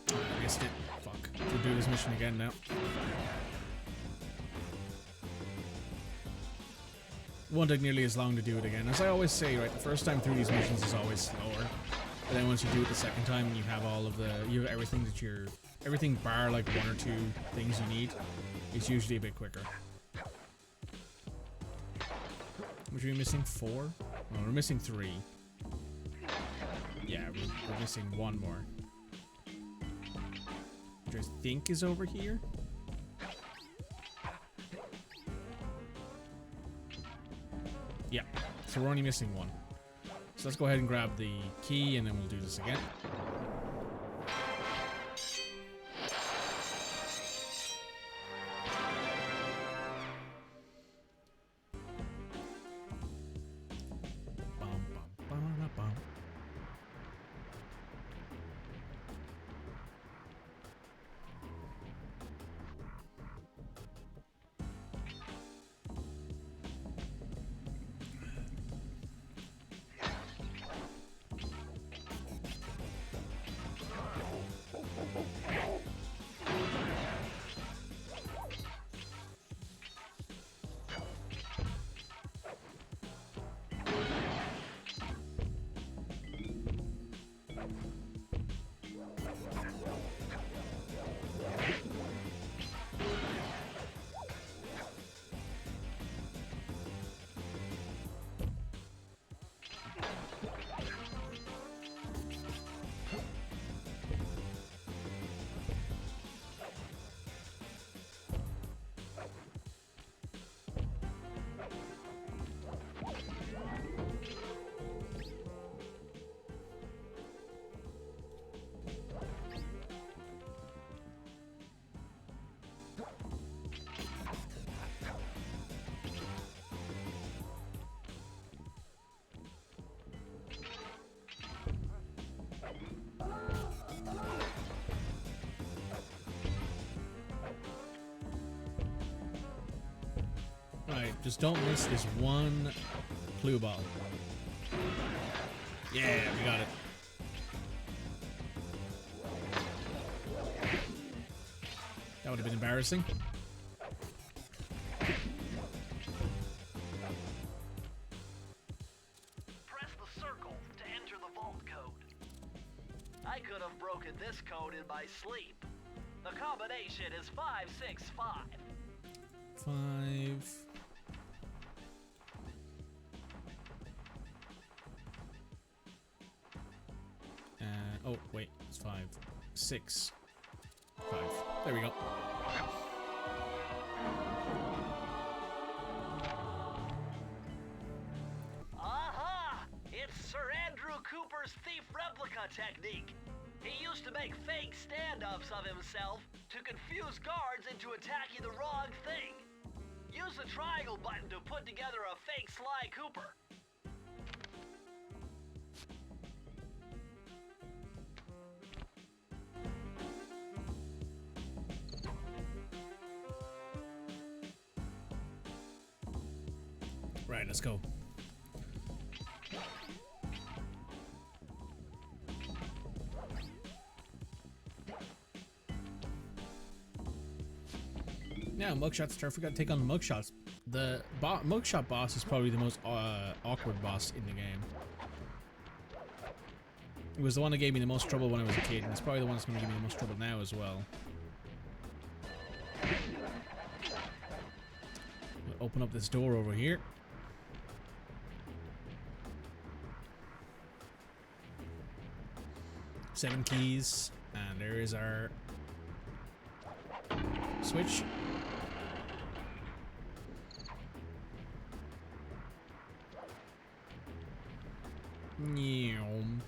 I missed it. Fuck. To do this mission again now. Won't take nearly as long to do it again. As I always say, right, the first time through these missions is always slower. But then once you do it the second time and you have all of you have everything that everything bar like 1 or 2 things you need, it's usually a bit quicker. Which are we missing? 4? Oh, we're missing 3. Yeah, we're missing 1 more. Which I think is over here. Yeah, so we're only missing 1. So let's go ahead and grab the key and then we'll do this again. Bum, bum, ba-da-bum. Right, just don't miss this 1 clue ball. Yeah, we got it. That would have been embarrassing. Press the circle to enter the vault code. I could have broken this code in my sleep. The combination is 565. 5. Oh, wait, it's 5. 6. 5. There we go. Aha! It's Sir Andrew Cooper's thief replica technique. He used to make fake stand-ups of himself to confuse guards into attacking the wrong thing. Use the triangle button to put together a fake Sly Cooper. Right, let's go. Now, mugshots. I forgot to take on the mugshots The mugshot boss is probably the most awkward boss in the game. It was the one that gave me the most trouble when I was a kid, and it's probably the one that's going to give me the most trouble now as well. We'll open up this door over here. Seven keys, and there is our switch. Nyom.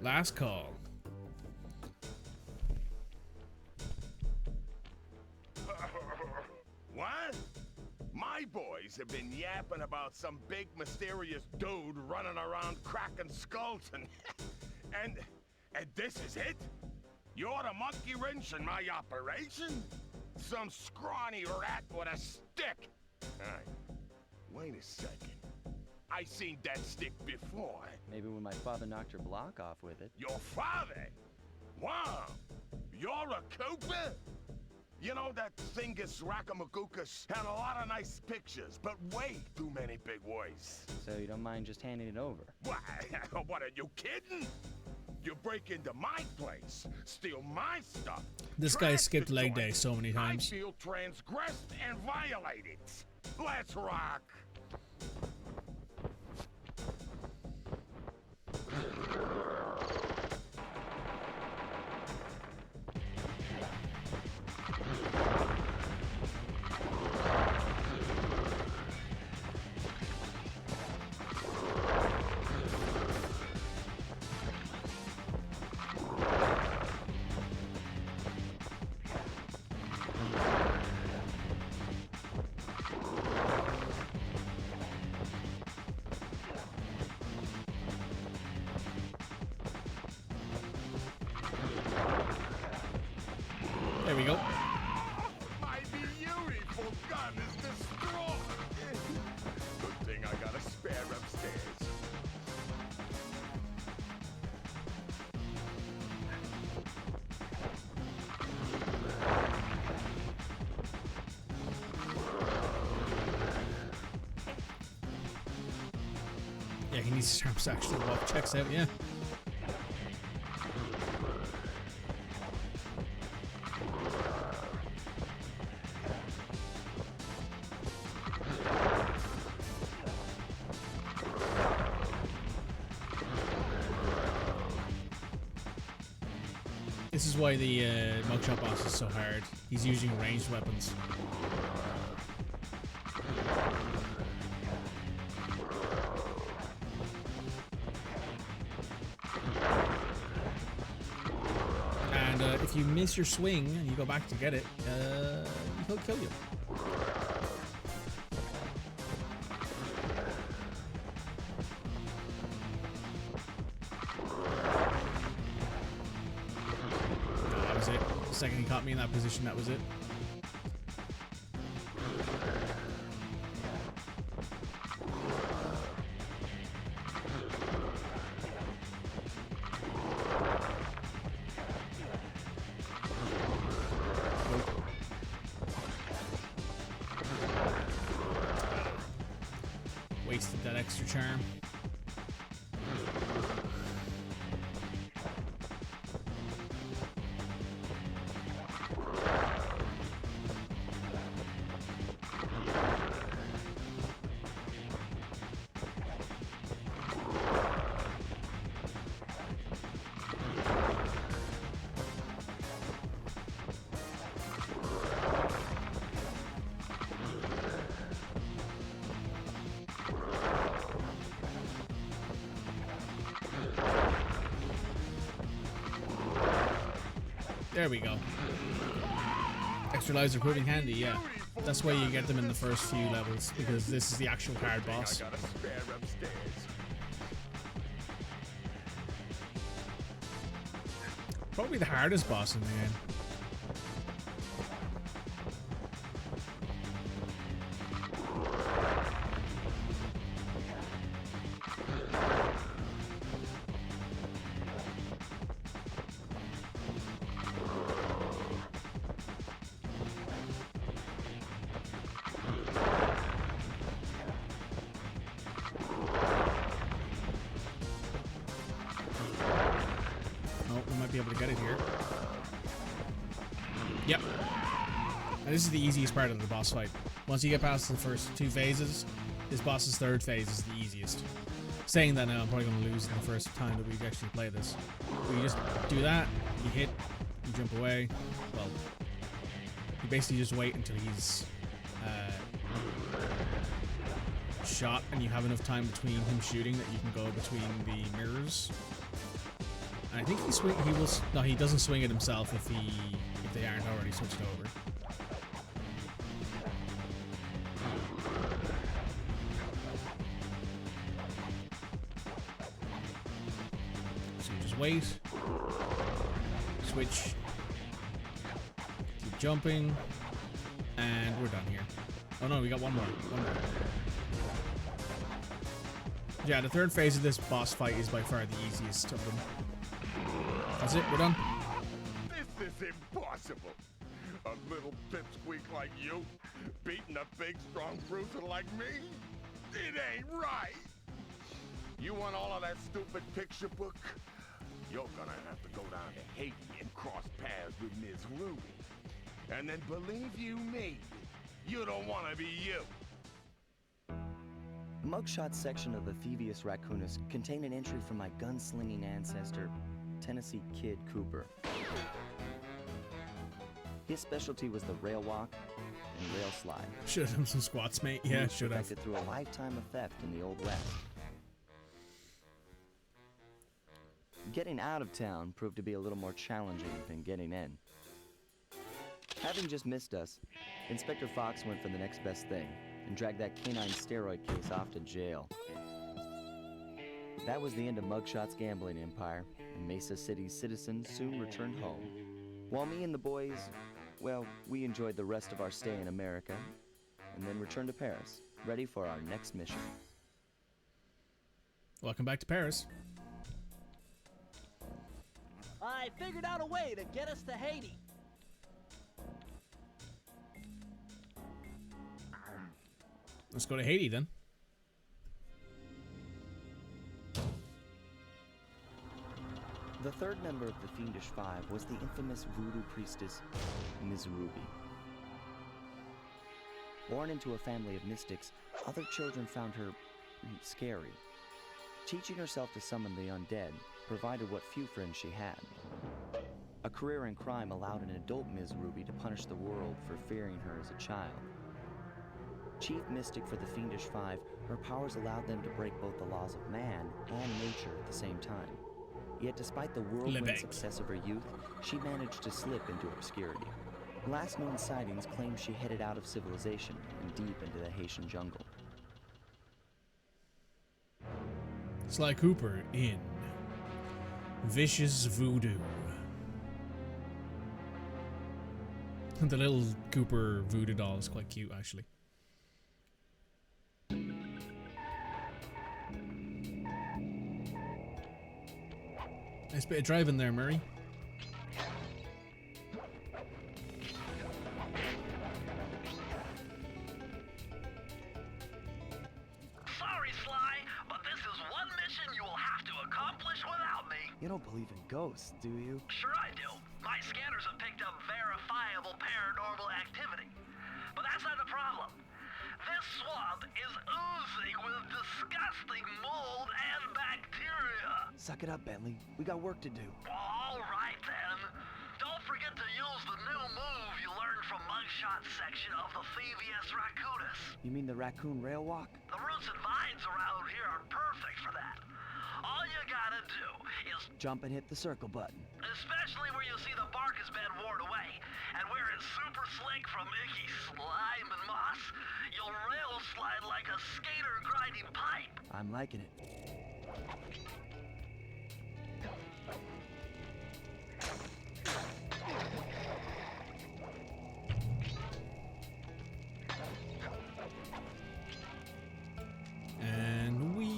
Last call. What? My boys have been yapping about some big mysterious dude running around cracking skulls and this is it? You're the monkey wrench in my operation? Some scrawny rat with a stick. Alright, wait a second. I seen that stick before. Maybe when my father knocked your block off with it. Your father? Wow, you're a Cooper? You know, that thingus Rackamagookus had a lot of nice pictures, but way too many big words. So you don't mind just handing it over? What, are you kidding? You break into my place, steal my stuff. This guy trash skipped the leg joint. day so many times. I feel transgressed and violated. Let's rock. There we go. My beautiful gun is destroyed. Good thing I got a spare upstairs. Yeah, he needs to actually walk checks out, yeah. This is why the mugshot boss is so hard. He's using ranged weapons. And if you miss your swing and you go back to get it, he'll kill you. That was it. The second he caught me in that position, that was it. Wasted that extra charm. There we go. Extra lives are proving handy, yeah. That's why you get them in the first few levels, because this is the actual hard boss. I got a spare upstairs. Probably the hardest boss in the game. to get it here. Yep. And this is the easiest part of the boss fight. Once you get past the first 2 phases, this boss's 3rd phase is the easiest. Saying that now, I'm probably going to lose in the first time that we actually play this. But you just do that, you hit, you jump away. Well, you basically just wait until he's shot, and you have enough time between him shooting that you can go between the mirrors. And I think he doesn't swing it himself if they aren't already switched over. So you just wait, switch, keep jumping, and we're done here. Oh no, we got one more. Yeah, the 3rd phase of this boss fight is by far the easiest of them. That's it, we're done. This is impossible. A little pipsqueak like you beating a big, strong bruiser like me? It ain't right. You want all of that stupid picture book? You're gonna have to go down to Haiti and cross paths with Miss Ruby. And then believe you me, you don't want to be you. The mugshot section of the thievius raccoonus contained an entry from my gunslinging ancestor, Tennessee Kid Cooper. His specialty was the rail walk and rail slide. Should have done some squats, mate. Yeah, should have. Perfected through a lifetime of theft in the Old West. Getting out of town proved to be a little more challenging than getting in. Having just missed us, Inspector Fox went for the next best thing and dragged that canine steroid case off to jail. That was the end of Mugshot's gambling empire, and Mesa City's citizens soon returned home. While me and the boys, well, we enjoyed the rest of our stay in America, and then returned to Paris, ready for our next mission. Welcome back to Paris. I figured out a way to get us to Haiti. Let's go to Haiti then. The 3rd member of the Fiendish Five was the infamous voodoo priestess, Ms. Ruby. Born into a family of mystics, other children found her scary. Teaching herself to summon the undead provided what few friends she had. A career in crime allowed an adult Ms. Ruby to punish the world for fearing her as a child. Chief mystic for the Fiendish Five, her powers allowed them to break both the laws of man and nature at the same time. Yet despite the whirlwind success of her youth, she managed to slip into obscurity. Last known sightings claim she headed out of civilization and deep into the Haitian jungle. Sly Cooper in Vicious Voodoo. The little Cooper voodoo doll is quite cute, actually. Nice bit of driving there, Murray. Sorry, Sly, but this is one mission you will have to accomplish without me. You don't believe in ghosts, do you? Sure I do. My scanners have picked up verifiable paranormal activity. But that's not the problem. This swamp is oozing with disgusting mold and bacteria. Suck it up, Bentley. We got work to do. All right, then. Don't forget to use the new move you learned from Mugshot's section of the thievius raccoonus. You mean the raccoon rail walk? The roots and vines around here are perfect for that. All you gotta do is jump and hit the circle button. especially where you see the bark has been worn away, and where it's super slick from icky slime and moss, you'll rail slide like a skater grinding pipe. I'm liking it. And we...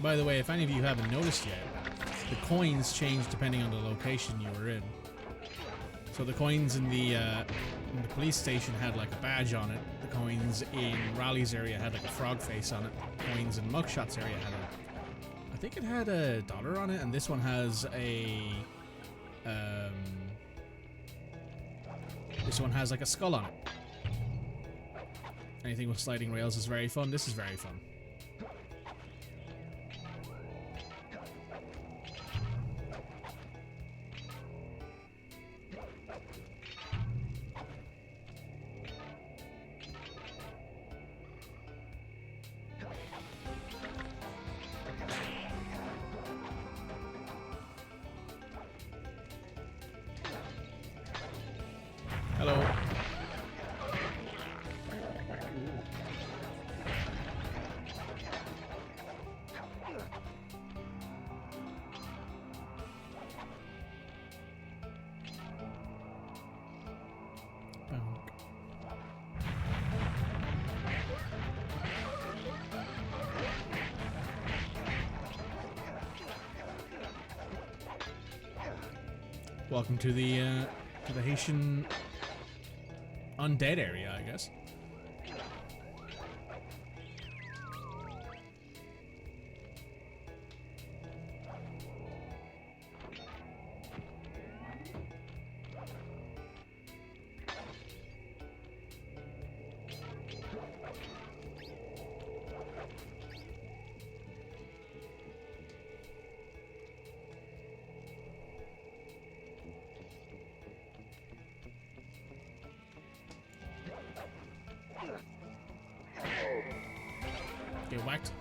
By the way, if any of you haven't noticed yet, the coins change depending on the location you were in. So the coins in the police station had like a badge on it. The coins in Raleigh's area had like a frog face on it. The coins in Mugshot's area had I think it had a dollar on it, and this one has this one has like a skull on it. Anything with sliding rails is very fun. This is very fun. Hello. Welcome to the Haitian undead area, I guess. Get whacked.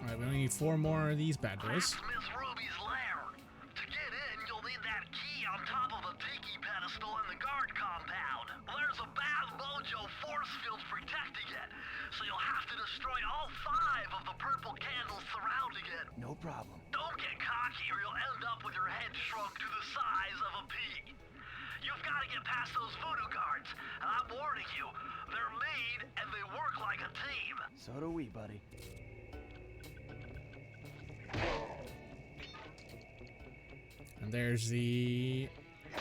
Alright, we only need 4 more of these bad boys. That's Miss Ruby's lair. To get in, you'll need that key on top of a tiki pedestal in the guard compound. There's a Bath Mojo force field protecting it, so you'll have to destroy all 5 of the purple candles surrounding it. No problem. Don't get cocky or you'll end up with your head shrunk to the size of a pea. You've got to get past those voodoo guards, and I'm warning you, they're mean and they work like a team. So do we, buddy. And there's the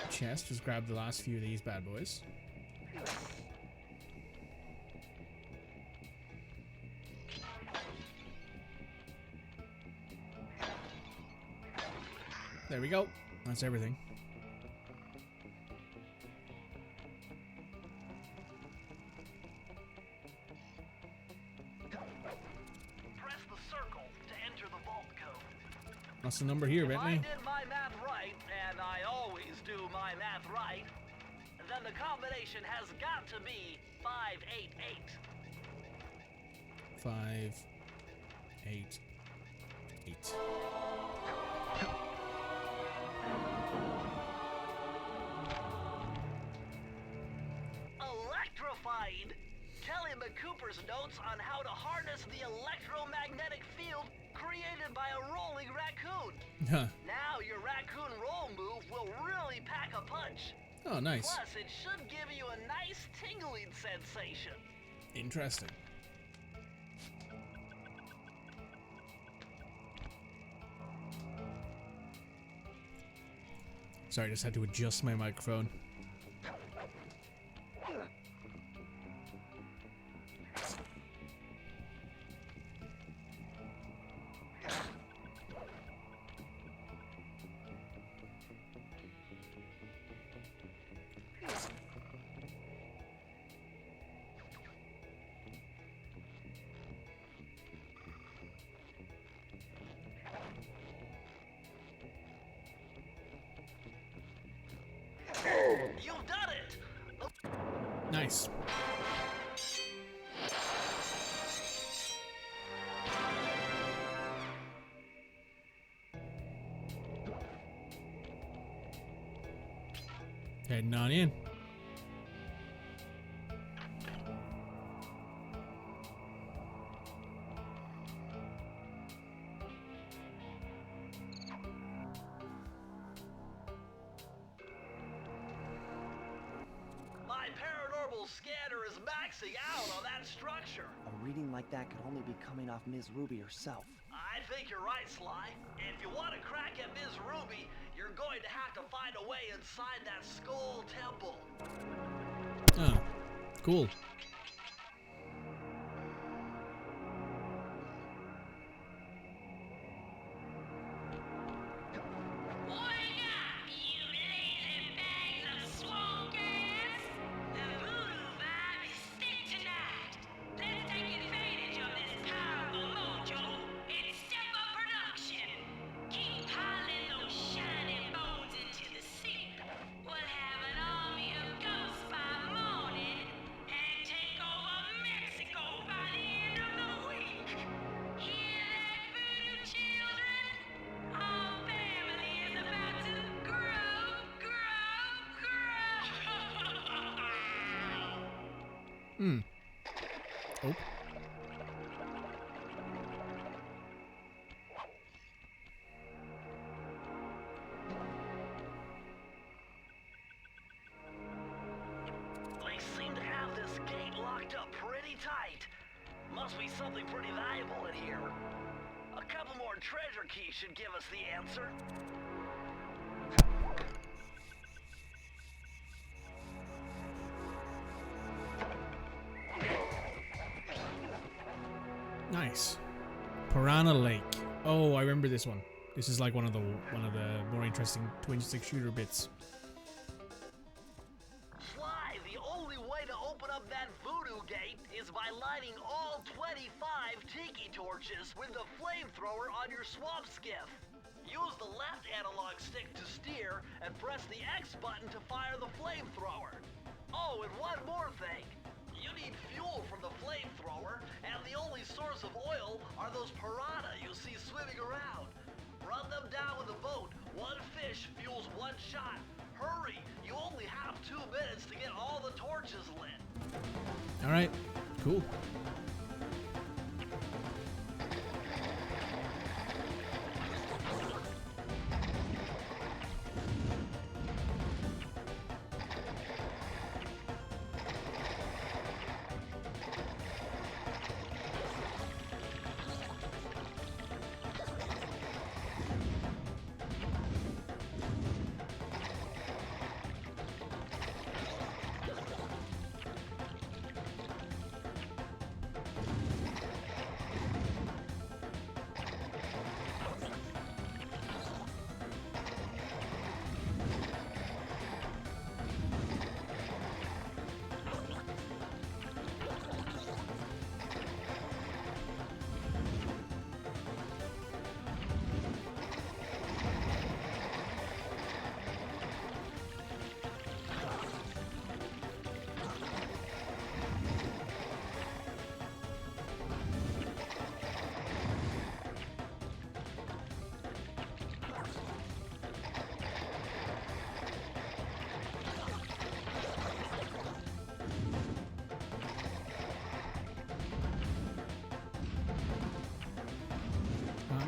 chest. Just grab the last few of these bad boys. There we go. That's everything. Press the circle to enter the vault code. What's the number here, If I Bentley? did my math right, and I always do my math right, then the combination has got to be 588. 5, 8, 8. Electrified! Kelly McCooper's notes on how to harness the electromagnetic field created by a rolling raccoon. Huh. Now your raccoon roll move will really pack a punch. Oh, nice. Plus, it should give you a nice tingling sensation. Interesting. Sorry, I just had to adjust my microphone. You've done it! Nice. Heading on in. My paranormal scanner is maxing out on that structure. A reading like that could only be coming off Ms. Ruby herself. I I think you're right, Sly. If you want to crack at Ms. Ruby, you're going to have to find a way inside that skull temple. Oh, cool. Oh. They seem to have this gate locked up pretty tight. Must be something pretty valuable in here. A couple more treasure keys should give us the answer. Nice. Piranha Lake. Oh, I remember this one. This is like one of the more interesting twin stick shooter bits. Sly, the only way to open up that voodoo gate is by lighting all 25 tiki torches with the flamethrower on your swamp skiff. Use the left analog stick to steer and press the X button to fire the flamethrower. Oh, and one more thing. You need fuel from the flamethrower, and the only source of oil are those piranha you see swimming around. Run them down with a boat. One fish fuels one shot. Hurry, you only have 2 minutes to get all the torches lit. All right, cool.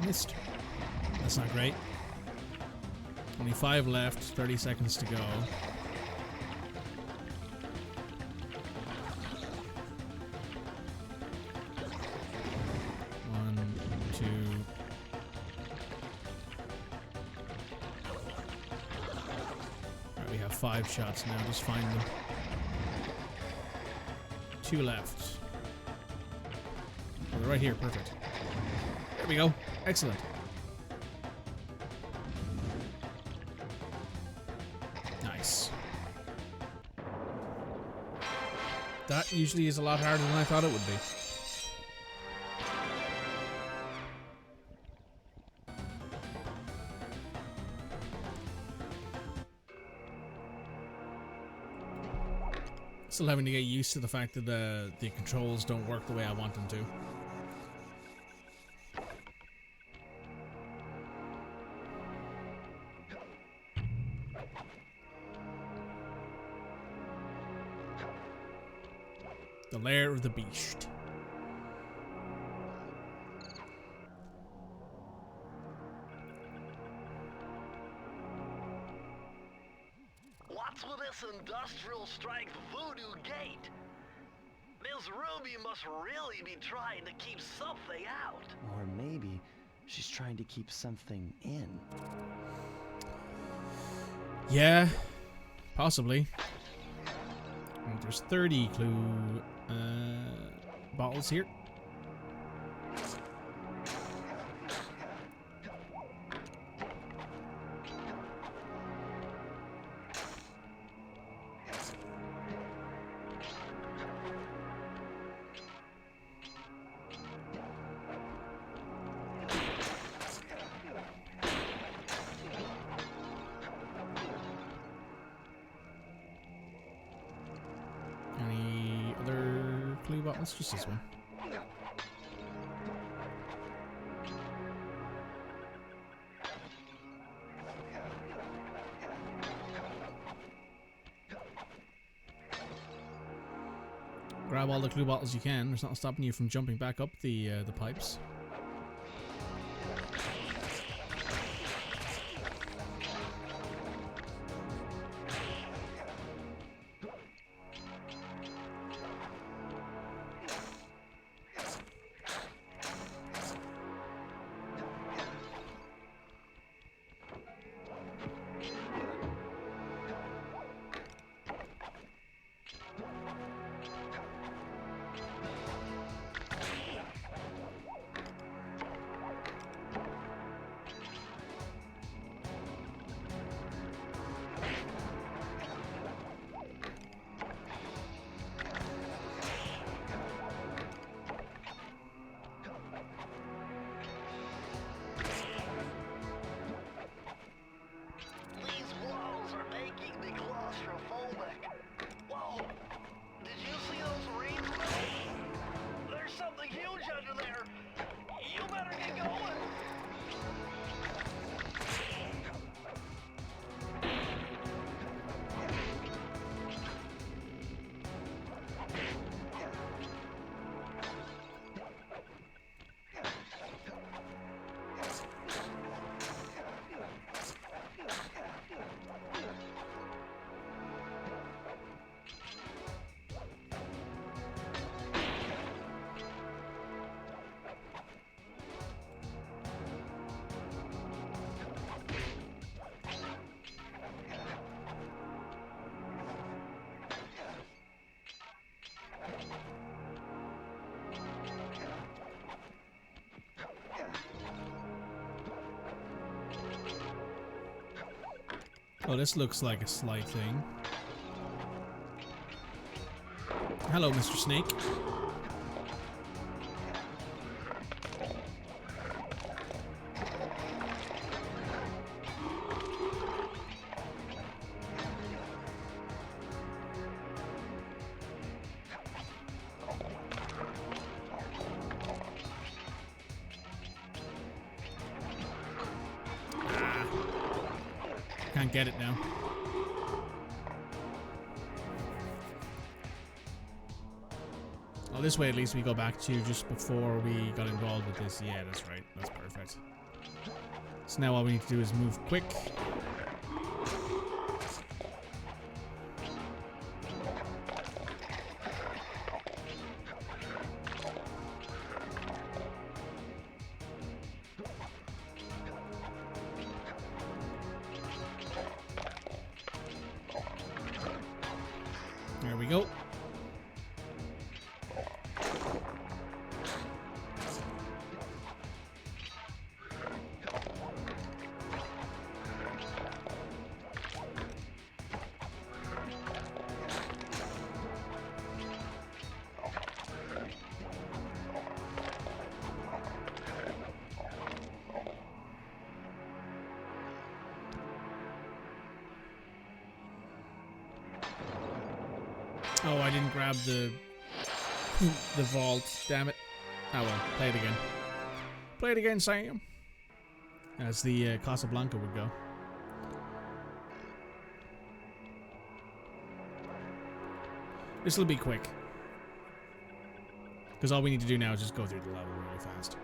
Missed. That's not great. Only 5 left, 30 seconds to go. 1, 2. Alright, we have 5 shots now, just find them. 2 left. Oh, they're right here, perfect. There we go. Excellent. Nice. That usually is a lot harder than I thought it would be. Still having to get used to the fact that the controls don't work the way I want them to. The lair of the beast. What's with this industrial strength voodoo gate? Ms. Ruby must really be trying to keep something out. Or maybe she's trying to keep something in. Yeah, possibly. Right, there's 30 clue bottles here. Any other clue bottles? Just this one. Grab all the clue bottles you can. There's nothing stopping you from jumping back up the pipes. These walls are making me claustrophobic. Whoa! Did you see those rings, Will? There's something huge under there. You better get going. Oh, this looks like a Sly thing. Hello, Mr. Snake. Can't get it now. Oh, this way at least we go back to just before we got involved with this. Yeah, that's right. That's perfect. So now all we need to do is move quick. There we go. Oh, I didn't grab the vault. Damn it. Oh well, play it again. Play it again, Sam. As the Casablanca would go. This will be quick. Because all we need to do now is just go through the level really fast.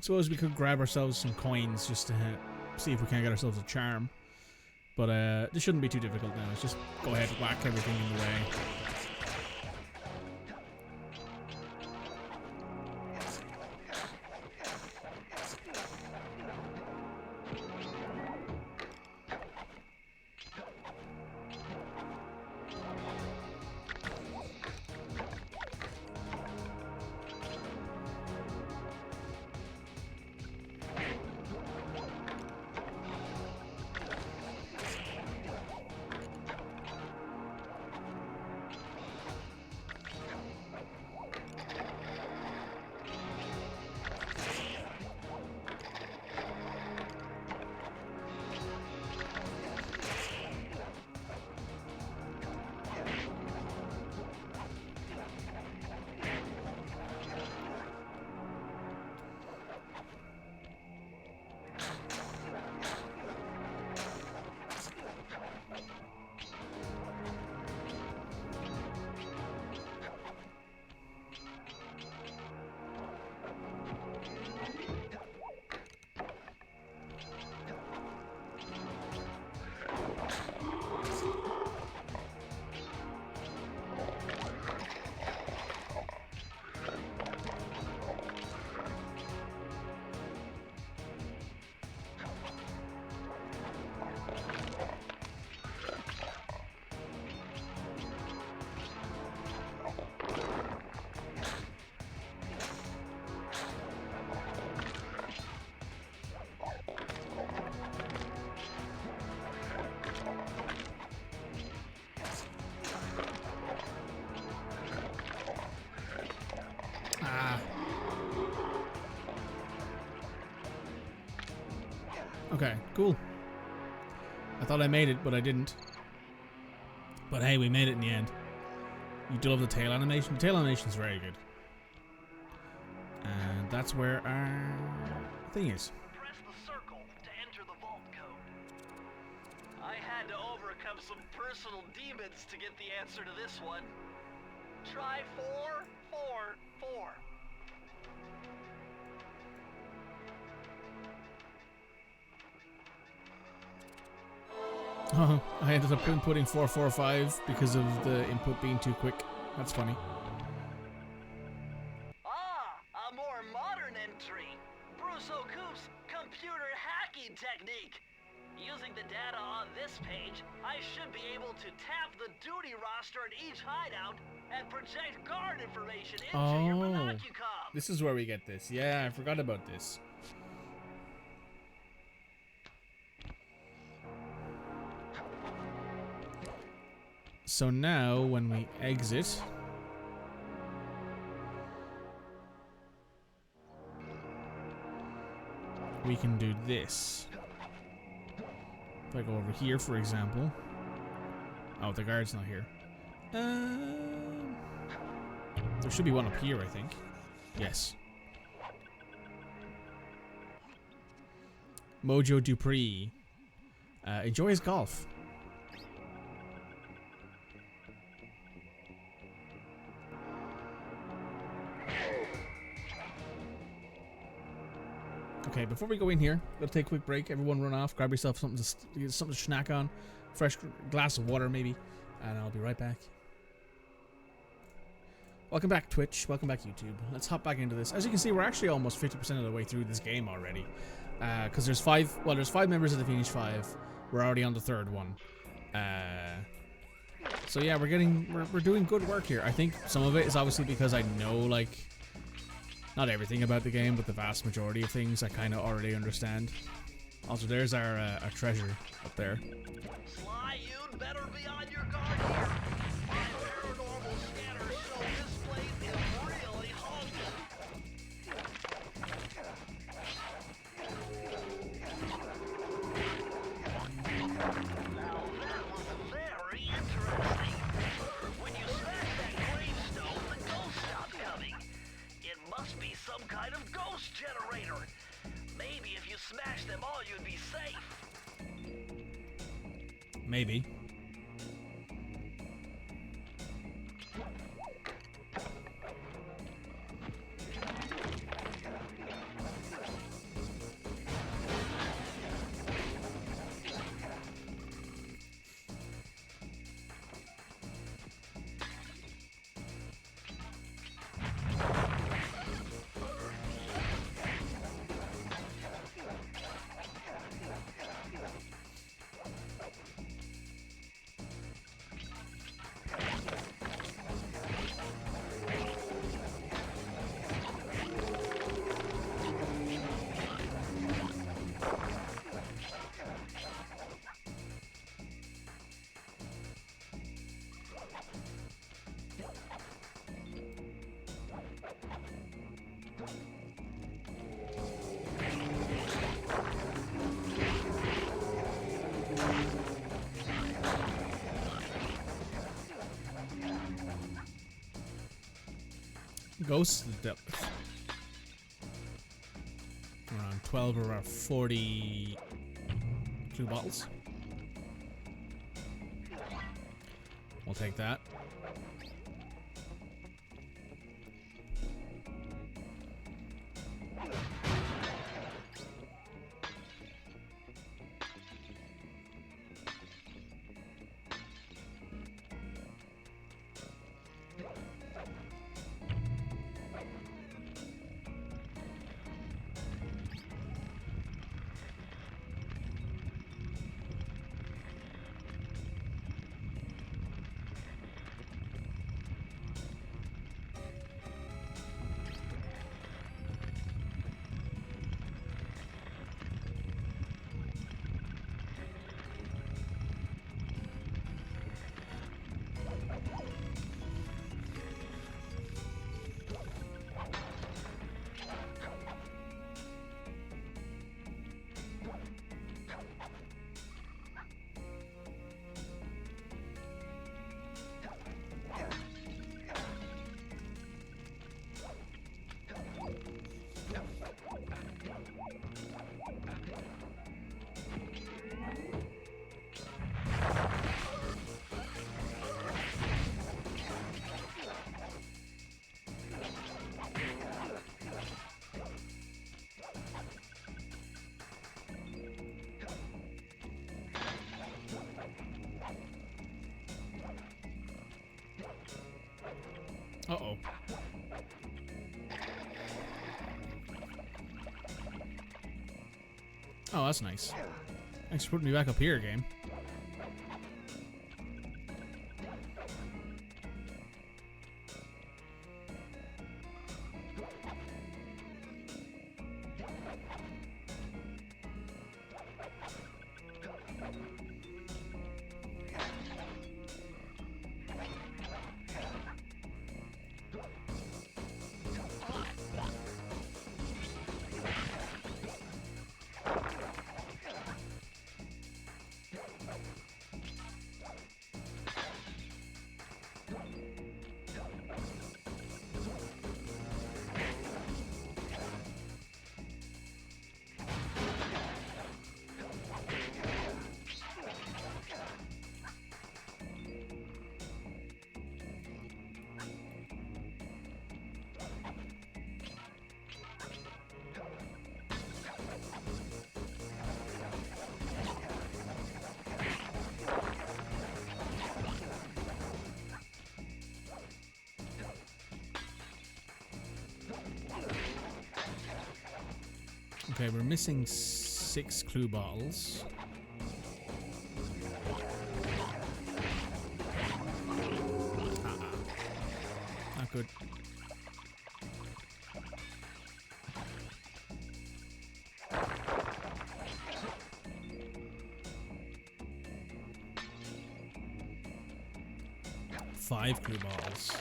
Suppose we could grab ourselves some coins just to see if we can get ourselves a charm. But this shouldn't be too difficult now. Let's just go ahead and whack everything in the way. Okay, cool. I thought I made it, but I didn't. But hey, we made it in the end. You do love the tail animation. The tail animation is very good. And that's where our thing is. Press the circle to enter the vault code. I had to overcome some personal demons to get the answer to this one. Try 4, 4, 4. Oh, I ended up inputting 445 because of the input being too quick. That's funny. Ah, a more modern entry. Bruce O'Coop's computer hacking technique. Using the data on this page, I should be able to tap the duty roster at each hideout and project guard information into your monocicom. This is where we get this. Yeah, I forgot about this. So now, when we exit, we can do this. If I go over here, for example. Oh, the guard's not here. There should be one up here, I think. Yes. Mojo Dupree. Enjoy his golf. Okay, before we go in here, we'll take a quick break. Everyone run off, grab yourself something to snack on, fresh glass of water maybe, and I'll be right back. Welcome back, Twitch. Welcome back, YouTube. Let's hop back into this. As you can see, we're actually almost 50% of the way through this game already, because there's five members of the Phoenix Five. We're already on the third one. So yeah, we're doing good work here. I think some of it is obviously because I know, like, not everything about the game, but the vast majority of things I kind of already understand. Also, there's our treasure up there. Sly, you'd better be on your guard here. My paranormal scanner show this place is really haunted. Now that was very interesting. When you smash that gravestone, the ghosts stop coming. It must be some kind of ghost generator. Maybe if you smash them all, you'd be safe. Maybe. Ghosts dealt with. Around 12 or around 40 clue bottles. We'll take that. Uh-oh. Oh, that's nice. Thanks for putting me back up here, game. Okay, we're missing 6 clue bottles. Not good. Five clue bottles.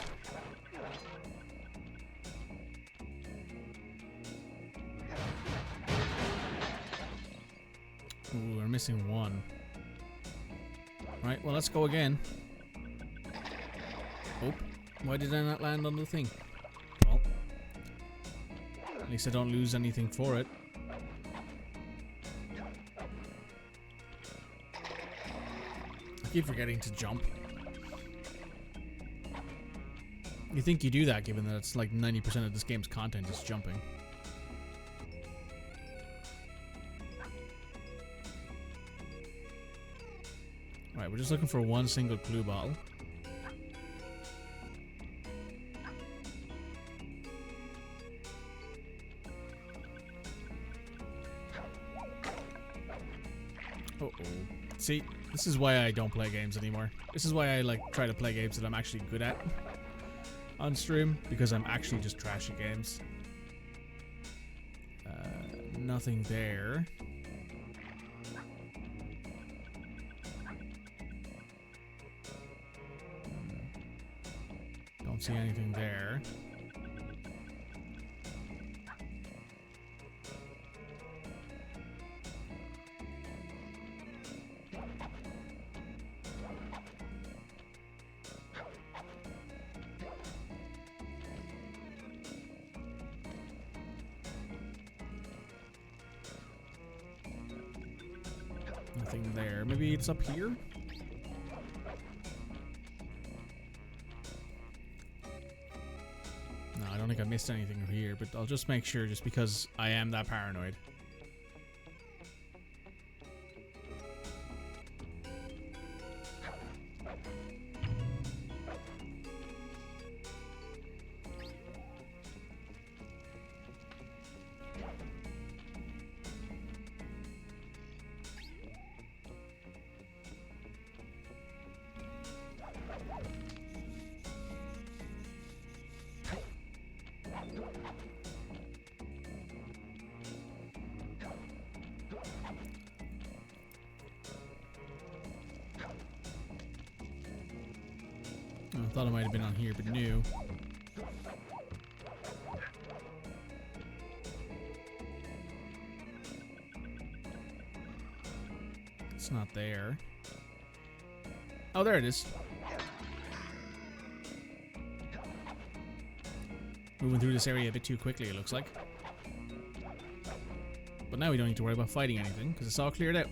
Ooh, we're missing 1. Right, well, let's go again. Oh, why did I not land on the thing? Well, at least I don't lose anything for it. I keep forgetting to jump. You think you do that given that it's like 90% of this game's content is jumping. Alright, we're just looking for 1 single clue bottle. Uh-oh. See, this is why I don't play games anymore. This is why I like try to play games that I'm actually good at on stream, because I'm actually just trash at games. Nothing there. Don't see anything there. nothing there. Maybe it's up here? No, I don't think I missed anything here, but I'll just make sure just because I am that paranoid. I thought it might have been on here, but no. It's not there. Oh, there it is. Moving through this area a bit too quickly, it looks like. But now we don't need to worry about fighting anything, because it's all cleared out.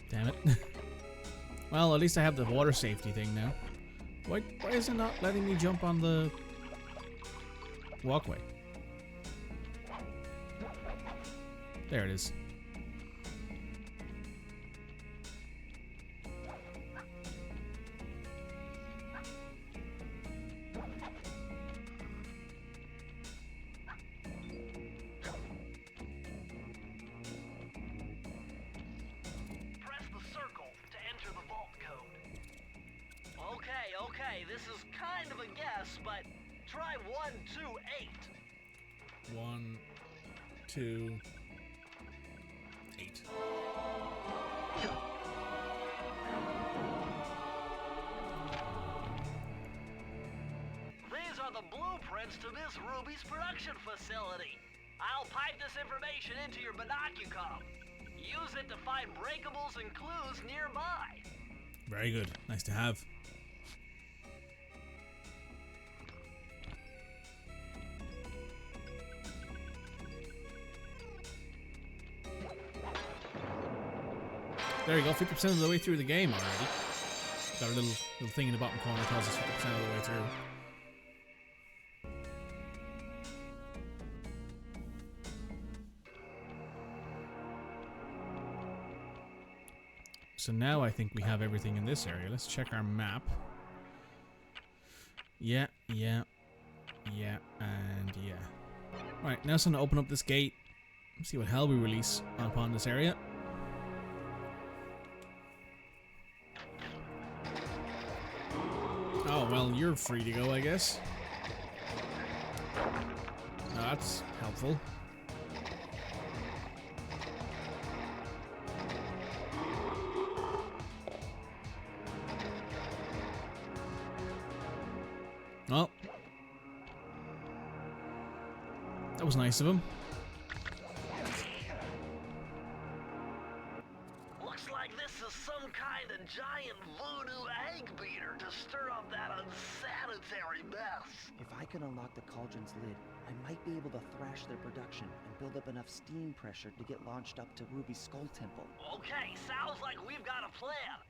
Damn it. Well, at least I have the water safety thing now. Why is it not letting me jump on the walkway? There it is. Okay, this is kind of a guess, but try 128. 1, 2, 8. These are the blueprints to Miss Ruby's production facility. I'll pipe this information into your binocucom. Use it to find breakables and clues nearby. Very good. Nice to have. There you go, 50% of the way through the game already. Got a little thing in the bottom corner that tells us 50% of the way through. So now I think we have everything in this area. Let's check our map. Yeah, and yeah. Right, now it's time to open up this gate. See what hell we release upon this area. Oh, well, you're free to go, I guess. Oh, that's helpful. Well, that was nice of him. Looks like this is some kind of giant voodoo egg beater to stir up that unsanitary mess. If I could unlock the cauldron's lid, I might be able to thrash their production and build up enough steam pressure to get launched up to Ruby's Skull Temple. Okay, sounds like we've got a plan.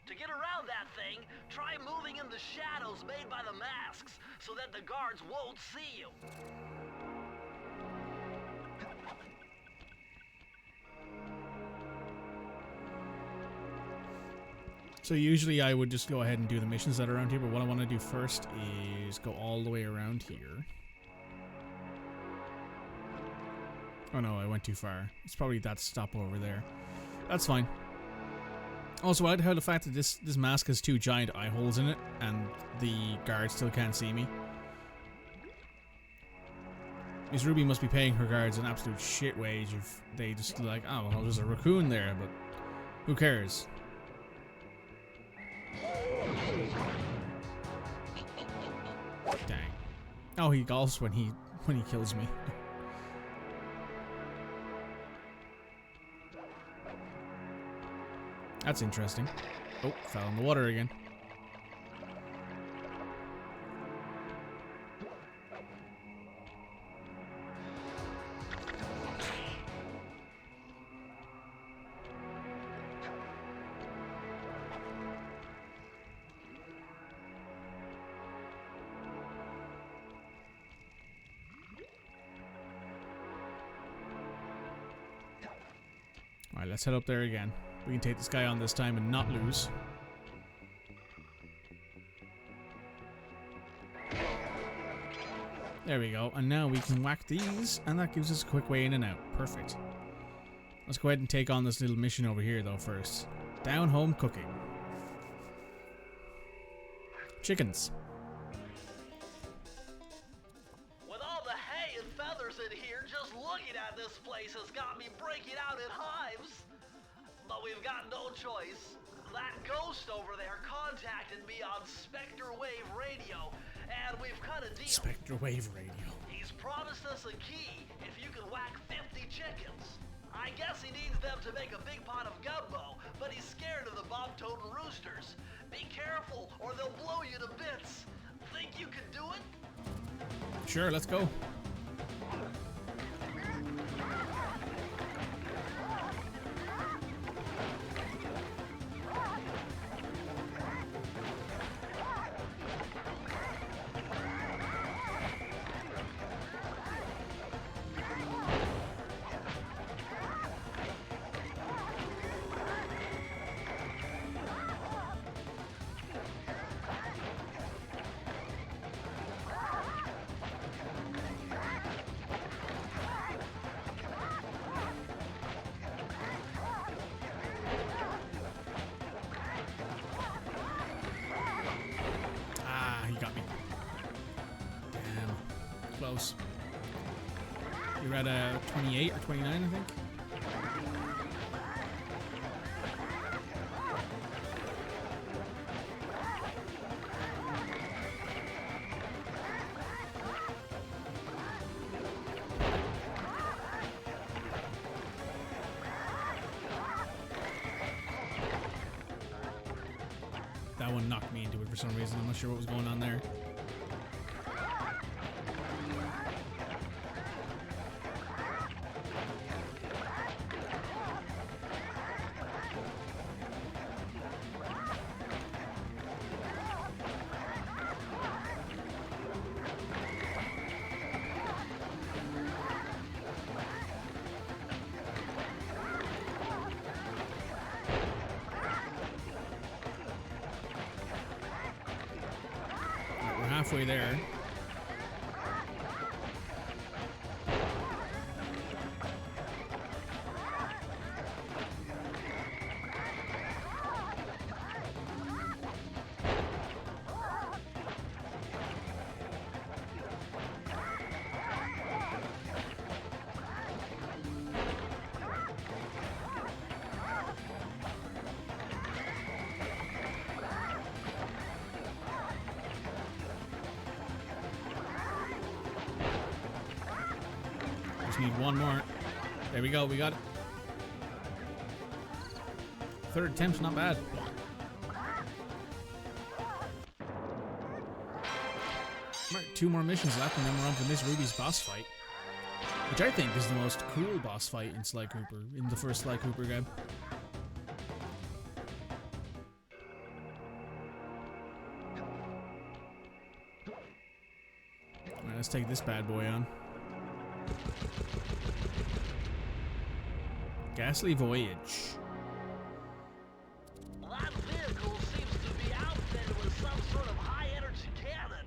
To get around that thing, try moving in the shadows made by the masks so that the guards won't see you. So usually I would just go ahead and do the missions that are around here, but what I want to do first is go all the way around here. Oh no, I went too far. It's probably that stop over there. That's fine. Also, I like how the fact that this mask has 2 giant eye holes in it, and the guards still can't see me. Miss Ruby must be paying her guards an absolute shit wage if they just like, oh, well, there's a raccoon there, but who cares? Dang. Oh, he golfs when he kills me. That's interesting. Oh, fell in the water again. Alright, let's head up there again. We can take this guy on this time and not lose. There we go. And now we can whack these, and that gives us a quick way in and out. Perfect. Let's go ahead and take on this little mission over here, though, first. Down home cooking. Chickens. With all the hay and feathers in here, just looking at this place has got me breaking out in hives. But we've got no choice. That ghost over there contacted me on Spectre Wave Radio, and we've cut a deal. Spectre Wave Radio. He's promised us a key if you can whack 50 chickens. I guess he needs them to make a big pot of gumbo, but he's scared of the bob-toting roosters. Be careful, or they'll blow you to bits. Think you can do it? Sure, let's go. Close. You're at a 28 or 29, I think. That one knocked me into it for some reason. I'm not sure what was going on there. Halfway there. Need one more. There we go. We got it. Third attempt's not bad. Right, 2 more missions left, and then we're on to Miss Ruby's boss fight, which I think is the most cool boss fight in Sly Cooper, in the first Sly Cooper game. Alright, let's take this bad boy on. Ghastly Voyage. That vehicle seems to be outfitted with some sort of high-energy cannon.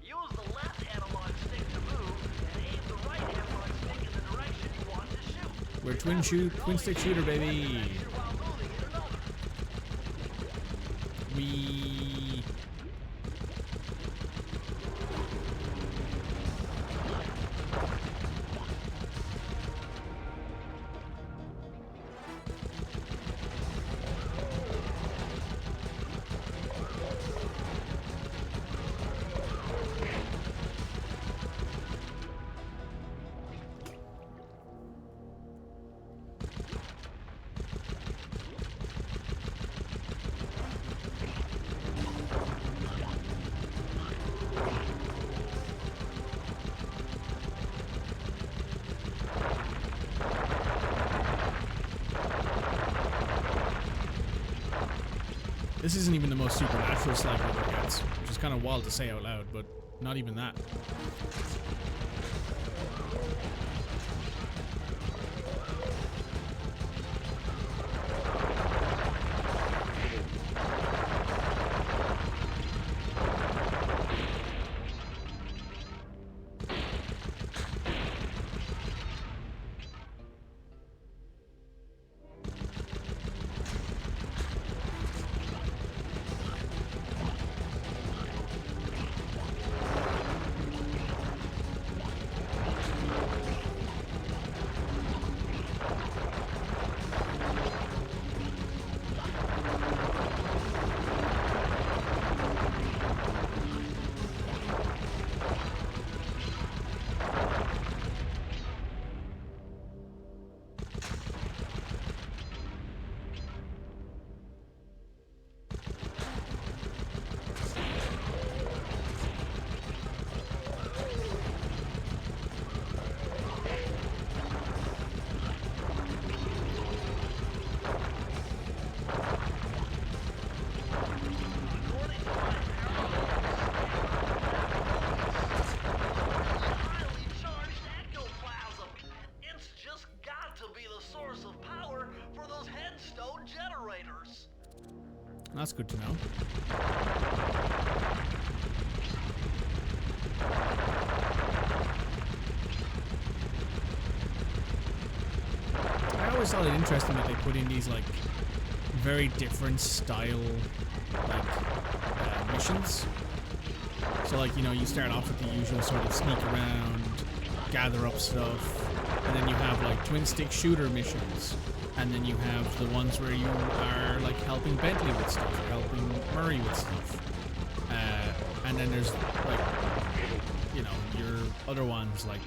Use the left analog stick to move, and aim the right analog stick in the direction you want to shoot. We're twin stick shooter, baby. We. This isn't even the most supernatural Sly Cooper gets, which is kind of wild to say out loud, but not even that. That's good to know. I always thought it interesting that they put in these like very different style like missions. So like, you know, you start off with the usual sort of sneak around, gather up stuff, and then you have like twin stick shooter missions, and then you have the ones where you are like helping Bentley with stuff, or helping Murray with stuff, and then there's like, you know, your other ones like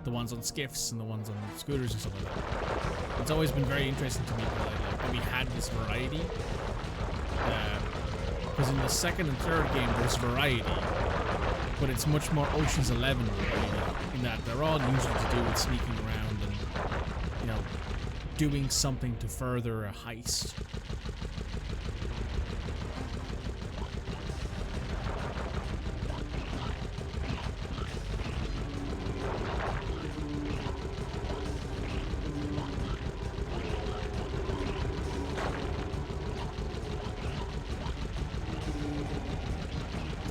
the ones on skiffs and the ones on scooters and stuff like that. It's always been very interesting to me that we had this variety. Because in the second and third game there's variety, but it's much more Ocean's 11 variety, in that they're all usually to do with sneaking around and, you know, doing something to further a heist.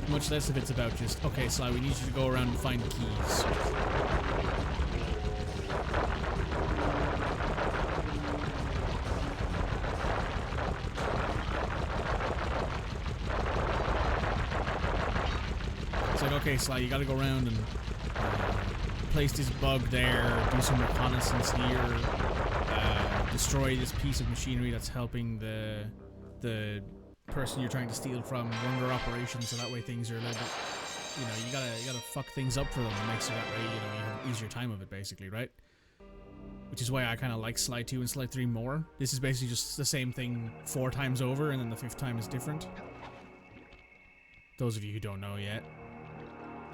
Much less if it's about just, okay, Sly, we need you to go around and find the keys. It's like, okay, Sly, you gotta go around and place this bug there, do some reconnaissance here, destroy this piece of machinery that's helping the person you're trying to steal from run their operations, so that way things are a little bit, you know, you gotta fuck things up for them and make sure that way, you know, you have easier time of it, basically, right? Which is why I kind of like Sly 2 and Sly 3 more. This is basically just the same thing 4 times over, and then the 5th time is different. Those of you who don't know yet,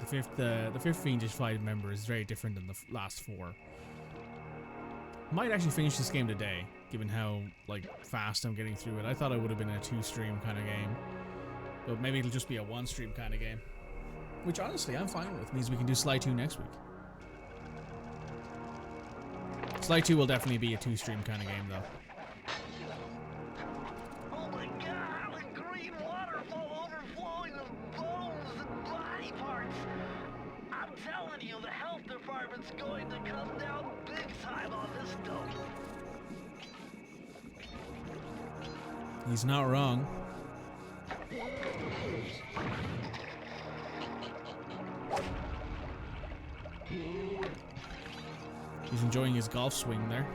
the fifth Fiendish Five member is very different than the last 4. Might actually finish this game today, given how like fast I'm getting through it. I thought it would have been a 2-stream kind of game, but maybe it'll just be a 1-stream kind of game, which honestly I'm fine with. Means we can do Sly 2 next week. Sly 2 will definitely be a 2-stream kind of game though. Oh my god, the green waterfall overflowing with bones and body parts. I'm telling you, the health department's going to come down big time on this dope. He's not wrong. He's enjoying his golf swing there.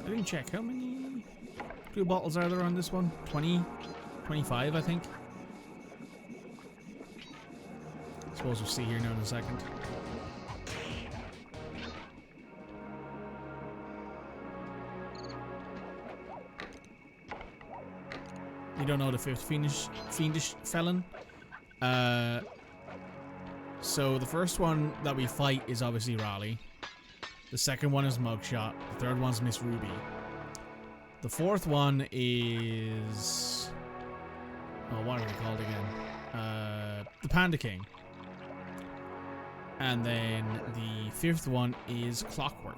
I didn't check how many blue bottles are there on this one. 20, 25 I think. Suppose we'll see here now in a second. You don't know the 5th fiendish felon? So the first one that we fight is obviously Raleigh. The second one is Mugshot. The third one's Miss Ruby. The fourth one is... oh, what are they called again? The Panda King. And then the 5th one is Clockwork.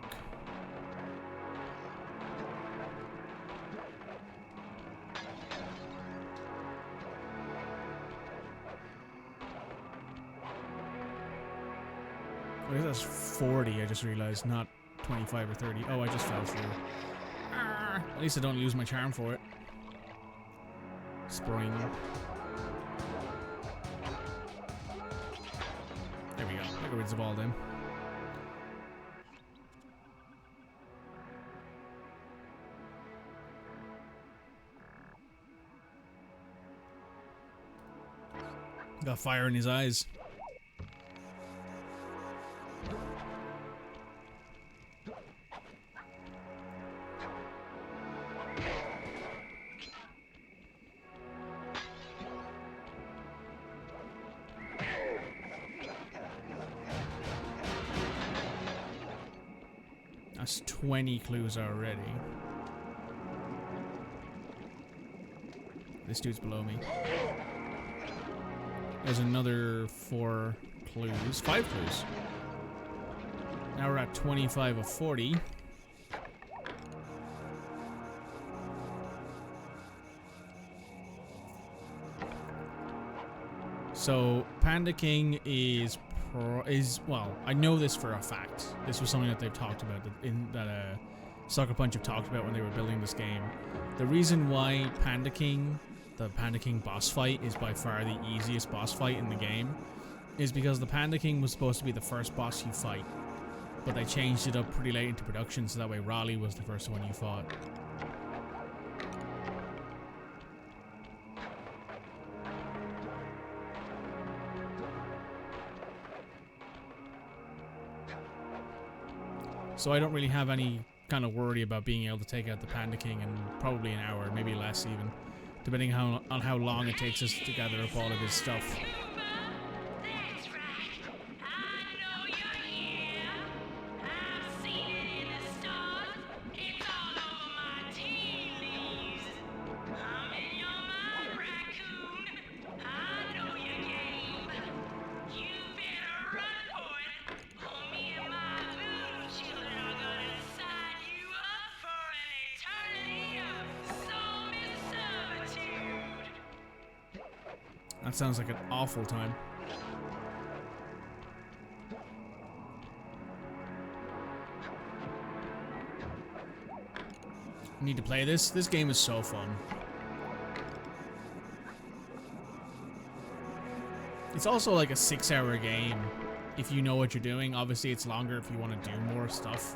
I guess that's 40, I just realized, not 25 or 30. Oh, I just fell through. At least I don't lose my charm for it. Spring. There we go. I got rid of all them. Got fire in his eyes. That's 20 clues already. This dude's below me. There's another 4 clues. 5 clues. Now we're at 25 of 40. So Panda King is well, I know this for a fact. This was something that they've talked about that Sucker Punch have talked about when they were building this game. The reason why Panda King, the Panda King boss fight, is by far the easiest boss fight in the game is because the Panda King was supposed to be the first boss you fight, but they changed it up pretty late into production so that way Raleigh was the first one you fought. So I don't really have any kind of worry about being able to take out the Panda King in probably an hour, maybe less even, depending on how long it takes us to gather up all of his stuff. That's right. I know you're here. I've seen it in the stars. It's all over my tea leaves. I'm in your mind, raccoon. I know your game. You better run for it, or me and my voodoo children are gonna sign you up for an eternity of soul servitude. That sounds like an awful time. I need to play this. This game is so fun. It's also like a 6-hour game if you know what you're doing. Obviously, it's longer if you want to do more stuff.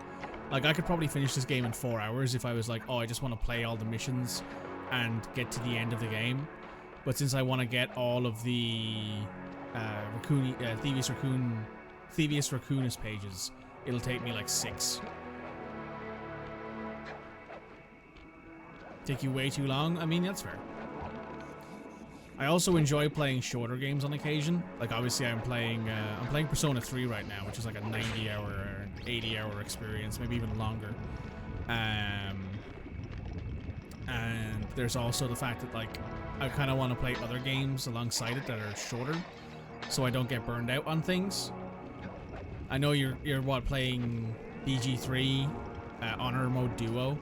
Like, I could probably finish this game in 4 hours if I was like, oh, I just want to play all the missions and get to the end of the game. But since I want to get all of the thievius raccoonus pages, it'll take me like 6. Take you way too long? I mean, that's fair. I also enjoy playing shorter games on occasion. Like, obviously, I'm playing Persona 3 right now, which is like a 90-hour or 80-hour experience, maybe even longer. And there's also the fact that, like, I kind of want to play other games alongside it that are shorter, so I don't get burned out on things. I know you're playing BG3 Honor Mode Duo,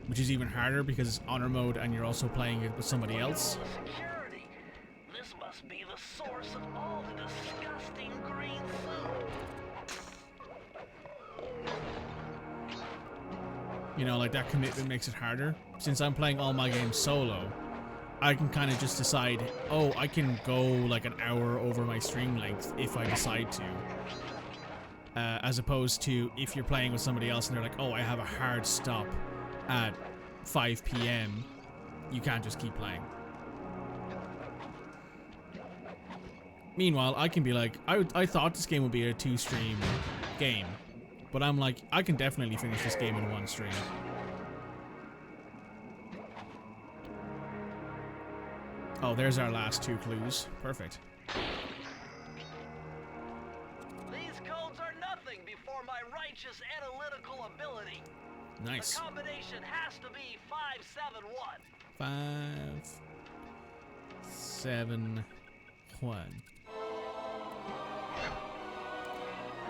which is even harder because it's Honor Mode and you're also playing it with somebody else. Security. This must be the source of all the disgusting green soup. You know, like, that commitment makes it harder. Since I'm playing all my games solo, I can kind of just decide, oh, I can go like an hour over my stream length if I decide to. As opposed to if you're playing with somebody else and they're like, oh, I have a hard stop at 5 p.m. You can't just keep playing. Meanwhile, I can be like, I thought this game would be a 2-stream game, but I'm like, I can definitely finish this game in 1 stream. Oh, there's our last 2 clues. Perfect. These codes are nothing before my righteous analytical ability. Nice. The combination has to be 571. 5, 7, 1.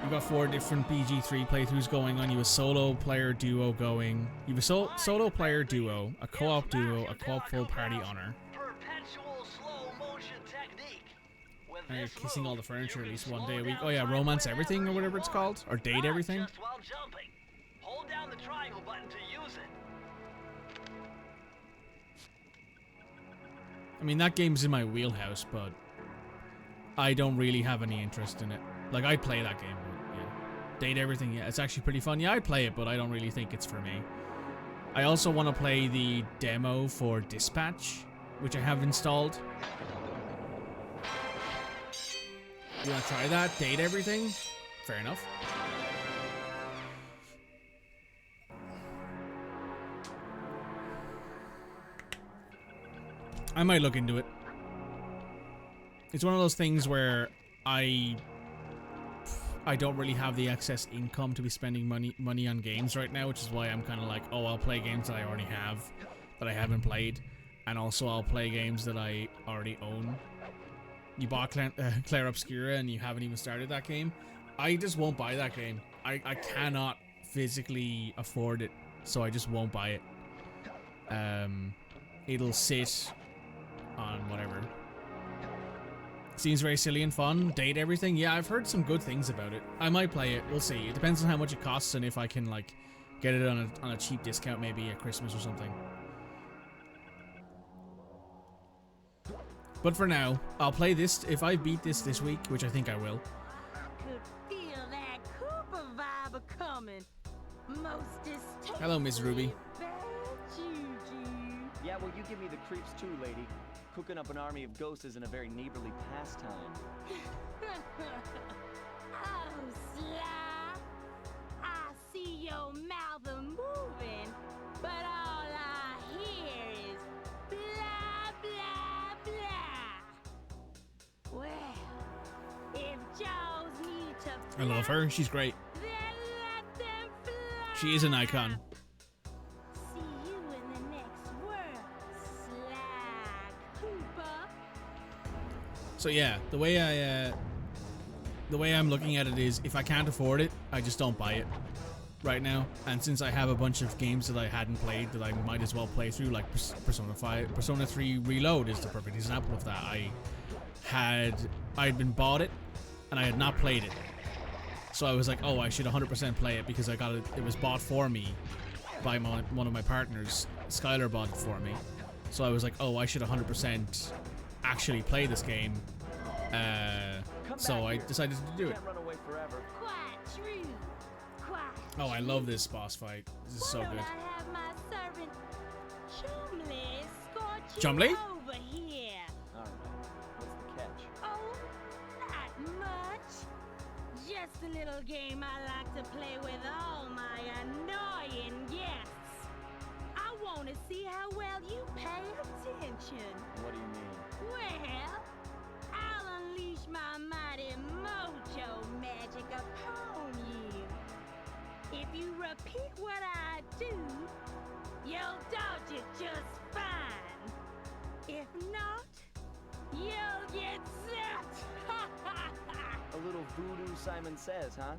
You got 4 different BG3 playthroughs going on. You have a solo player duo going. You have a solo player duo, a co-op duo, a co-op full party honor. Perpetual slow motion technique. With And you're this kissing all the move, furniture you at least can one slow day a week. down Oh yeah, time romance whenever everything or you whatever it's want. called, or date Not everything. just while jumping. Hold down the triangle button to use it. I mean, that game's in my wheelhouse, but I don't really have any interest in it. Like, I'd play that game, but yeah. Date everything, yeah, it's actually pretty fun. Yeah, I'd play it, but I don't really think it's for me. I also want to play the demo for Dispatch, which I have installed. You want to try that? Date everything? Fair enough. I might look into it. It's one of those things where I I don't really have the excess income to be spending money on games right now, which is why I'm kind of like, oh, I'll play games that I already have, that I haven't played, and also I'll play games that I already own. You bought Claire Obscura and you haven't even started that game. I just won't buy that game. I cannot physically afford it, so I just won't buy it. It'll sit on whatever. Seems very silly and fun. Date everything. Yeah, I've heard some good things about it. I might play it. We'll see. It depends on how much it costs and if I can like get it on a cheap discount, maybe at Christmas or something. But for now, I'll play this. If I beat this week, which I think I will. Could feel that Cooper vibe a coming. Most distastefully Hello, Miss Ruby. bad juju. Yeah, well, you give me the creeps too, lady. Cooking up an army of ghosts isn't a very neighborly pastime. Oh, Sly. I see your mouth a moving, but all I hear is blah, blah, blah. Well, if Jaws need to I love her. She's great. then let them fly. She is an icon. See you in the next world, Sly Cooper. So yeah, the way I'm looking at it is, if I can't afford it, I just don't buy it right now. And since I have a bunch of games that I hadn't played that I might as well play through, like Persona 3 Reload is the perfect example of that. I'd been bought it and I had not played it. So I was like, oh, I should 100% play it because I got it. It was bought for me by one of my partners. Skylar bought it for me. So I was like, oh, I should 100% actually play this game. So I decided to do it. Can't run away forever. Quite true. Quite Oh, I love this boss fight. This is so Why good. don't I have my servant Chumley escort you Chumley? over here? All right. What's the catch? Oh, not much. Just a little game I like to play with all my annoying guests. I want to see how well you pay attention. What do you mean? Well, I'll unleash my mighty mojo magic upon you. If you repeat what I do, you'll dodge it just fine. If not, you'll get zapped. A little voodoo Simon Says, huh?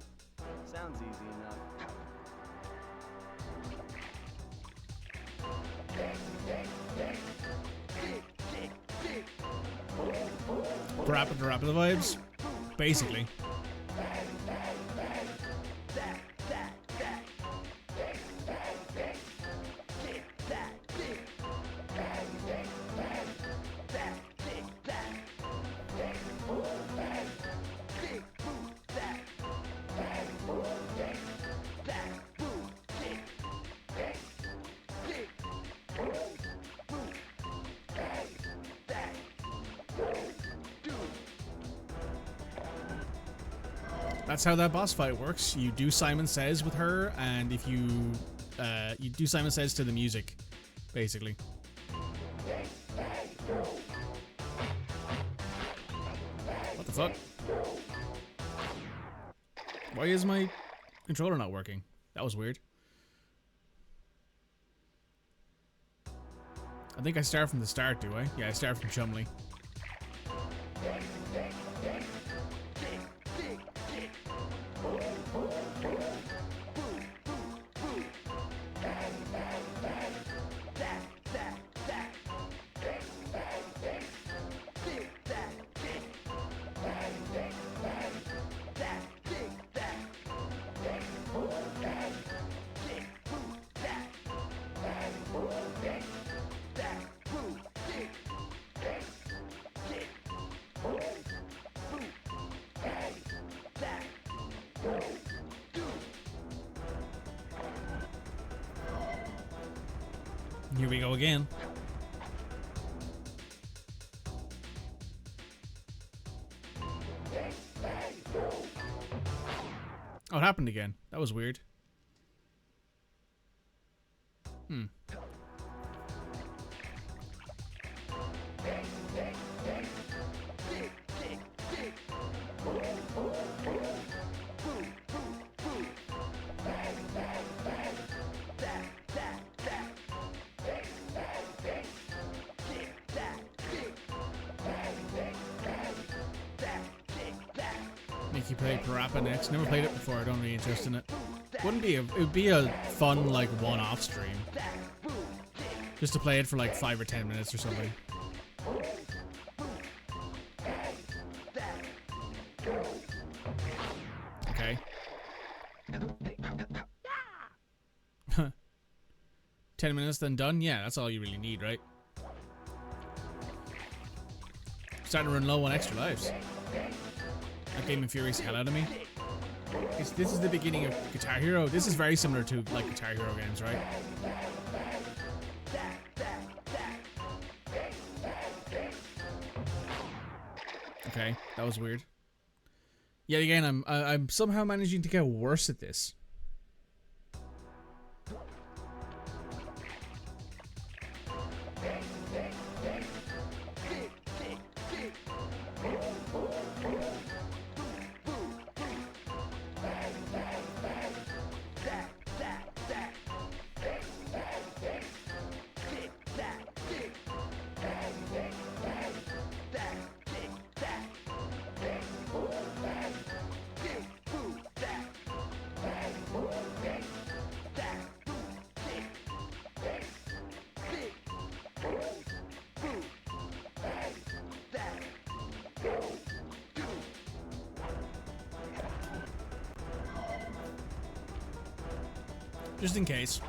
Sounds easy enough. Rapid vibes, basically. That's how that boss fight works. You do Simon Says with her, and if you do Simon Says to the music, basically. What the fuck? Why is my controller not working? That was weird. I think I start from the start, do I? Yeah, I start from Chumley. Here we go again. Oh, it happened again. That was weird. you play Parappa next. Never played it before. I don't really interest in it. Wouldn't be. It would be a fun like one-off stream, just to play it for like 5 or 10 minutes or something. Okay. 10 minutes, then done? Yeah, that's all you really need, right? Starting to run low on extra lives. That game infuriates the hell out of me. This is the beginning of Guitar Hero. This is very similar to like Guitar Hero games, right? Okay, that was weird. Yet again, I'm somehow managing to get worse at this. Just in case.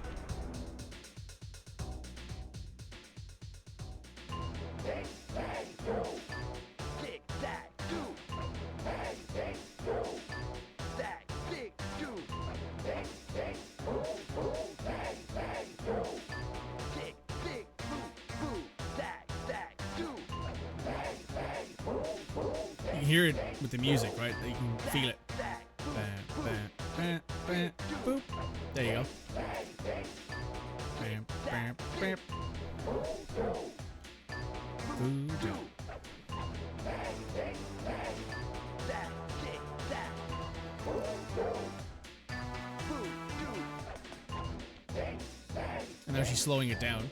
You can hear it with the music, right? You can feel it. Boop. There you go. Bam, bam, bam. Voodoo. And now she's slowing it down.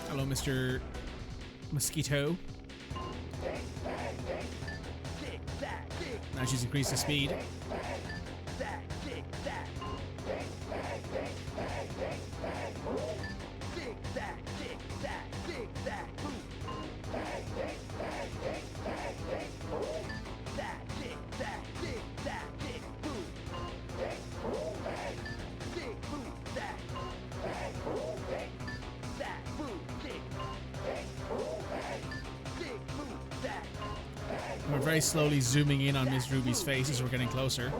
Hello, Mr. Mosquito. Now she's increased the speed. We're very slowly zooming in on Miss Ruby's face as we're getting closer.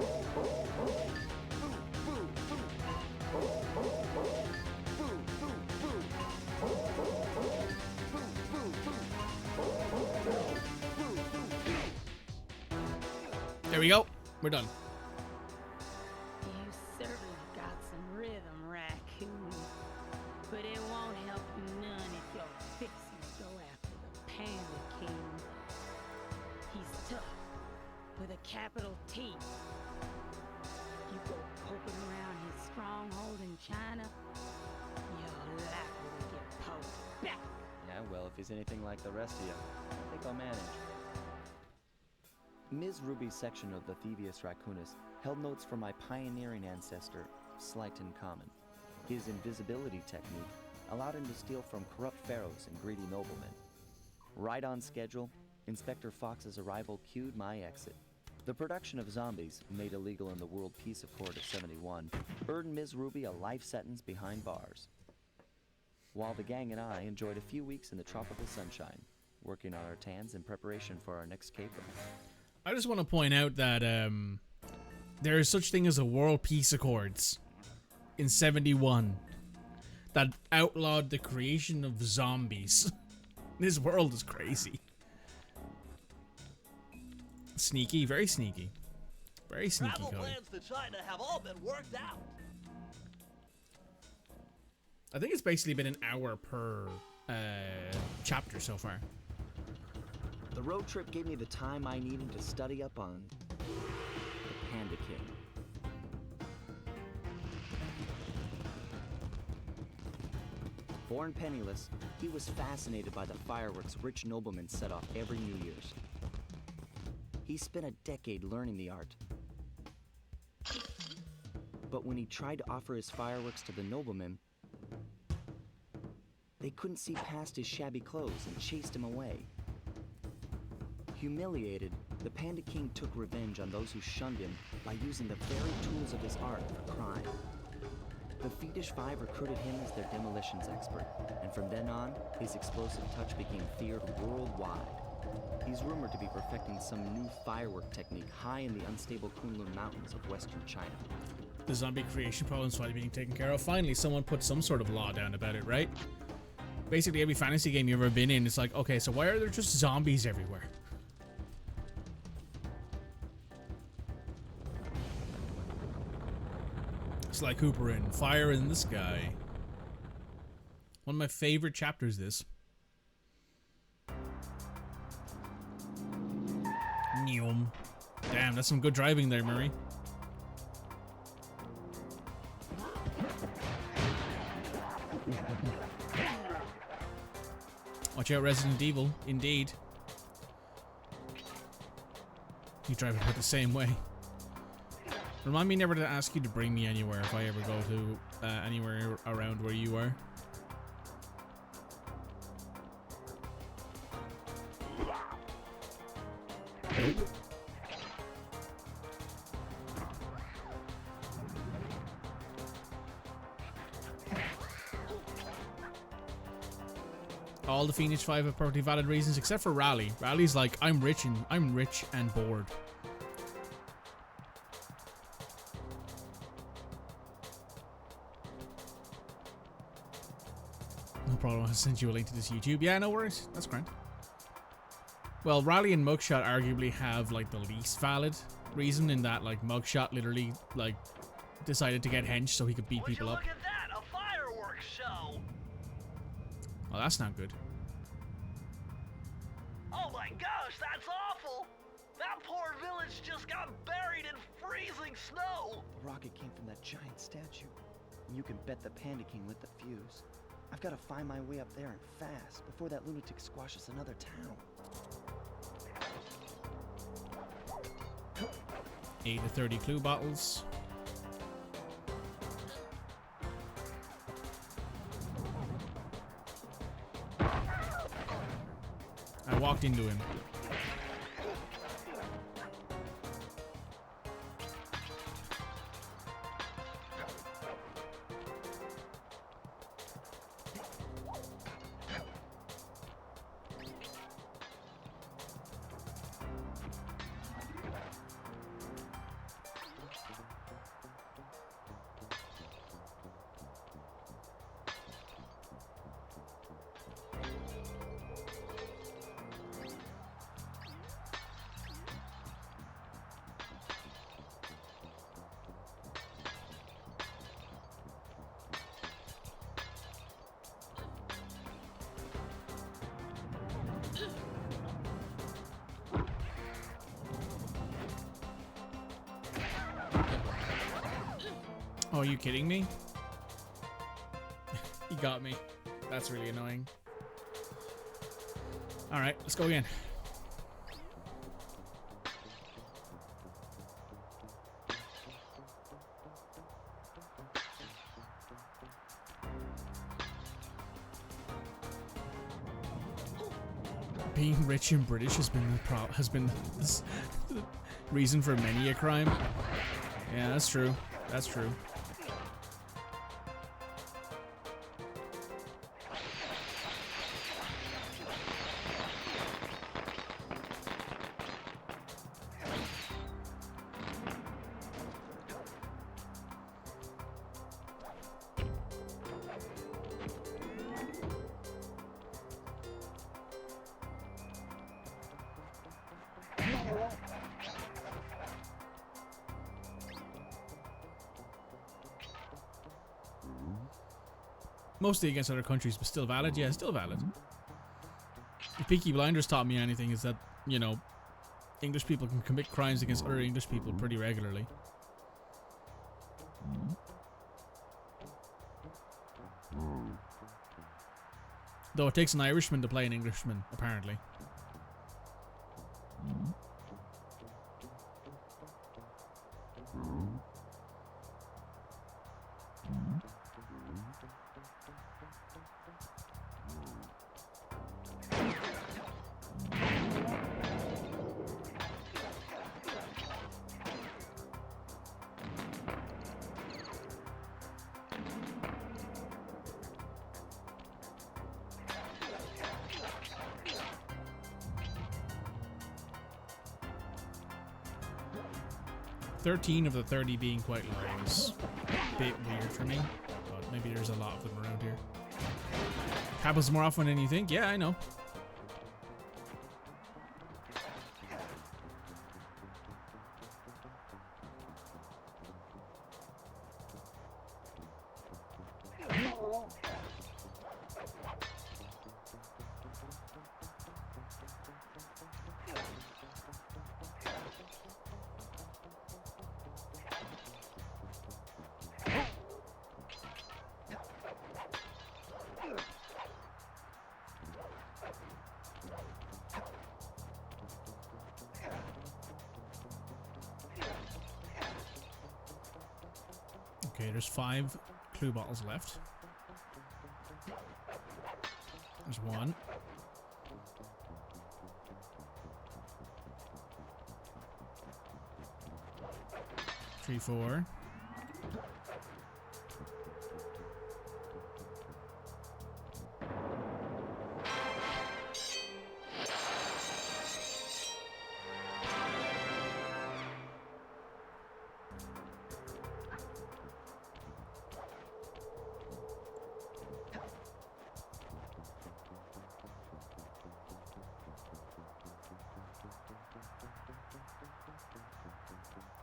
There we go. We're done. You certainly got some rhythm, raccoon. But it won't help you none if your fixes go after the Panda King. He's tough, with a capital T. You go poking around his stronghold in China, you're likely to get poked back. Yeah, well, if he's anything like the rest of you, I think I'll manage. Ms. Ruby's section of the thievius raccoonus held notes from my pioneering ancestor, Sly Cooper. His invisibility technique allowed him to steal from corrupt pharaohs and greedy noblemen. Right on schedule, Inspector Fox's arrival cued my exit. The production of zombies, made illegal in the World Peace Accord of '71, earned Ms. Ruby a life sentence behind bars. While the gang and I enjoyed a few weeks in the tropical sunshine, working on our tans in preparation for our next caper. I just want to point out that there is such thing as a World Peace Accords in '71 that outlawed the creation of zombies. This world is crazy. Sneaky, very sneaky. Very sneaky, Travel Cody. plans to China have all been worked out. I think it's basically been an hour per chapter so far. The road trip gave me the time I needed to study up on the Panda King. Born penniless, he was fascinated by the fireworks rich noblemen set off every New Year's. He spent a decade learning the art. But when he tried to offer his fireworks to the noblemen, they couldn't see past his shabby clothes and chased him away. Humiliated, the Panda King took revenge on those who shunned him by using the very tools of his art for crime. The Fiendish Five recruited him as their demolitions expert, and from then on, his explosive touch became feared worldwide. He's rumored to be perfecting some new firework technique high in the unstable Kunlun Mountains of western China. The zombie creation problem's finally being taken care of. Finally, someone put some sort of law down about it, right? Basically, every fantasy game you've ever been in, it's like, okay, so why are there just zombies everywhere? Sly Cooper in Fire in the Sky. One of my favorite chapters, this. Neom. Damn, that's some good driving there, Murray. Watch out, Resident Evil. Indeed. You drive about the same way. Remind me never to ask you to bring me anywhere if I ever go to anywhere around where you are. All the Phoenix 5 have perfectly valid reasons except for Raleigh. Raleigh's like, I'm rich and bored. No problem, I'll send you a link to this YouTube. Yeah, no worries. That's grand. Well, Raleigh and Mugshot arguably have like the least valid reason in that like Mugshot literally like decided to get hench so he could beat people up. Look at that, a fireworks show. Well, that's not good. Oh my gosh, that's awful. That poor village just got buried in freezing snow. The rocket came from that giant statue. And you can bet the Panda King lit the fuse. I've got to find my way up there and fast before that lunatic squashes another town. 8 to 30 clue bottles. I walked into him. Oh, are you kidding me? He got me. That's really annoying. Alright, let's go again. Being rich and British has been the reason for many a crime. Yeah, that's true. That's true. Mostly against other countries, but still valid. Yeah, still valid. If Peaky Blinders taught me anything, is that, you know, English people can commit crimes against other English people pretty regularly. Though it takes an Irishman to play an Englishman, apparently. $13 of the 30 being quite low is a bit weird for me, but maybe there's a lot of them around here. Happens more often than you think. Yeah, I know. Okay, there's 5 clue bottles left. There's 1. Three, 4.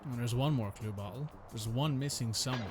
And there's 1 more clue bottle. There's 1 missing somewhere.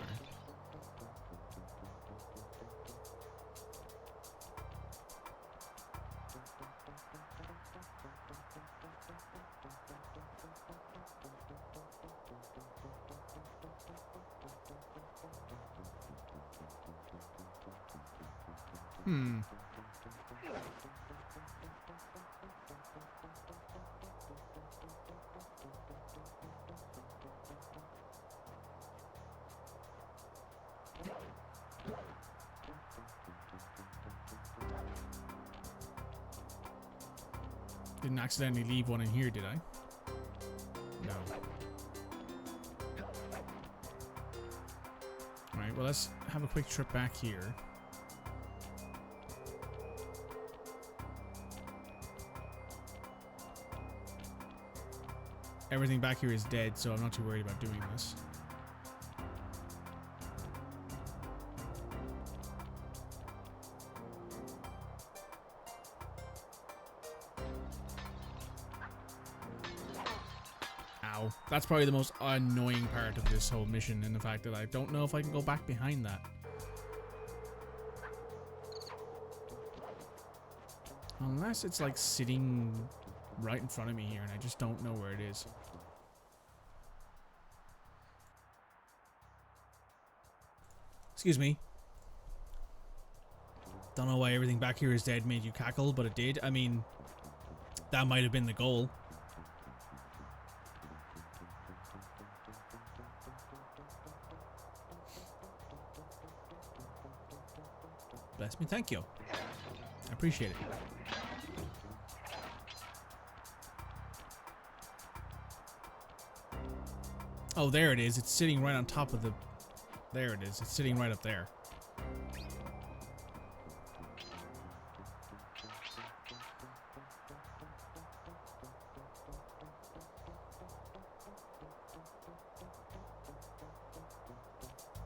Didn't accidentally leave 1 in here, did I? No. Alright, well, let's have a quick trip back here. Everything back here is dead, so I'm not too worried about doing this. Ow. That's probably the most annoying part of this whole mission, in the fact that I don't know if I can go back behind that. Unless it's like sitting right in front of me here and I just don't know where it is. Excuse me. Don't know why everything back here is dead made you cackle, but it did. I mean, that might have been the goal. Bless me, thank you. I appreciate it. Oh, there it is. It's sitting right on top of the... There it is. It's sitting right up there.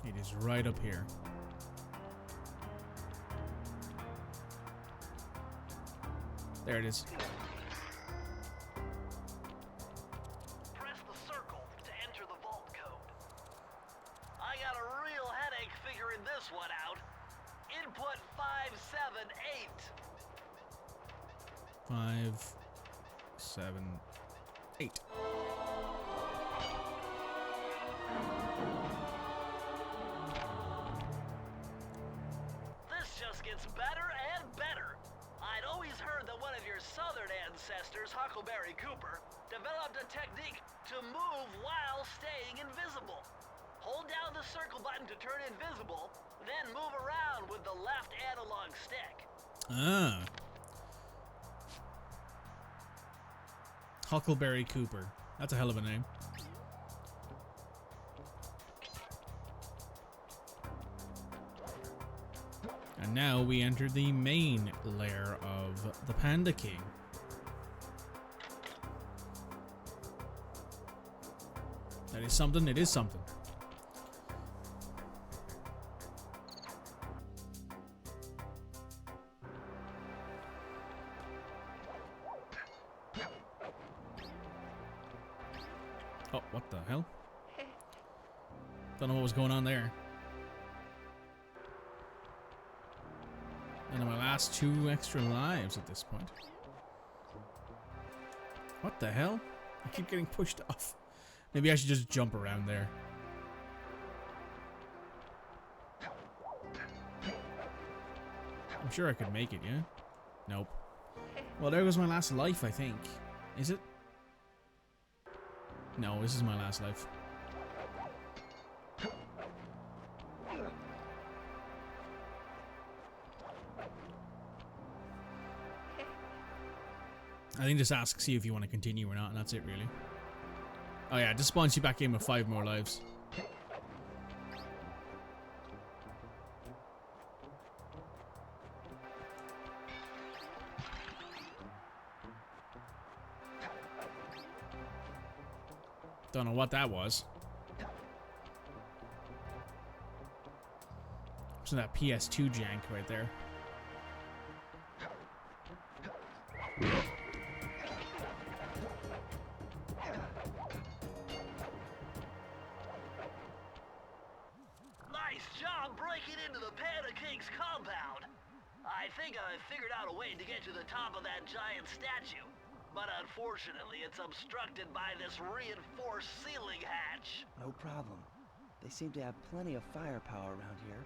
It is right up here. There it is. Press the circle to enter the vault code. I got a real headache figuring this one out. Input 5, 7, 8. This just gets better and better. I'd always heard that one of your southern ancestors, Huckleberry Cooper, developed a technique to move while staying invisible. Hold down the circle button to turn invisible, then move around with the left analog stick. Ah. Huckleberry Cooper. That's a hell of a name. And now we enter the main lair of the Panda King. That is something, it is something. Oh, what the hell? Don't know what was going on there. And my last 2 extra lives at this point. What the hell? I keep getting pushed off. Maybe I should just jump around there. I'm sure I could make it, yeah? Nope. Well, there goes my last life, I think. Is it? No, this is my last life. I think just ask, see if you want to continue or not, and that's it, really. Oh yeah, it just spawns you back in with 5 more lives. Don't know what that was. So that PS2 jank right there. Nice job breaking into the Panda King's compound. I think I've figured out a way to get to the top of that giant statue. But unfortunately, it's obstructed by this reinforced ceiling hatch. No problem. They seem to have plenty of firepower around here.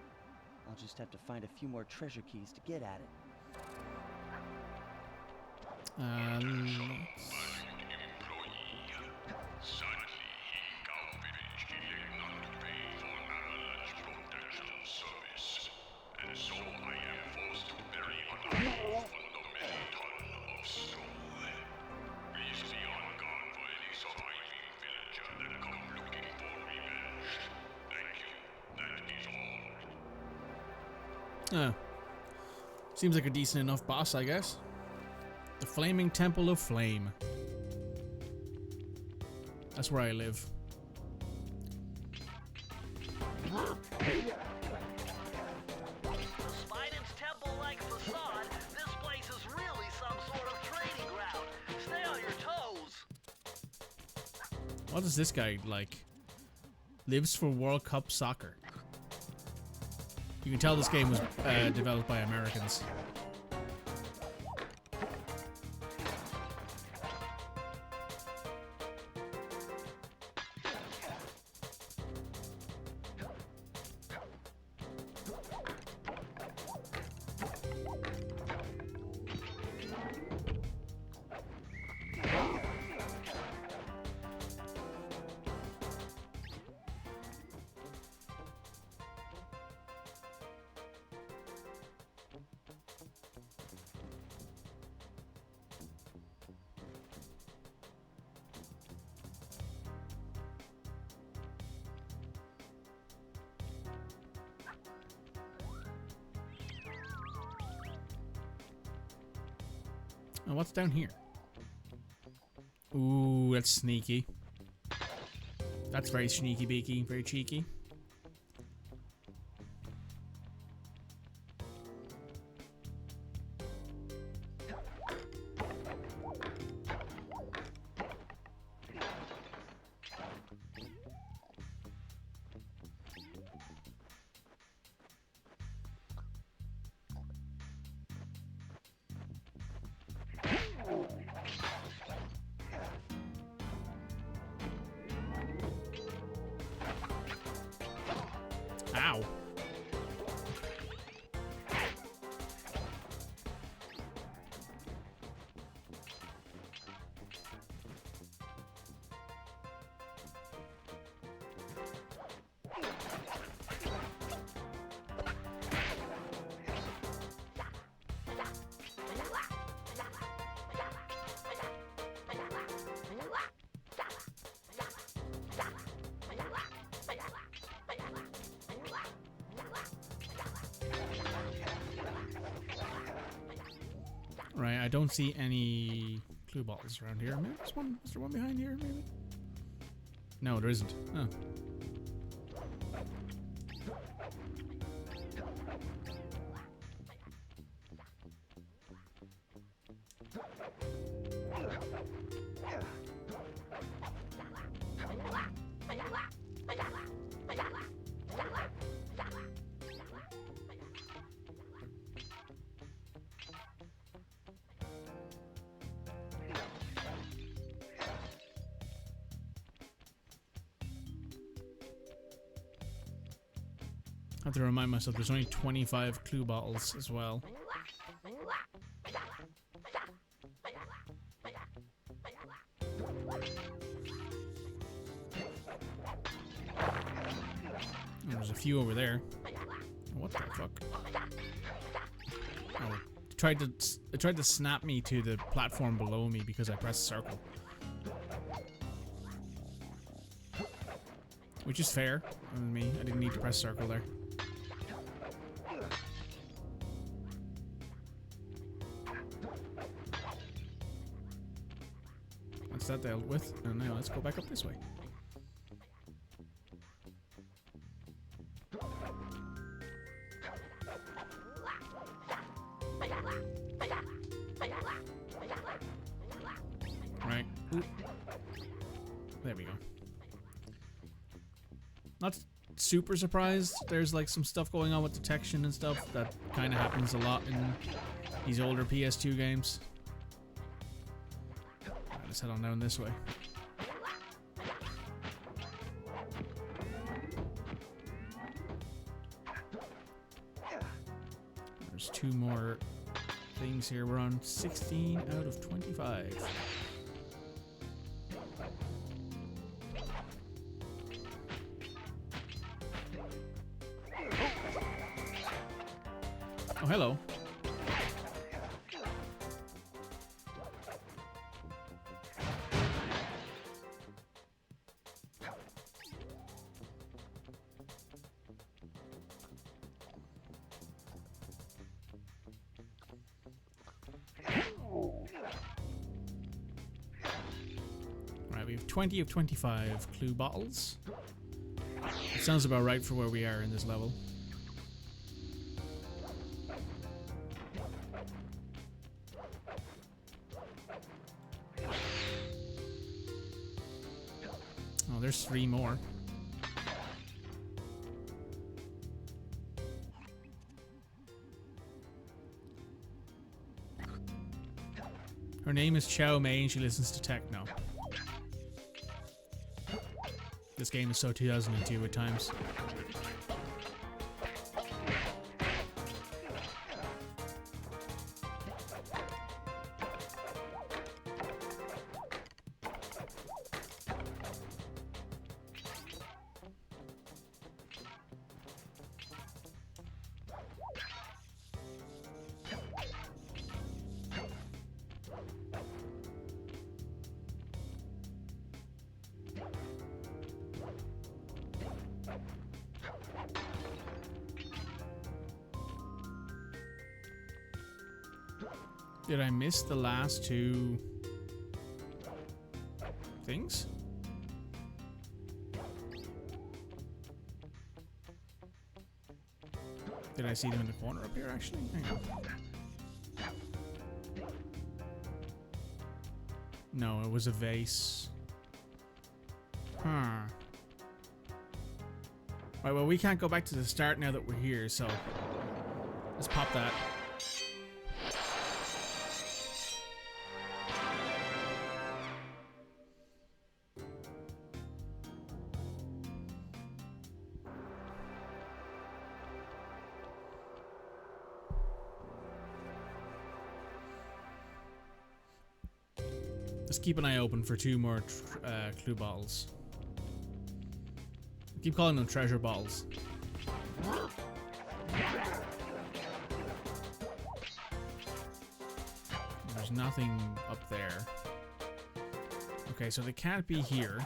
I'll just have to find a few more treasure keys to get at it. Oh. Seems like a decent enough boss, I guess. The Flaming Temple of Flame. That's where I live. Despite its temple-like facade, this place is really some sort of training ground. Stay on your toes. What is this guy like? Lives for World Cup soccer. You can tell this game was developed by Americans. Oh, what's down here? Ooh, that's sneaky. That's very sneaky beaky, very cheeky. Ow. Right, I don't see any clue bottles around here. Maybe there's one. Is there one behind here? Maybe. No, there isn't. Oh. I have to remind myself there's only 25 clue bottles as well. There's a few over there. What the fuck? Oh, it tried to snap me to the platform below me because I pressed circle. Which is fair on me. I didn't need to press circle there. That's that dealt with. And now let's go back up this way. Right. Ooh. There we go. Not super surprised. There's like some stuff going on with detection and stuff that kind of happens a lot in these older PS2 games. Right, let's head on down this way. There's 2 more things here. We're on 16 out of 25. Oh, hello. Right, we have 20 of 25 clue bottles. It sounds about right for where we are in this level. Oh, there's 3 more. Her name is Chow Mei and she listens to techno. This game is so 2002 at times. Did I miss the last 2 things? Did I see them in the corner up here, actually? Hang on. No, it was a vase. Huh. Right, well, we can't go back to the start now that we're here, so let's pop that. Just keep an eye open for 2 more clue bottles. I keep calling them treasure bottles. There's nothing up there. Okay, so they can't be here.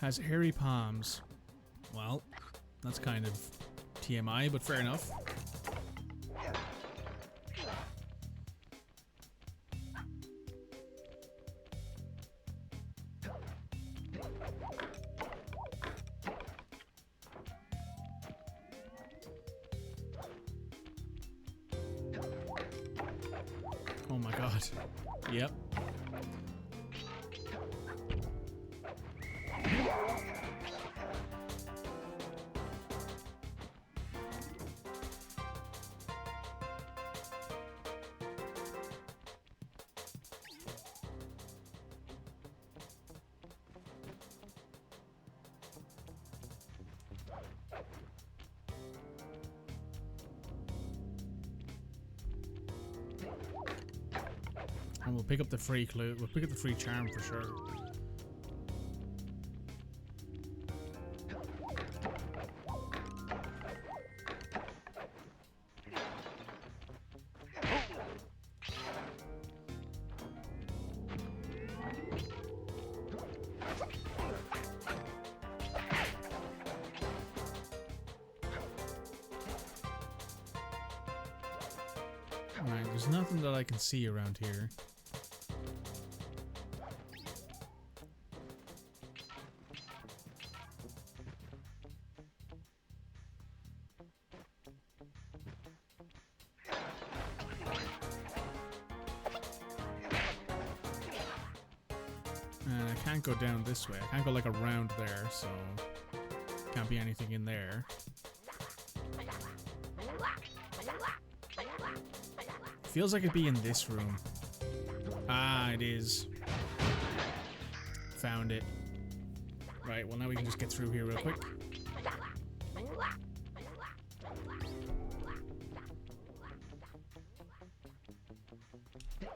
Has hairy palms. Well, that's kind of TMI, but fair enough. Oh my god. Yep. And we'll pick up the free clue. We'll pick up the free charm for sure. Alright, there's nothing that I can see around here. And I can't go down this way. I can't go like around there, so can't be anything in there. Feels like it'd be in this room. Ah, it is. Found it. Right, well now we can just get through here real quick.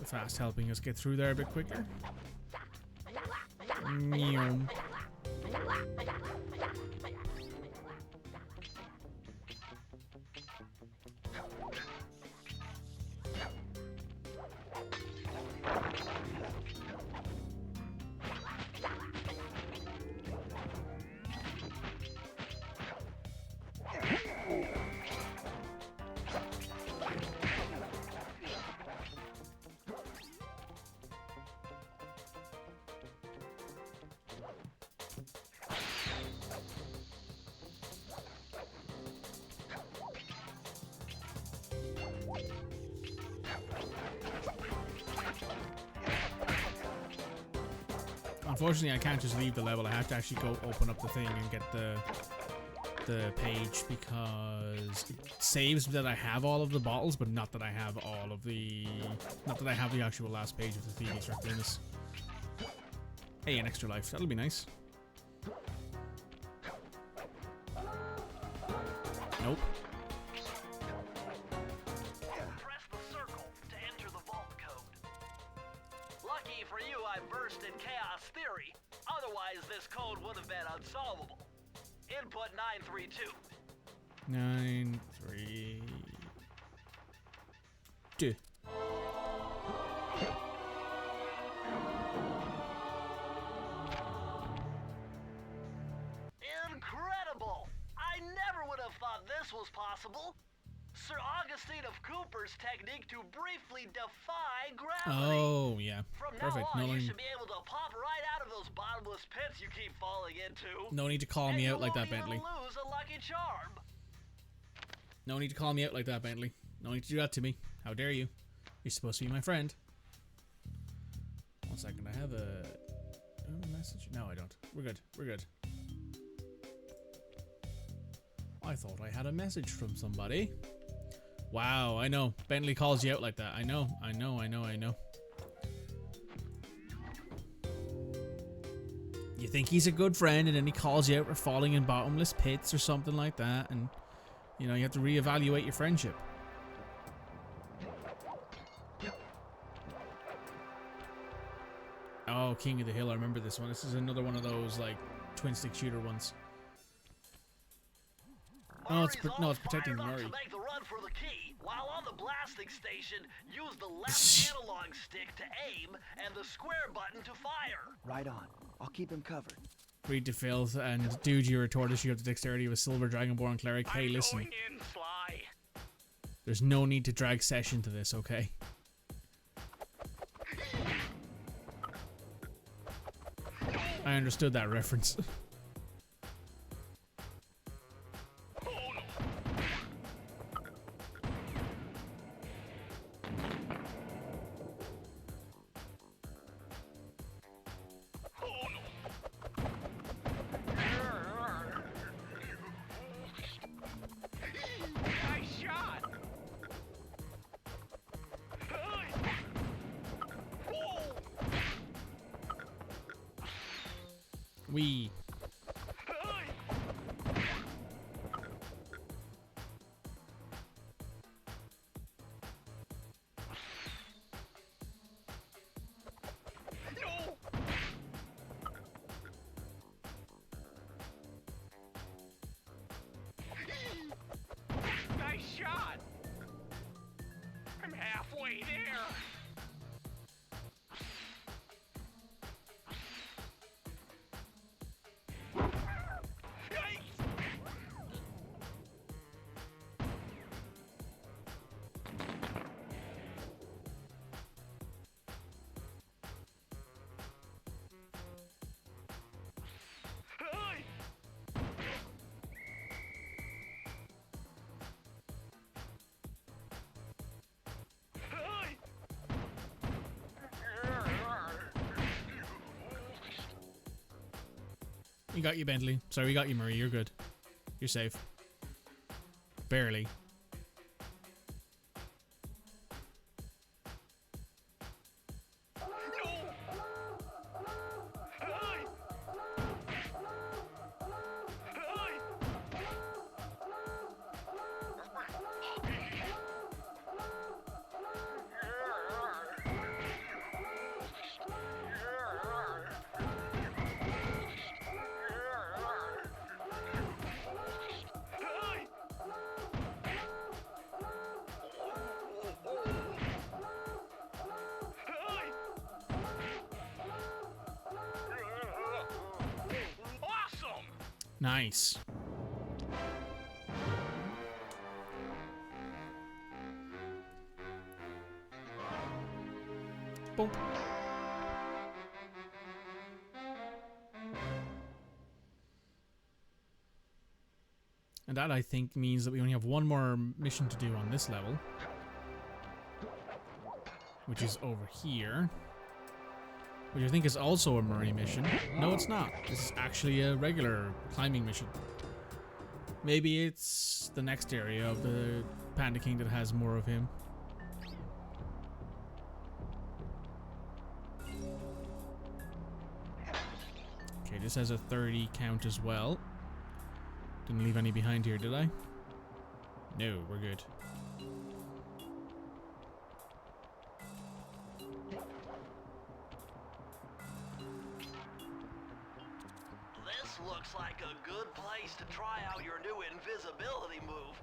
The fast helping us get through there a bit quicker. Meow. Unfortunately, I can't just leave the level. I have to actually go open up the thing and get the page because it saves that I have all of the bottles, but not that I have all of the... Not that I have the actual last page of the thievius raccoonus. Hey, an extra life. That'll be nice. Nope. Press the circle to enter the vault code. Lucky for you, I burst in chaos theory. Otherwise, this code would have been unsolvable. Input 932. 9, 3, 2. Incredible! I never would have thought this was possible. Sir Augustine of Cooper's technique to briefly defy gravity. Oh, yeah. From Perfect. now on, No you need, should be able to pop right out of those bottomless pits you keep falling into. no need to call me out like that, And you Bentley. won't even lose a lucky charm. No need to call me out like that, Bentley. No need to do that to me. How dare you? You're supposed to be my friend. 1 second. I have a message. No, I don't. We're good. We're good. I thought I had a message from somebody. Wow, I know. Bentley calls you out like that. I know. you think he's a good friend, and then he calls you out for falling in bottomless pits or something like that, and you know, you have to reevaluate your friendship. Oh, King of the Hill, I remember this one. This is another one of those, like, twin-stick shooter ones. Oh, it's protecting Murray. To make the run for the key. While on the blasting station, use the left analog stick to aim and the square button to fire. Right on. I'll keep him covered. Read to filth, and dude, you're a tortoise, you have the dexterity of a silver dragonborn cleric. Hey, listen. Going in, Sly. There's no need to drag session to this, okay? I understood that reference. We. Nice shot. I'm halfway there. We got you, Bentley. Sorry, we got you, Murray. You're good. You're safe. Barely. Nice. Boom. And that, I think, means that we only have one more mission to do on this level, which is over here. Which I think is also a Murray mission. No, it's not. This is actually a regular climbing mission. Maybe it's the next area of the Panda King that has more of him. Okay, this has a 30 count as well. Didn't leave any behind here, did I? No, we're good. Looks like a good place to try out your new invisibility move.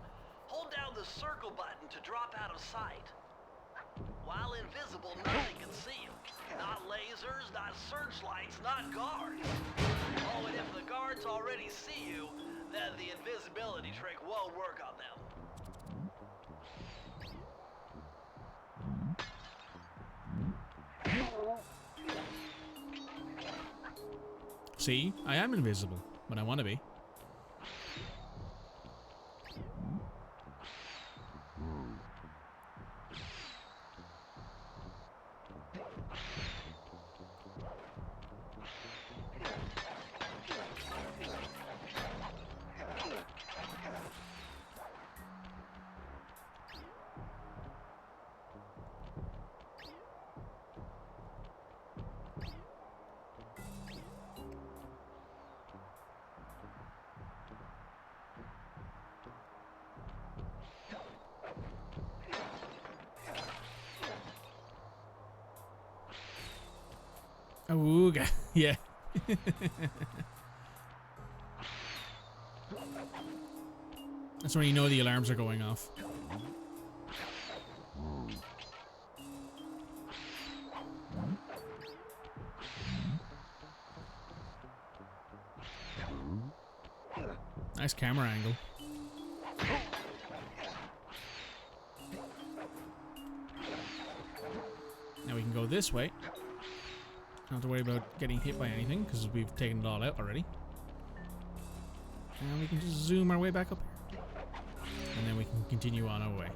Hold down the circle button to drop out of sight. While invisible, nothing can see you. Not lasers, not searchlights, not guards. Oh, and if the guards already see you, then the invisibility trick won't work on them. See, I am invisible when I want to be. Awooga. Yeah. That's when you know the alarms are going off. Nice camera angle. Now we can go this way. Don't have to worry about getting hit by anything because we've taken it all out already. And we can just zoom our way back up here. And then we can continue on our way.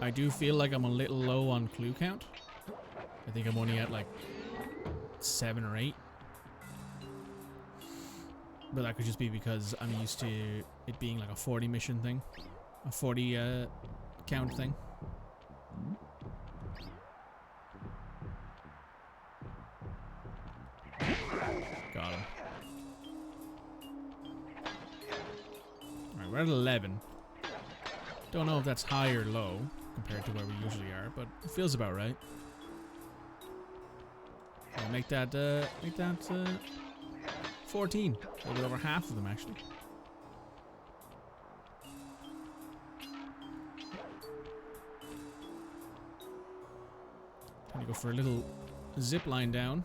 I do feel like I'm a little low on clue count. I think I'm only at like 7 or 8. But that could just be because I'm used to it being like a 40 mission thing. A 40 count thing. Got him. Alright, we're at 11. Don't know if that's high or low compared to where we usually are, but it feels about right. I'll make that 14. A little bit over half of them, actually. Time to go for a little zip line down.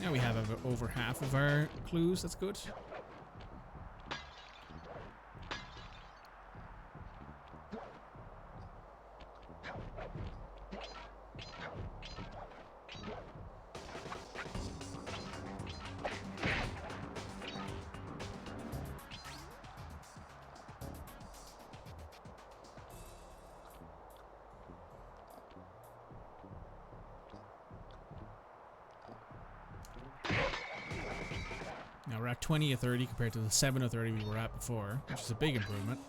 Now we have over half of our clues. That's good. Now we're at 20 or 30 compared to the 7 or 30 we were at before, which is a big improvement.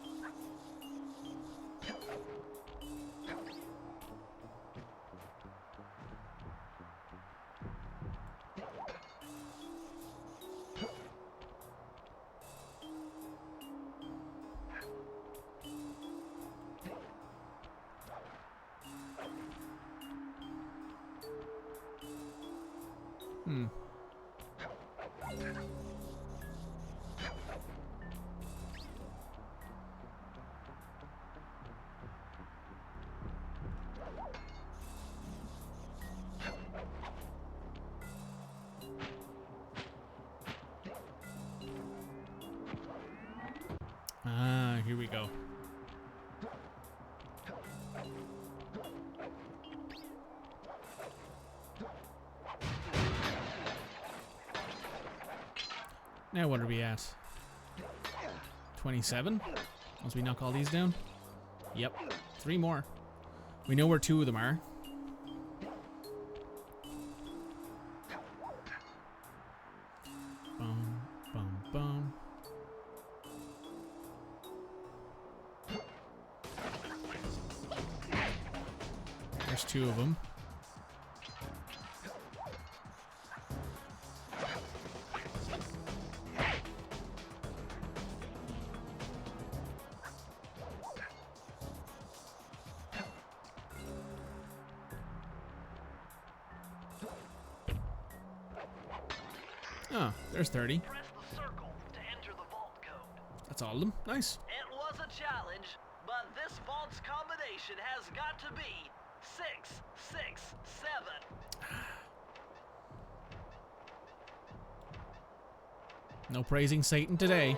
Ah, here we go. Now what are we at? 27? Once we knock all these down? Yep. 3 more. We know where 2 of them are. Bum, bum, bum. There's 2 of them. Oh, there's 30. Press the circle to enter the vault code. That's all of them. Nice. It was a challenge, but this vault's combination has got to be 667. No praising Satan today.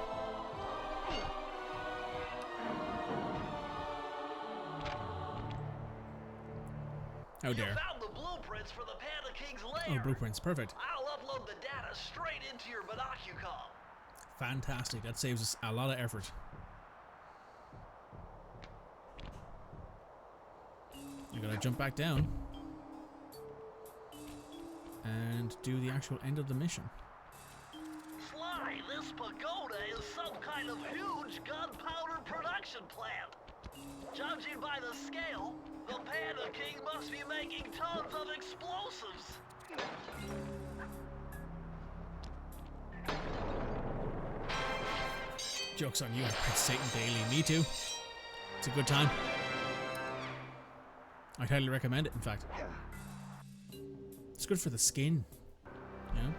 Oh dear. You found the blueprints for the Panda King's lair. Oh, blueprints. Perfect. I'll upload the data straight into your binocucom. Fantastic. That saves us a lot of effort. You gotta jump back down and do the actual end of the mission. Sly, this pagoda is some kind of huge gunpowder production plant. Judging by the scale, the Panda King must be making tons of explosives. Joke's on you. It's Satan Daily. Me too. It's a good time. I highly recommend it, in fact. It's good for the skin. You know?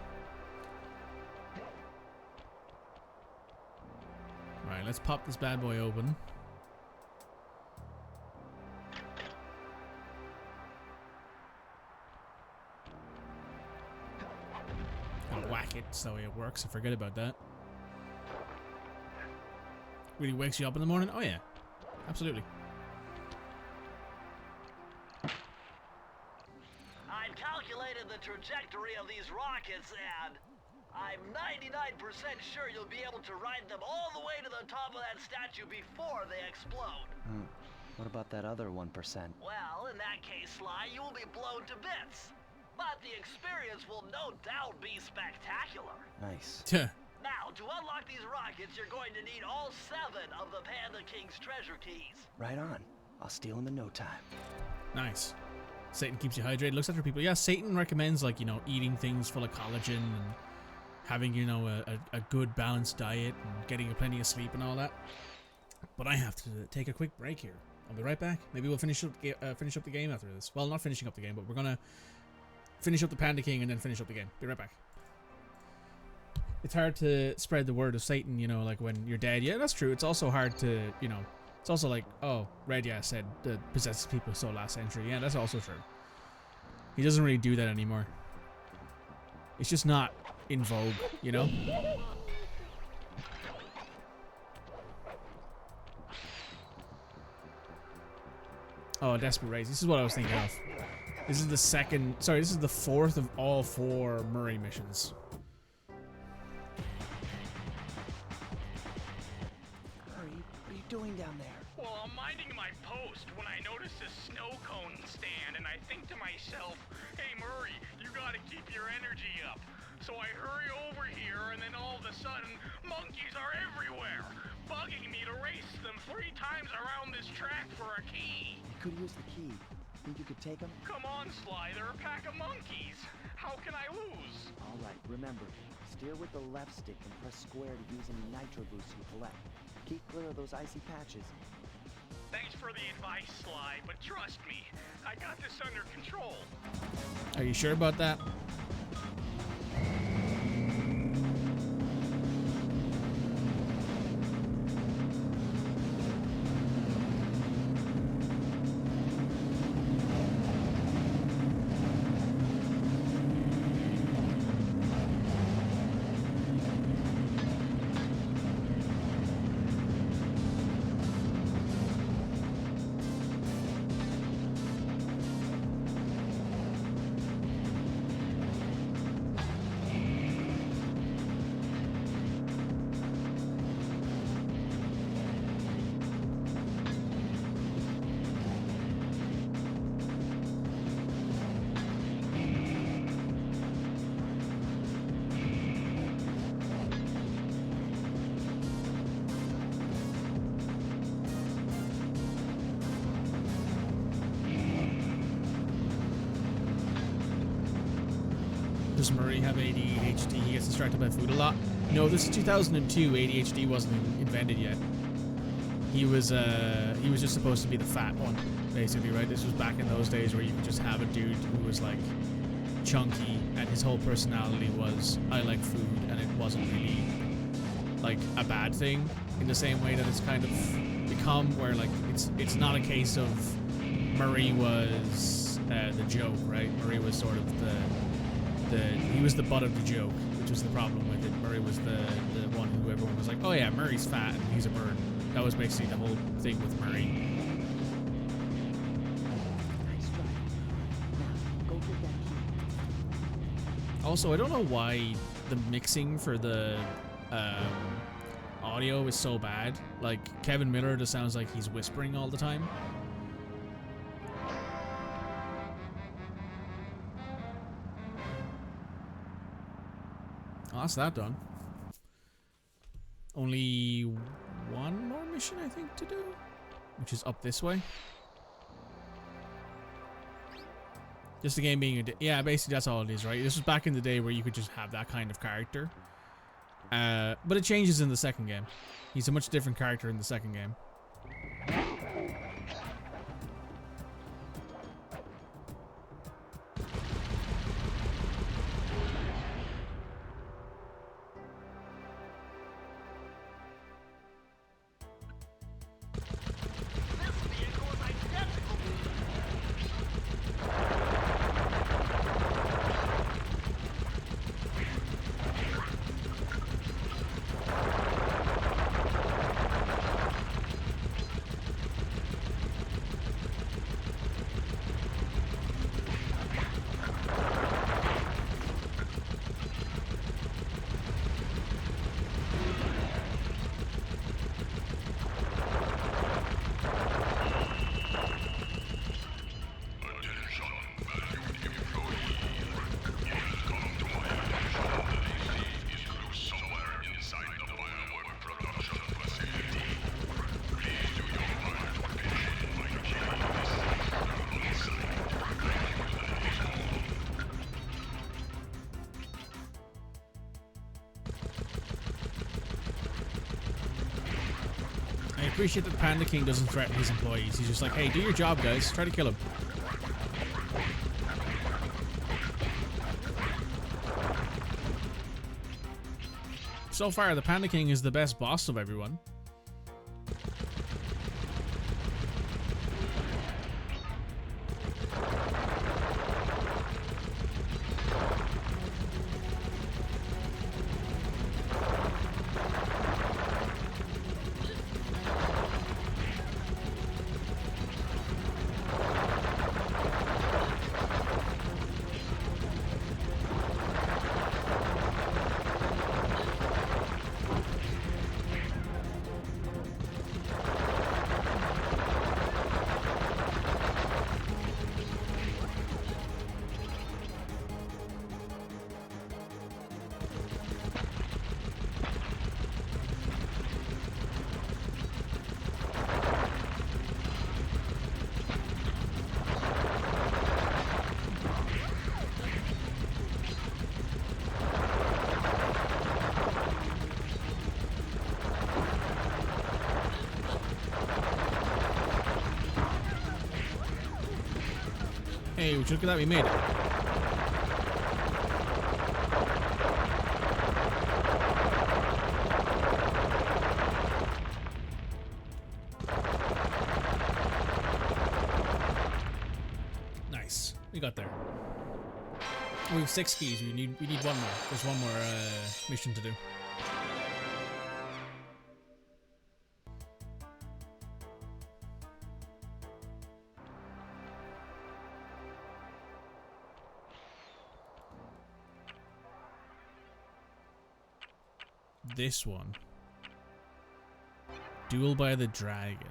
Right, let's pop this bad boy open. I'll whack it so it works. I forget about that. Really wakes you up in the morning? Oh yeah, absolutely. I've calculated the trajectory of these rockets and I'm 99% sure you'll be able to ride them all the way to the top of that statue before they explode. What about that other 1%? Well, in that case, Sly, you will be blown to bits. But the experience will no doubt be spectacular. Nice. Now, to unlock these rockets, you're going to need all 7 of the Panda King's treasure keys. Right on. I'll steal them in no time. Nice. Satan keeps you hydrated, looks after people. Yeah, Satan recommends, like, you know, eating things full of collagen and having, you know, a good balanced diet and getting plenty of sleep and all that. But I have to take a quick break here. I'll be right back. Maybe we'll finish up the game after this. Well, not finishing up the game, but we're gonna finish up the Panda King and then finish up the game. Be right back. It's hard to spread the word of Satan, you know, like when you're dead. Yeah, that's true. It's also hard to, you know, it's also like, oh, Red, yeah, said that possesses people so last century. Yeah, that's also true. He doesn't really do that anymore. It's just not in vogue, you know? Oh, Desperate Race. This is what I was thinking of. This is the second, sorry, this is the 4th of all 4 Murray missions. What are you doing down there? Well, I'm minding my post when I notice a snow cone stand, and I think to myself, hey, Murray, you gotta keep your energy up. So I hurry over here, and then all of a sudden, monkeys are everywhere, bugging me to race them 3 times around this track for a key. You could use the key. Think you could take them? Come on, Sly, they're a pack of monkeys. How can I lose? All right, remember, steer with the left stick and press square to use any nitro boosts you collect. Keep clear of those icy patches. Thanks for the advice, Sly, but trust me, I got this under control. Are you sure about that? Does Murray have ADHD? He gets distracted by food a lot. No, this is 2002. ADHD wasn't invented yet. He was just supposed to be the fat one, basically, right? This was back in those days where you could just have a dude who was like chunky, and his whole personality was I like food, and it wasn't really like a bad thing in the same way that it's kind of become, where like it's not a case of Murray was the joke, right? Murray was sort of he was the butt of the joke, which was the problem with it. Murray was the one who everyone was like, oh yeah, Murray's fat and he's a bird. That was basically the whole thing with Murray. Nice try. Now, go get that key. Also, I don't know why the mixing for the audio is so bad. Like, Kevin Miller just sounds like he's whispering all the time. Oh, that's that done. Only one more mission, I think, to do. which is up this way. Just the game being yeah, basically that's all it is, right? This was back in the day where you could just have that kind of character. But it changes in the second game. He's a much different character in the second game. I appreciate that Panda King doesn't threaten his employees. He's just like, hey, do your job, guys. Try to kill him. So far, the Panda King is the best boss of everyone. Hey, would you look at that? We made it. Nice. We got there. We have 6 keys. We need one more. There's one more mission to do. This one. Duel by the Dragon.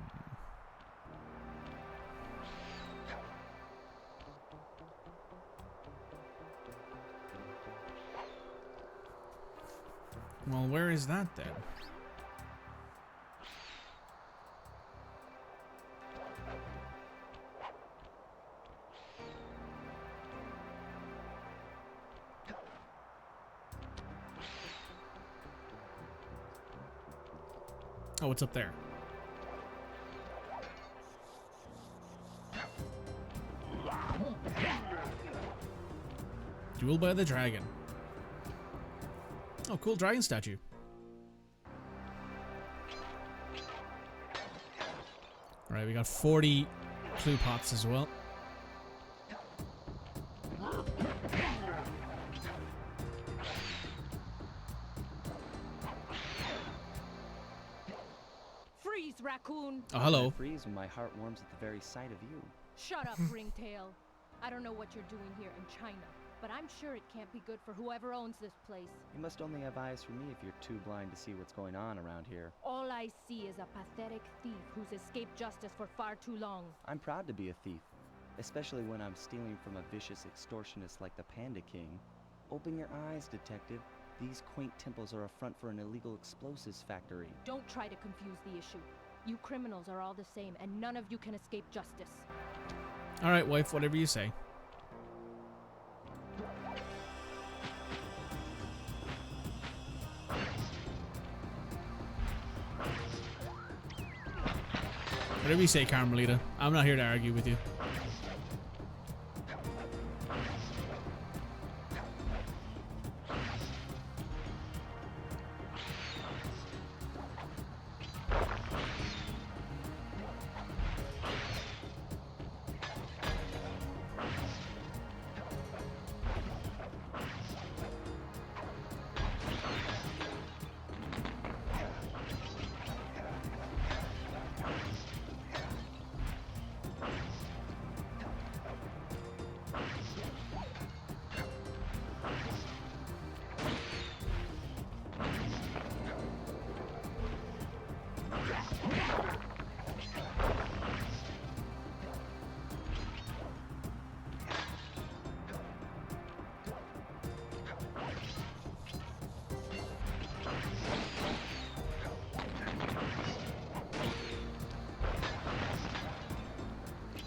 Well, where is that then? Oh, it's up there. Duel by the Dragon. Oh, cool dragon statue. Alright, we got 40 clue pots as well. Raccoon. Oh, hello. I freeze when my heart warms at the very sight of you. Shut up, Ringtail. I don't know what you're doing here in China, but I'm sure it can't be good for whoever owns this place. You must only have eyes for me if you're too blind to see what's going on around here. All I see is a pathetic thief who's escaped justice for far too long. I'm proud to be a thief, especially when I'm stealing from a vicious extortionist like the Panda King. Open your eyes, detective. These quaint temples are a front for an illegal explosives factory. Don't try to confuse the issue. You criminals are all the same, and none of you can escape justice. Alright, wife, whatever you say. Whatever you say, Carmelita. I'm not here to argue with you.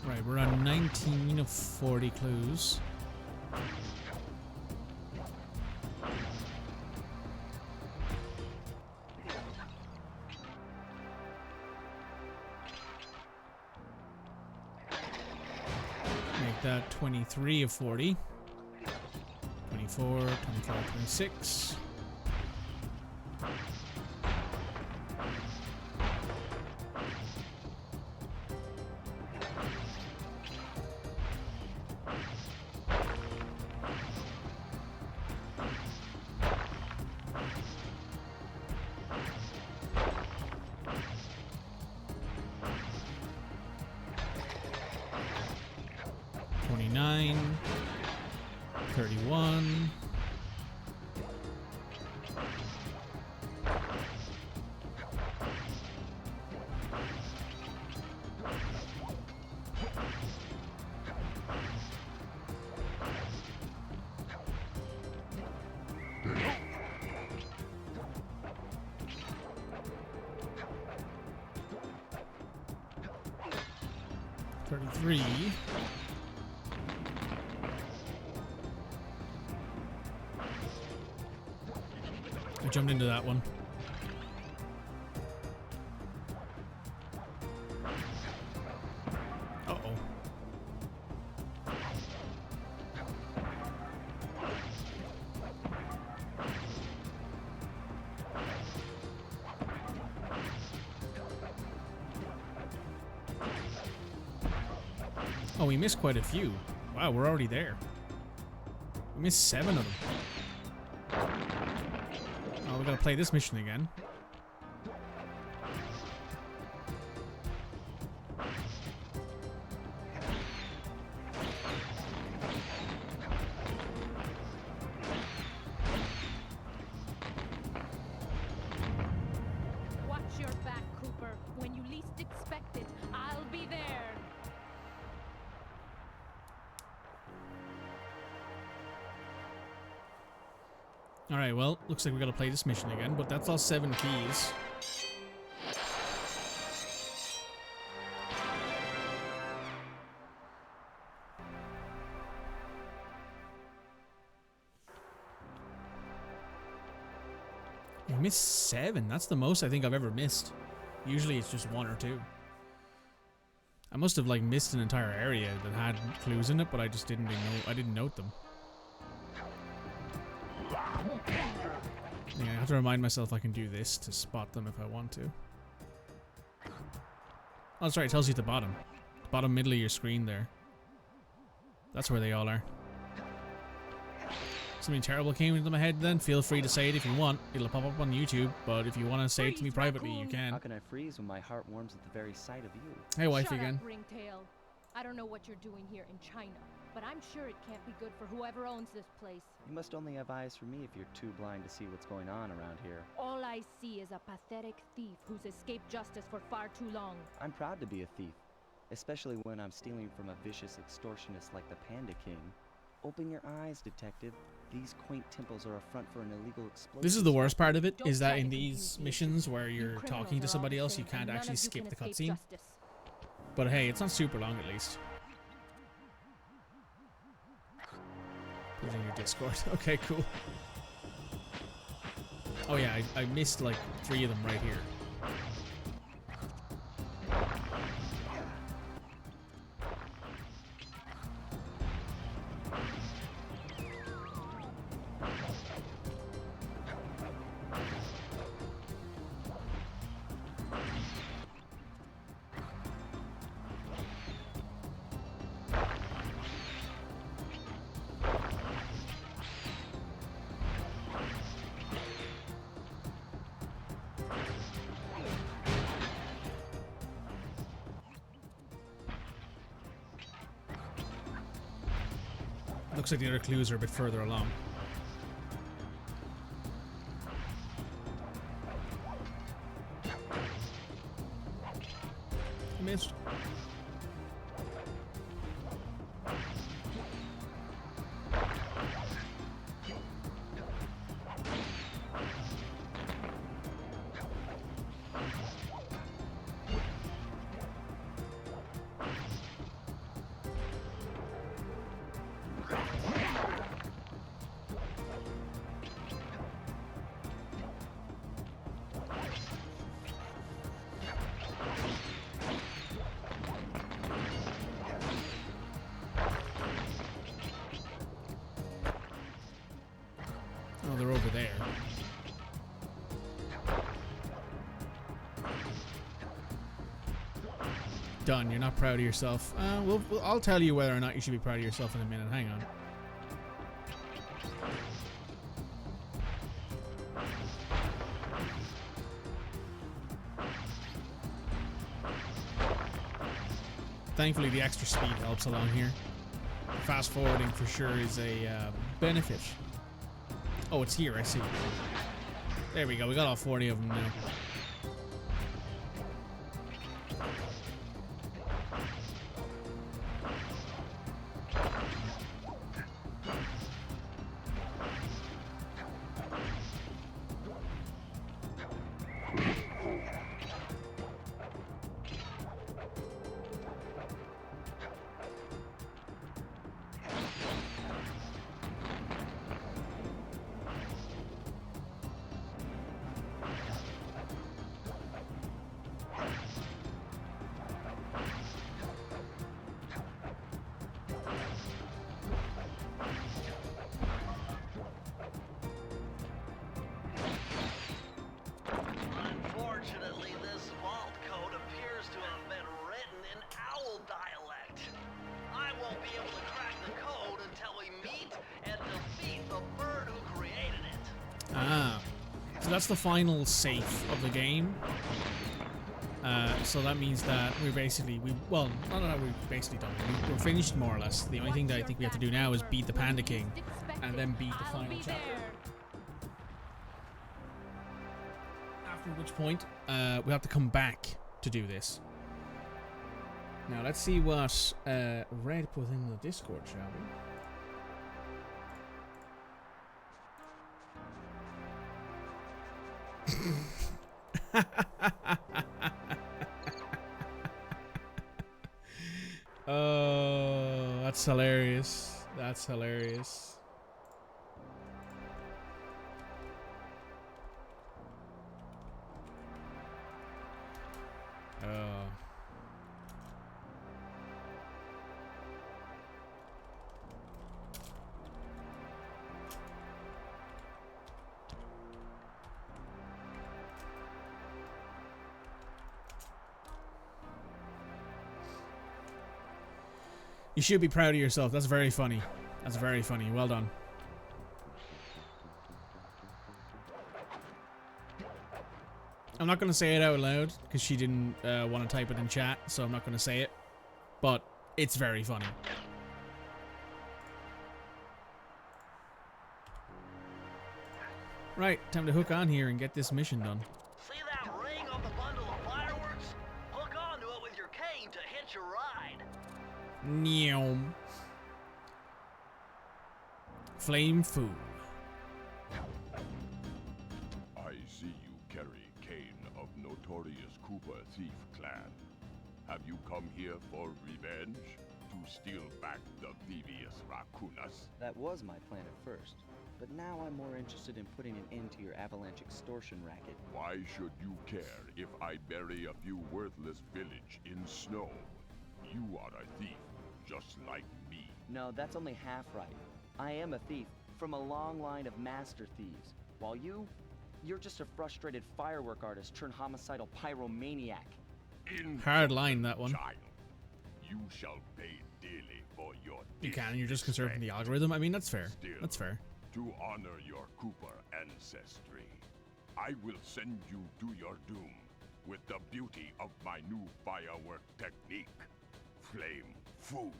Right, we're on 19 of 40 clues. Make that 23 of 40. 24, 25, 26. $29, $31. $33. I jumped into that one. Uh-oh. Oh, we missed quite a few. Wow, we're already there. We missed 7 of them. Oh, we gotta play this mission again. Watch your back, Cooper. When you least expect it, I'll be there. Alright, well, looks like we gotta play this mission again, but that's all 7 keys. We missed 7. That's the most I think I've ever missed. Usually it's just 1 or 2. I must have like missed an entire area that had clues in it, but I just didn't know. I didn't note them. Yeah, I have to remind myself I can do this to spot them if I want to. Oh, that's right, it tells you at the bottom. The bottom middle of your screen there. That's where they all are. Something terrible came into my head then, feel free to say it if you want. It'll pop up on YouTube, but if you want to say it to me privately, you can. How can I freeze when my heart warms at the very sight of you? Hey, wife Shut again. up, Ringtail. I don't know what you're doing here in China, but I'm sure it can't be good for whoever owns this place. You must only have eyes for me if you're too blind to see what's going on around here. All I see is a pathetic thief who's escaped justice for far too long. I'm proud to be a thief, especially when I'm stealing from a vicious extortionist like the Panda King. Open your eyes, detective. These quaint temples are a front for an illegal explosion. This is the worst part of it, Don't is that try to in confuse these me. missions where You you're criminals talking to are all somebody the else, you same, can't and none actually of you skip can the escape cutscene. justice. But hey, it's not super long at least. Put it in your Discord. Okay, cool. Oh yeah, I missed like 3 of them right here. Looks like the other clues are a bit further along. I missed. Oh, they're over there. Done. You're not proud of yourself. I'll tell you whether or not you should be proud of yourself in a minute. Hang on. Thankfully, the extra speed helps along here. Fast forwarding for sure is a benefit. Oh, it's here, I see. There we go, we got all 40 of them now. Unfortunately, this vault code appears to have been written in owl dialect. I won't be able to crack the code until we meet and defeat the bird who created it. Ah, so that's the final safe of the game. So that means that we're basically, well, not that we've basically done it. We're finished more or less. The only thing that I think we have to do now is beat the Panda King and then beat the final chapter. After which point, we have to come back to do this. Now let's see what Red put in the Discord, shall we? Oh, that's hilarious. That's hilarious. Oh. You should be proud of yourself. That's very funny. That's very funny. Well done. I'm not going to say it out loud because she didn't want to type it in chat, so I'm not going to say it. But it's very funny. Right, time to hook on here and get this mission done. See that ring on the bundle of fireworks? Hook onto it with your cane to hitch a ride. Neom. Flame Foo. I see you carry Kane of notorious Cooper thief clan. Have you come here for revenge? To steal back the thievius raccoonus? That was my plan at first, but now I'm more interested in putting an end to your avalanche extortion racket. Why should you care if I bury a few worthless village in snow? You are a thief, just like me. No, that's only half right. I am a thief from a long line of master thieves, while you're just a frustrated firework artist turned homicidal pyromaniac. Hard line, that one. Child, you shall pay dearly for your You can, you're just conserving the algorithm. I mean, that's fair. Still, That's fair. To honor your Cooper ancestry, I will send you to your doom with the beauty of my new firework technique, Flame Foo.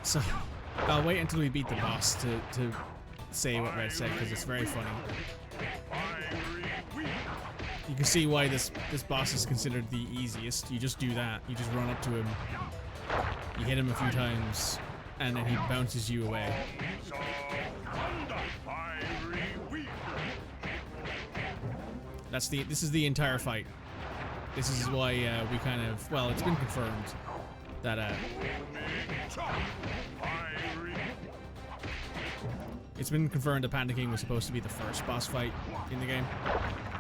So I'll wait until we beat the boss to say what Red said, because it's very funny. You can see why this boss is considered the easiest. You just do that. You just run up to him. You hit him a few times, and then he bounces you away. This is the entire fight. This is why we kind of, well, it's been confirmed that it's been confirmed that Panda King was supposed to be the first boss fight in the game,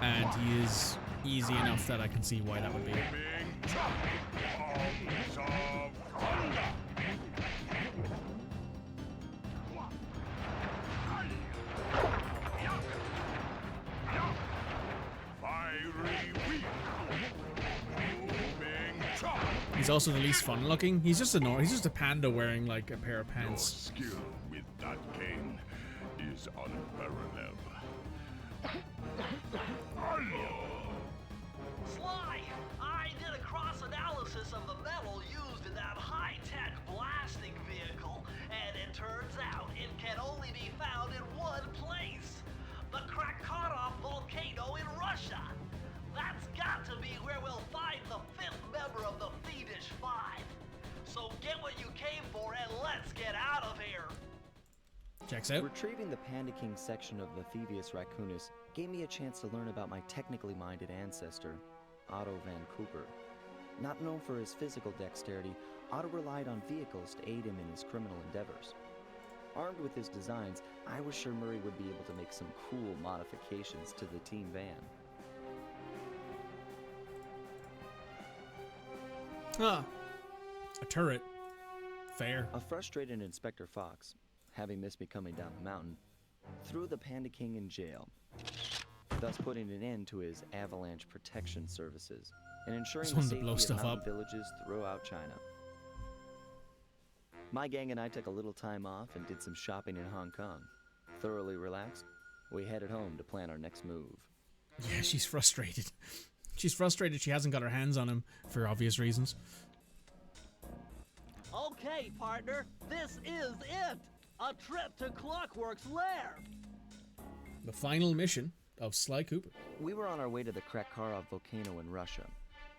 and he is easy enough that I can see why that would be. He's also the least fun looking. He's just a panda wearing like a pair of pants. Your skill with that cane is unparalleled. Sly, I did a cross-analysis of the metal used in that high-tech blasting vehicle, and it turns out it can only be found in one place. The Krakatoa volcano in Russia. That's got to be where we'll find the fifth member of the Fiendish Five. So get what you came for and let's get out of here. Checks out. Retrieving the Panda King section of the thievius raccoonus gave me a chance to learn about my technically minded ancestor, Otto Van Cooper. Not known for his physical dexterity, Otto relied on vehicles to aid him in his criminal endeavors. Armed with his designs, I was sure Murray would be able to make some cool modifications to the team van. Ah, a turret. Fair. A frustrated Inspector Fox, having missed me coming down the mountain, threw the Panda King in jail, thus putting an end to his avalanche protection services and ensuring the safety of mountain villages throughout China. My gang and I took a little time off and did some shopping in Hong Kong. Thoroughly relaxed, we headed home to plan our next move. Yeah, she's frustrated. She's frustrated she hasn't got her hands on him for obvious reasons. Okay, partner, this is it! A trip to Clockwork's lair! The final mission of Sly Cooper. We were on our way to the Krakatoa volcano in Russia.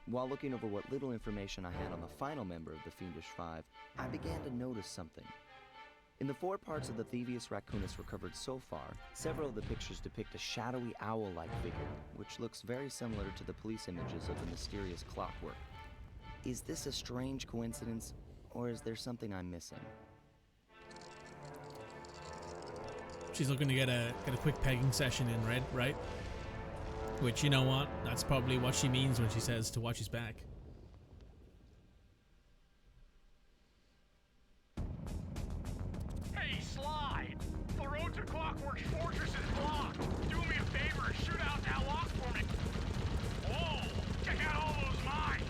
While looking over what little information I had on the final member of the Fiendish Five, I began to notice something. In the 4 parts of the thievius raccoonus recovered so far, several of the pictures depict a shadowy owl-like figure, which looks very similar to the police images of the mysterious Clockwork. Is this a strange coincidence, or is there something I'm missing? She's looking to get a quick pegging session in, Red, right? Which, you know what? That's probably what she means when she says to watch his back. Hey, Sly! The road to Clockwork's fortress is blocked. Do me a favor and shoot out that lock for me. Whoa! Check out all those mines.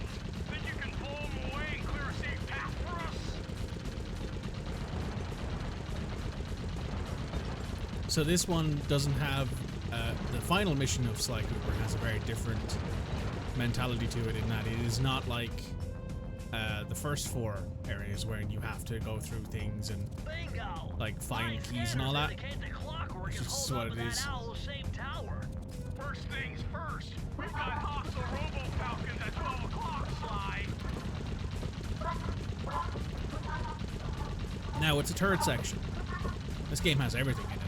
Think you can pull them away and clear a safe path for us? So this one doesn't have the final mission of Sly Cooper has a very different mentality to it in that it is not like the first 4 areas where you have to go through things and like find keys and all that. It's just what it is. First things first, we've got Oxo Robo Falcons at 12 o'clock, Sly. Now it's a turret section. This game has everything in it.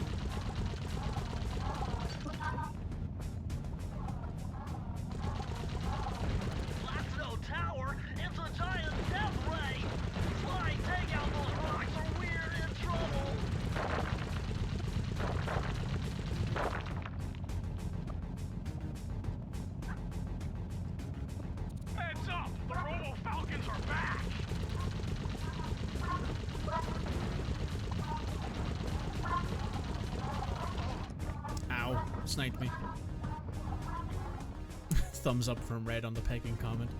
Plateau Tower, it's a giant death ray! Sly, take out those rocks or we're in trouble! Heads up! The Robo Falcons are back! Ow. Sniped me. Thumbs up from Red on the pegging comment.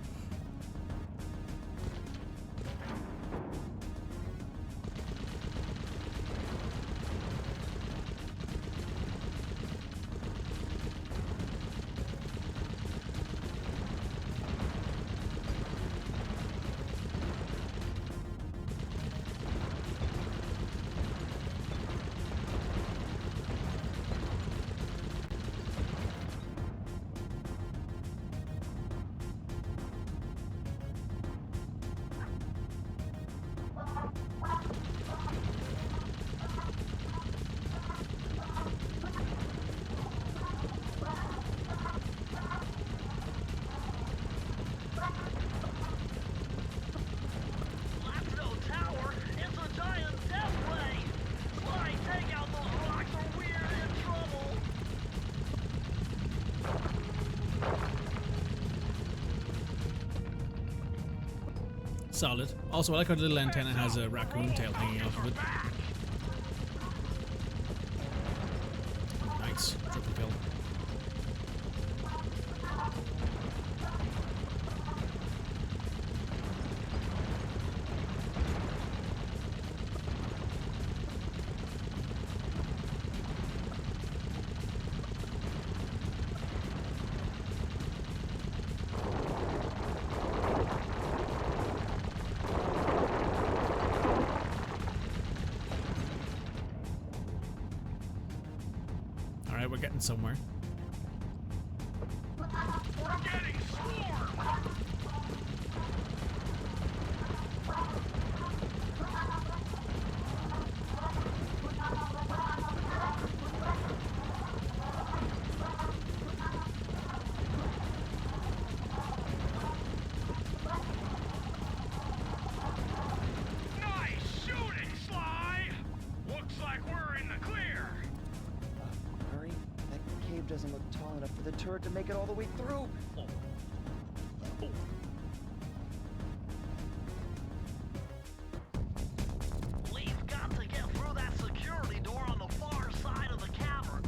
Plateau Tower, it's a giant death ray! Sly, take out those rocks or we're in trouble! Solid. Also, I like how the little antenna has a raccoon tail hanging off of it. Nice. Triple kill. Alright, we're getting somewhere. We're getting swarmed! Nice shooting, Sly! Looks like we're in the clear! Hurry. That cave doesn't look tall enough for the turret to make it all the way through. We've got to get through that security door on the far side of the cavern.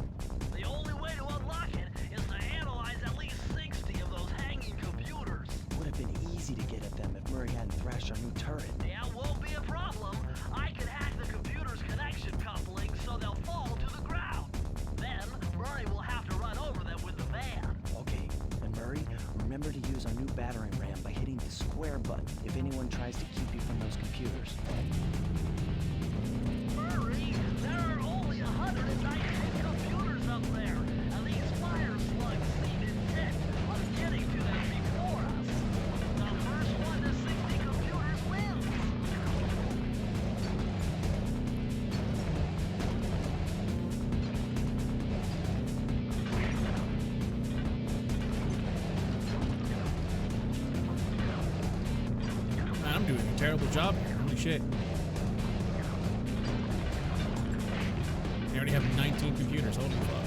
The only way to unlock it is to analyze at least 60 of those hanging computers. Would have been easy to get at them if Murray hadn't thrashed our new turret. Yeah, won't be a problem. I can hack the computer's connection coupling so they'll fall to the ground. Then, Murray will have to run over them with the van. Okay, and Murray, remember to use our new battering ram by hitting the square button if anyone tries to keep you from those computers. Murray, there are only 119 computers up there, and these fire slugs seem intent on getting to them before us. The first one to 60 computers wins. Man, I'm doing a terrible job here. Holy shit. They already have 19 computers. Holy fuck.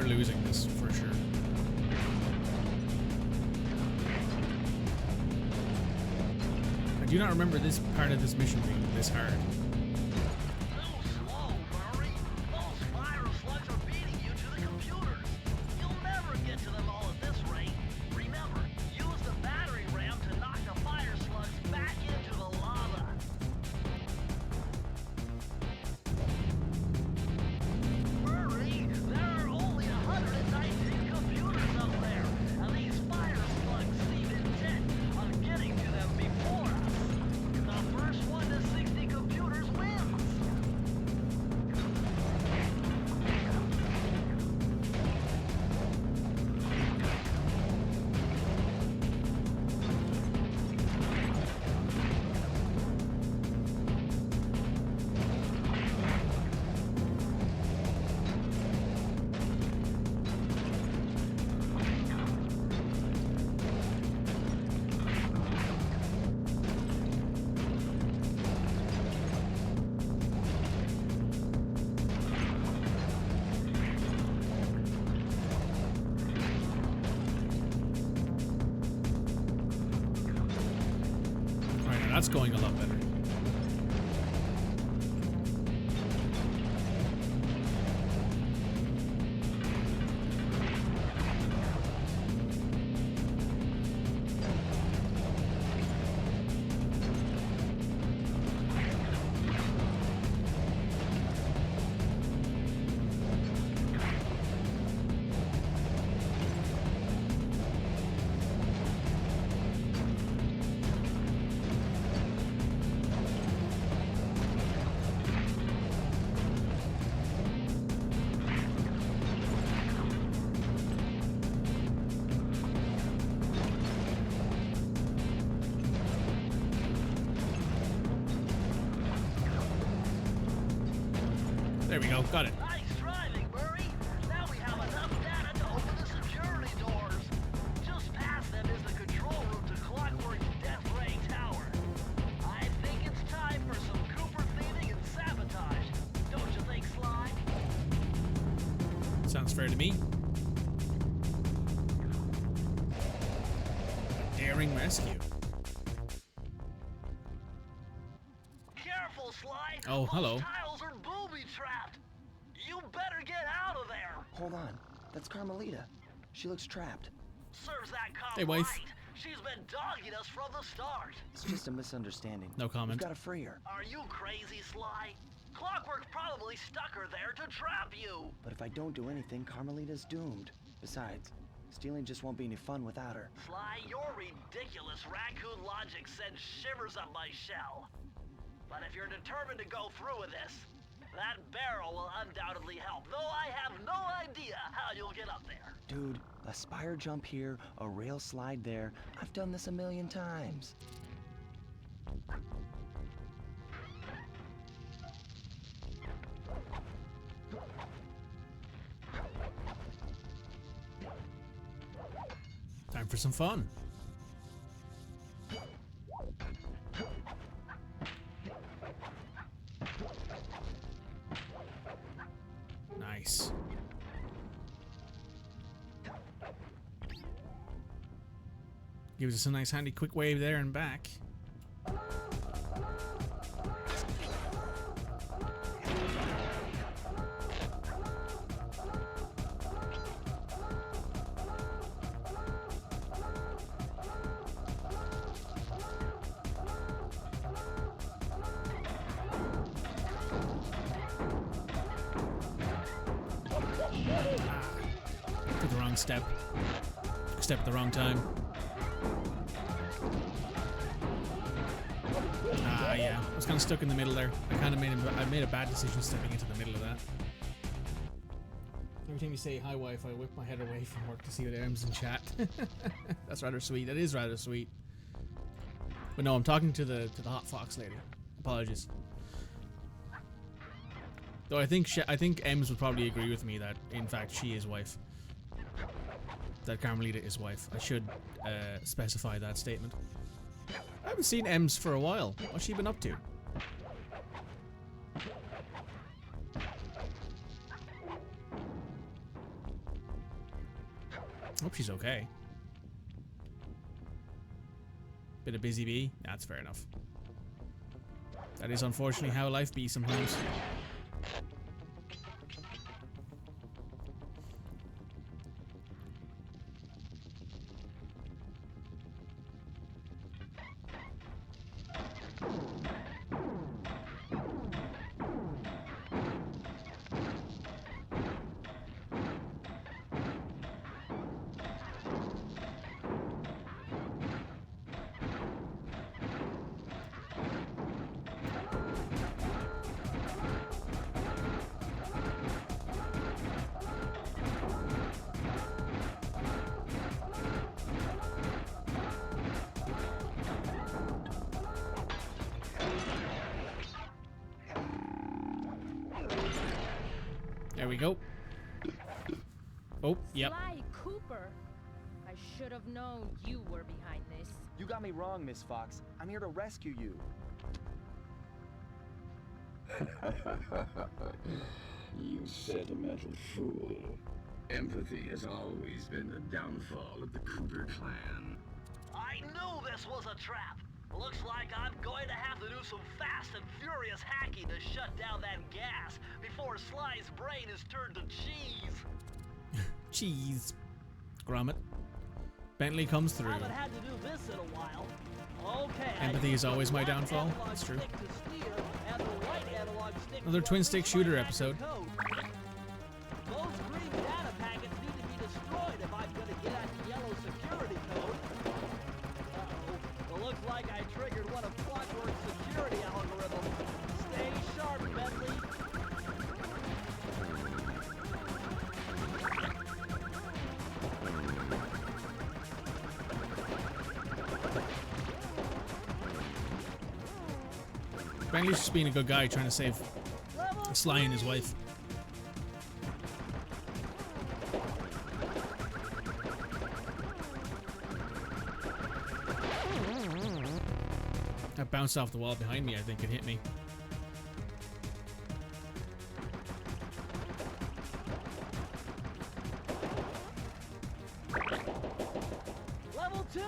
we're losing this for sure. I do not remember this part of this mission being this hard. Too slow, Murray. Those fire slugs are beating you to the computers. You'll never get to them all at this rate. Remember, use the battery ram to knock the fire slugs back into the lava. Murray, there are only 119 computers up there, and these fire slugs seem intent on getting to them before us. The first one to 60 computers wins. Right, now that's going a lot better. There we go, got it. Nice driving, Murray. Now we have enough data to open the security doors. Just past them is the control room to Clockwork's Death Ray Tower. I think it's time for some Cooper thieving and sabotage. Don't you think, Sly? Sounds fair to me. Daring rescue. Careful, Sly. Oh, hello. Those tiles are booby-trapped. You better get out of there. Hold on. That's Carmelita. She looks trapped. Serves that cop Hey, wife. right. She's been dogging us from the start. It's just a misunderstanding. No comment. We've got to free her. Are you crazy, Sly? Clockwork probably stuck her there to trap you. But if I don't do anything, Carmelita's doomed. Besides, stealing just won't be any fun without her. Sly, your ridiculous raccoon logic sends shivers up my shell. But if you're determined to go through with this, that barrel will undoubtedly help, though I have no idea how you'll get up there. Dude, a spire jump here, a rail slide there. I've done this a million times. Time for some fun. Nice. Gives us a nice handy quick wave there and back. Took the wrong step. Step at the wrong time. Yeah. I was kind of stuck in the middle there. I made a bad decision stepping into the middle of that. Every time you say hi, wife, I whip my head away from work to see what M's in chat. That's rather sweet. That is rather sweet. But no, I'm talking to the hot fox lady. Apologies. Though I think Ems would probably agree with me that in fact she is wife. That Carmelita is wife. I should specify that statement. I haven't seen Ems for a while. What's she been up to? Hope she's okay. Bit of busy bee? That's fair enough. That is unfortunately how life be sometimes. There we go. Oh, yep. Sly Cooper. I should have known you were behind this. You got me wrong, Miss Fox. I'm here to rescue you. You sentimental fool. Empathy has always been the downfall of the Cooper clan. I knew this was a trap. Looks like I'm going to have to do some fast and furious hacking to shut down that gas before Sly's brain is turned to cheese. Cheese. Grommet. Bentley comes through. Haven't had to do this in a while. Okay. Empathy is always my downfall. That's true. Another twin stick shooter episode. Those green data packets need to be destroyed if I'm going to get at the yellow security code. Uh-oh. It looks like I triggered one of Clockwork's security algorithms. Stay sharp, Bentley. Bentley's just being a good guy trying to save Sly and his wife. That bounced off the wall behind me, I think it hit me. Level 2!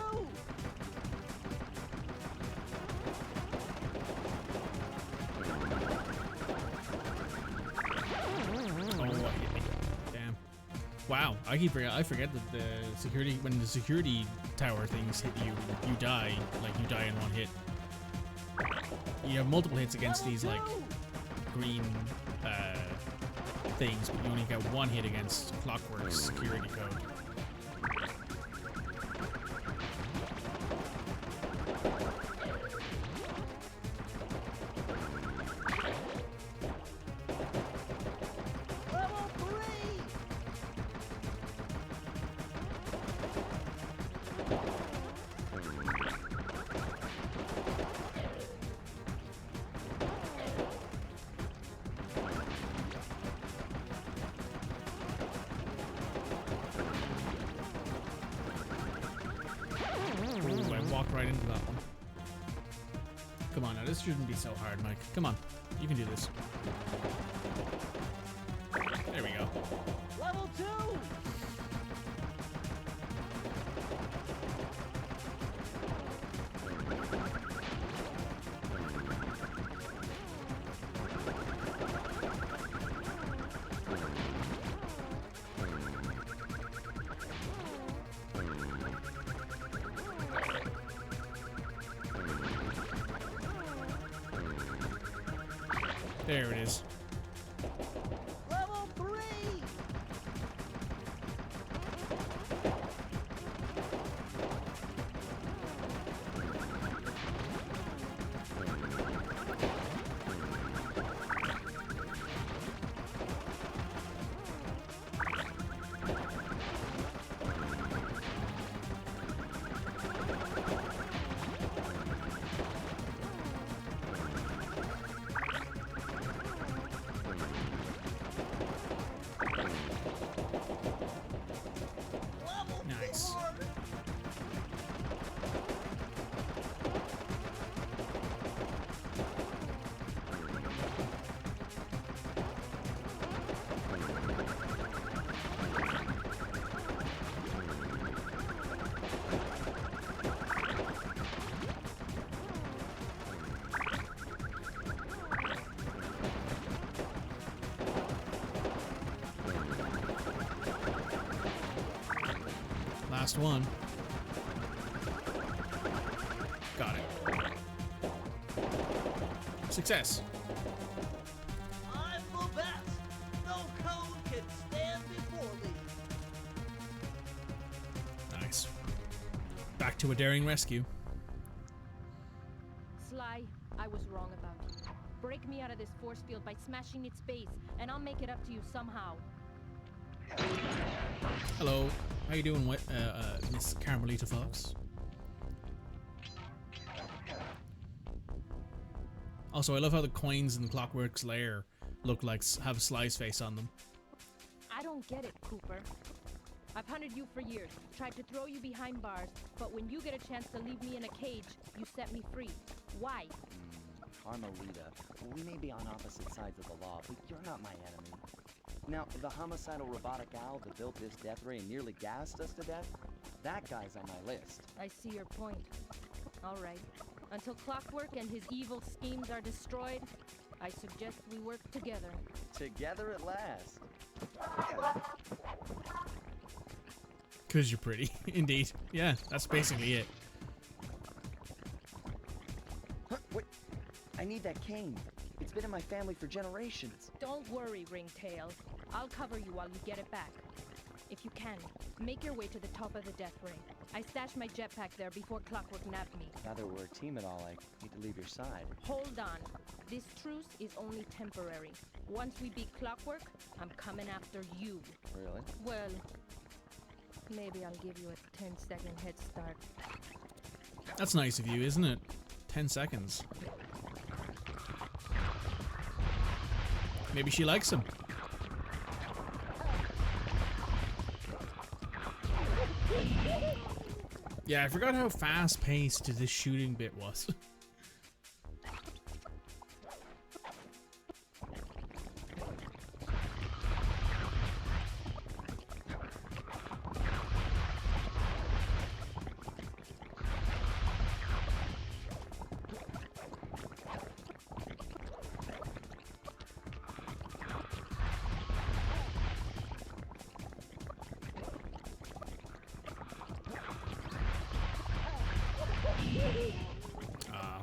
Wow, I forget that the security, when the security tower things hit you, you die. Like, you die in one hit. You have multiple hits against these, like, green things, but you only get one hit against Clockwork's security code. Right into that one. Come on now, this shouldn't be so hard, Mike. Come on, you can do this. There we go. Level 2! There it is. Level 3! last one. Got it. Success. I'm the best. No cone can stand before me. Nice. Back to a daring rescue. Sly, I was wrong about you. Break me out of this force field by smashing its base, and I'll make it up to you somehow. Hello. How you doing, Miss Carmelita Fox? Also, I love how the coins in Clockwork's lair look like have Sly's face on them. I don't get it, Cooper. I've hunted you for years, tried to throw you behind bars, but when you get a chance to leave me in a cage, you set me free. Why? Carmelita, we may be on opposite sides of the law, but you're not my enemy. Now, the homicidal robotic owl that built this death ray and nearly gassed us to death, that guy's on my list. I see your point. All right. Until Clockwork and his evil schemes are destroyed, I suggest we work together. Together at last. 'Cause you're pretty. Indeed. Yeah, that's basically it. Huh, wait. I need that cane. It's been in my family for generations. Don't worry, Ringtail. I'll cover you while you get it back. If you can, make your way to the top of the death ray. I stashed my jetpack there before Clockwork nabbed me. Now that we're a team at all, I hate to leave your side. Hold on. This truce is only temporary. Once we beat Clockwork, I'm coming after you. Really? Well, maybe I'll give you a 10-second head start. That's nice of you, isn't it? 10 seconds. Maybe she likes him. Yeah, I forgot how fast-paced this shooting bit was.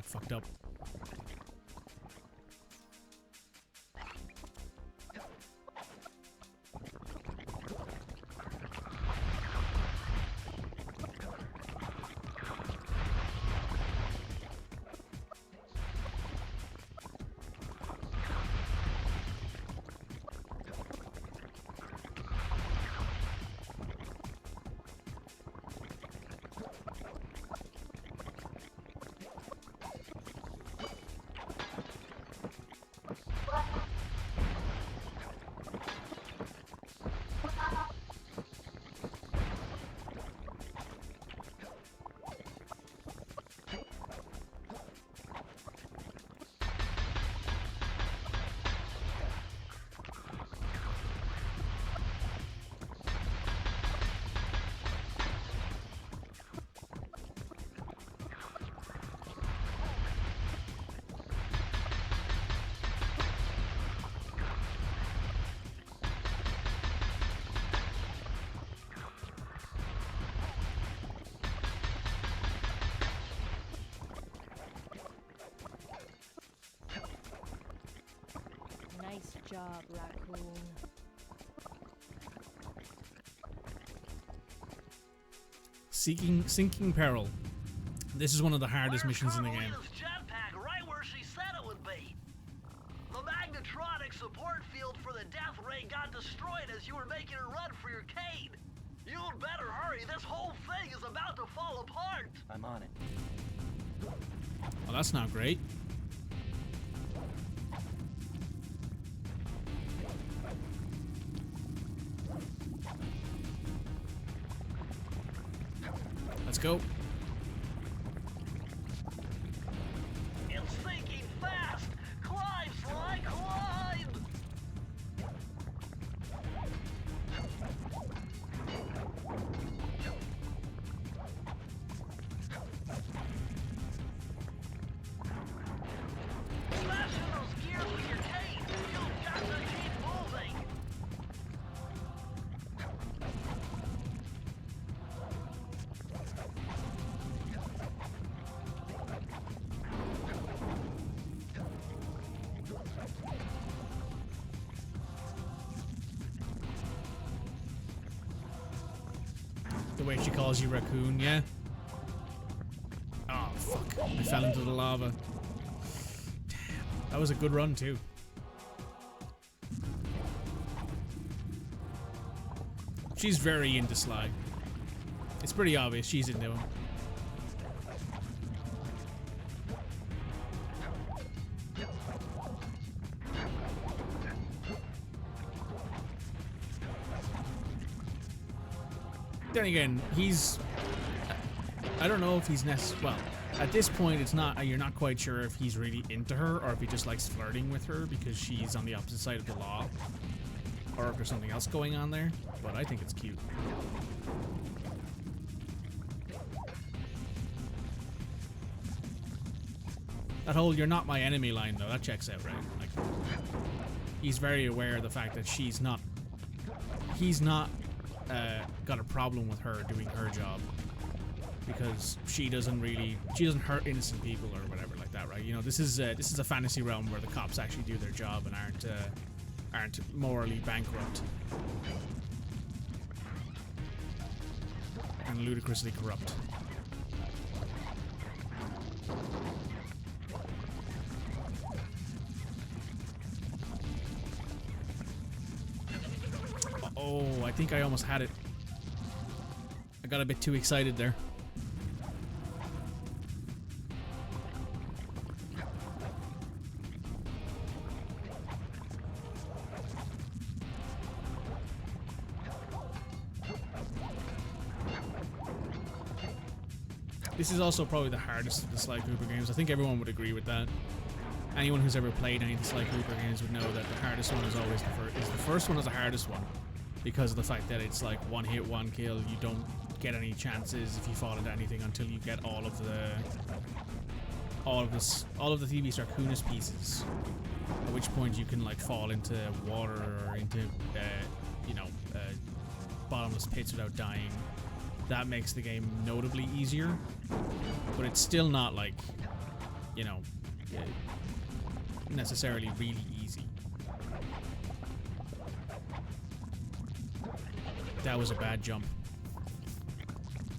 Fucked up. Nice job, Raccoon. Sinking Peril. This is one of the hardest missions in the game. Carmelita's jetpack right where she said it would be. The magnetronic support field for the death ray got destroyed as you were making a run for your cane. You'd better hurry. This whole thing is about to fall apart. I'm on it. Well, that's not great. Let's go. It's sinking fast. Climb, Sly, climb. The way she calls you raccoon, yeah. Oh, fuck. I fell into the lava. Damn. That was a good run, too. She's very into Sly. It's pretty obvious she's into him. Then again, he's... I don't know if he's well, at this point, it's not. You're not quite sure if he's really into her or if he just likes flirting with her because she's on the opposite side of the law, or if there's something else going on there. But I think it's cute. That whole "you're not my enemy" line, though, that checks out, right? Like, he's very aware of the fact that she's not. He's not got a problem with her doing her job. Because she doesn't hurt innocent people or whatever like that, right? You know, this is a fantasy realm where the cops actually do their job and aren't morally bankrupt and ludicrously corrupt. Oh, I think I almost had it. I got a bit too excited there. This is also probably the hardest of the Sly Cooper games. I think everyone would agree with that. Anyone who's ever played any of the Sly Cooper games would know that the hardest one is always the first one is the hardest one, because of the fact that it's like one hit, one kill. You don't get any chances if you fall into anything until you get all of the thievius raccoonus pieces. At which point you can like fall into water or into bottomless pits without dying. That makes the game notably easier, but it's still not like, you know, necessarily really easy. That was a bad jump.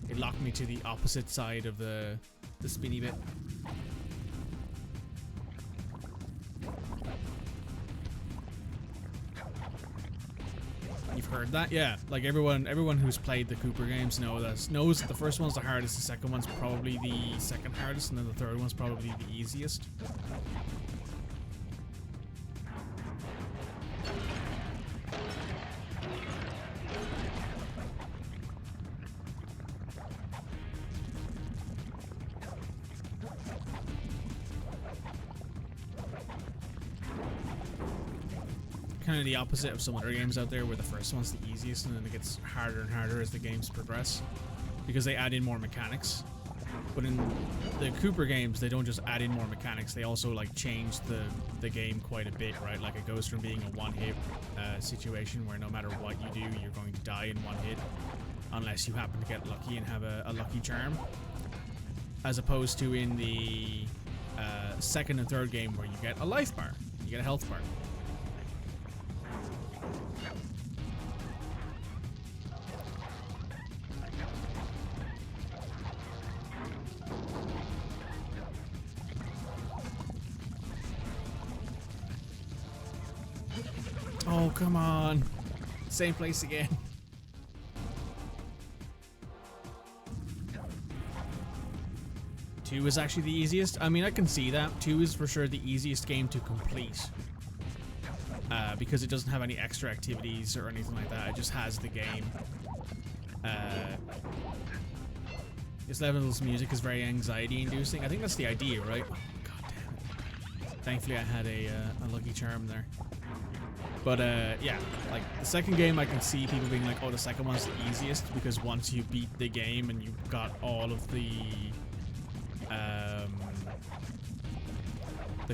It locked me to the opposite side of the spinny bit. You've heard that? Yeah, like everyone who's played the Cooper games knows that the first one's the hardest, the second one's probably the second hardest, and then the third one's probably the easiest. Kind of the opposite of some other games out there where the first one's the easiest and then it gets harder and harder as the games progress because they add in more mechanics. But in the Cooper games, they don't just add in more mechanics, they also like change the game quite a bit, right? Like it goes from being a one-hit situation where no matter what you do, you're going to die in one hit unless you happen to get lucky and have a lucky charm, as opposed to in the second and third game where you get a life bar, you get a health bar. Oh, come on. Same place again. Two is actually the easiest. I mean, I can see that. 2 is for sure the easiest game to complete. Because it doesn't have any extra activities or anything like that. It just has the game. This level's music is very anxiety-inducing. I think that's the idea, right? Oh, God damn it. Thankfully, I had a lucky charm there. But yeah, like the second game, I can see people being like, "Oh, the second one's the easiest," because once you beat the game and you've got all of the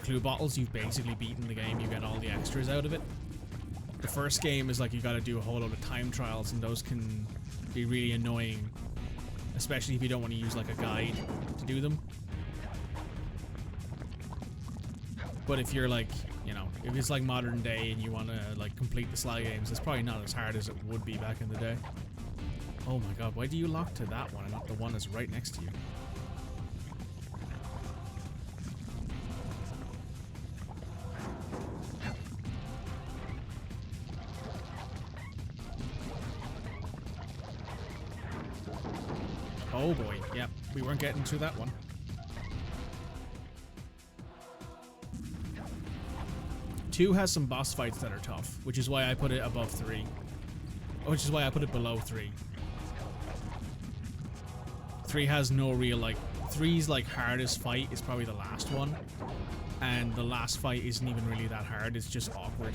clue bottles, you've basically beaten the game. You get all the extras out of it. The first game is like you got to do a whole lot of time trials, and those can be really annoying, especially if you don't want to use like a guide to do them. But if you're like, you know, if it's like modern day and you want to like complete the Sly games, it's probably not as hard as it would be back in the day. Oh my god, why do you lock to that one and not the one that's right next to you? Oh boy, yep, we weren't getting to that one. Two has some boss fights that are tough, which is why I put it above 3. Which is why I put it below 3. 3 has no real, like, 3's like hardest fight is probably the last one. And the last fight isn't even really that hard, it's just awkward.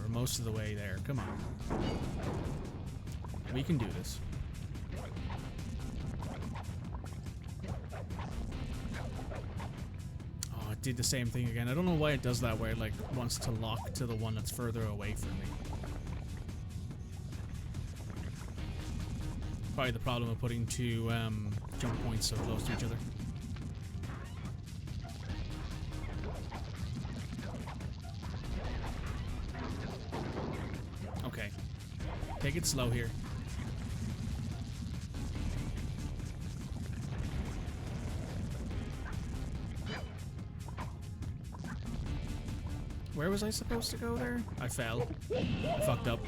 Most of the way there. Come on. We can do this. Oh, it did the same thing again. I don't know why it does that, where it like wants to lock to the one that's further away from me. Probably the problem of putting two jump points so close to each other. Take it slow here. Where was I supposed to go there? I fell. I fucked up.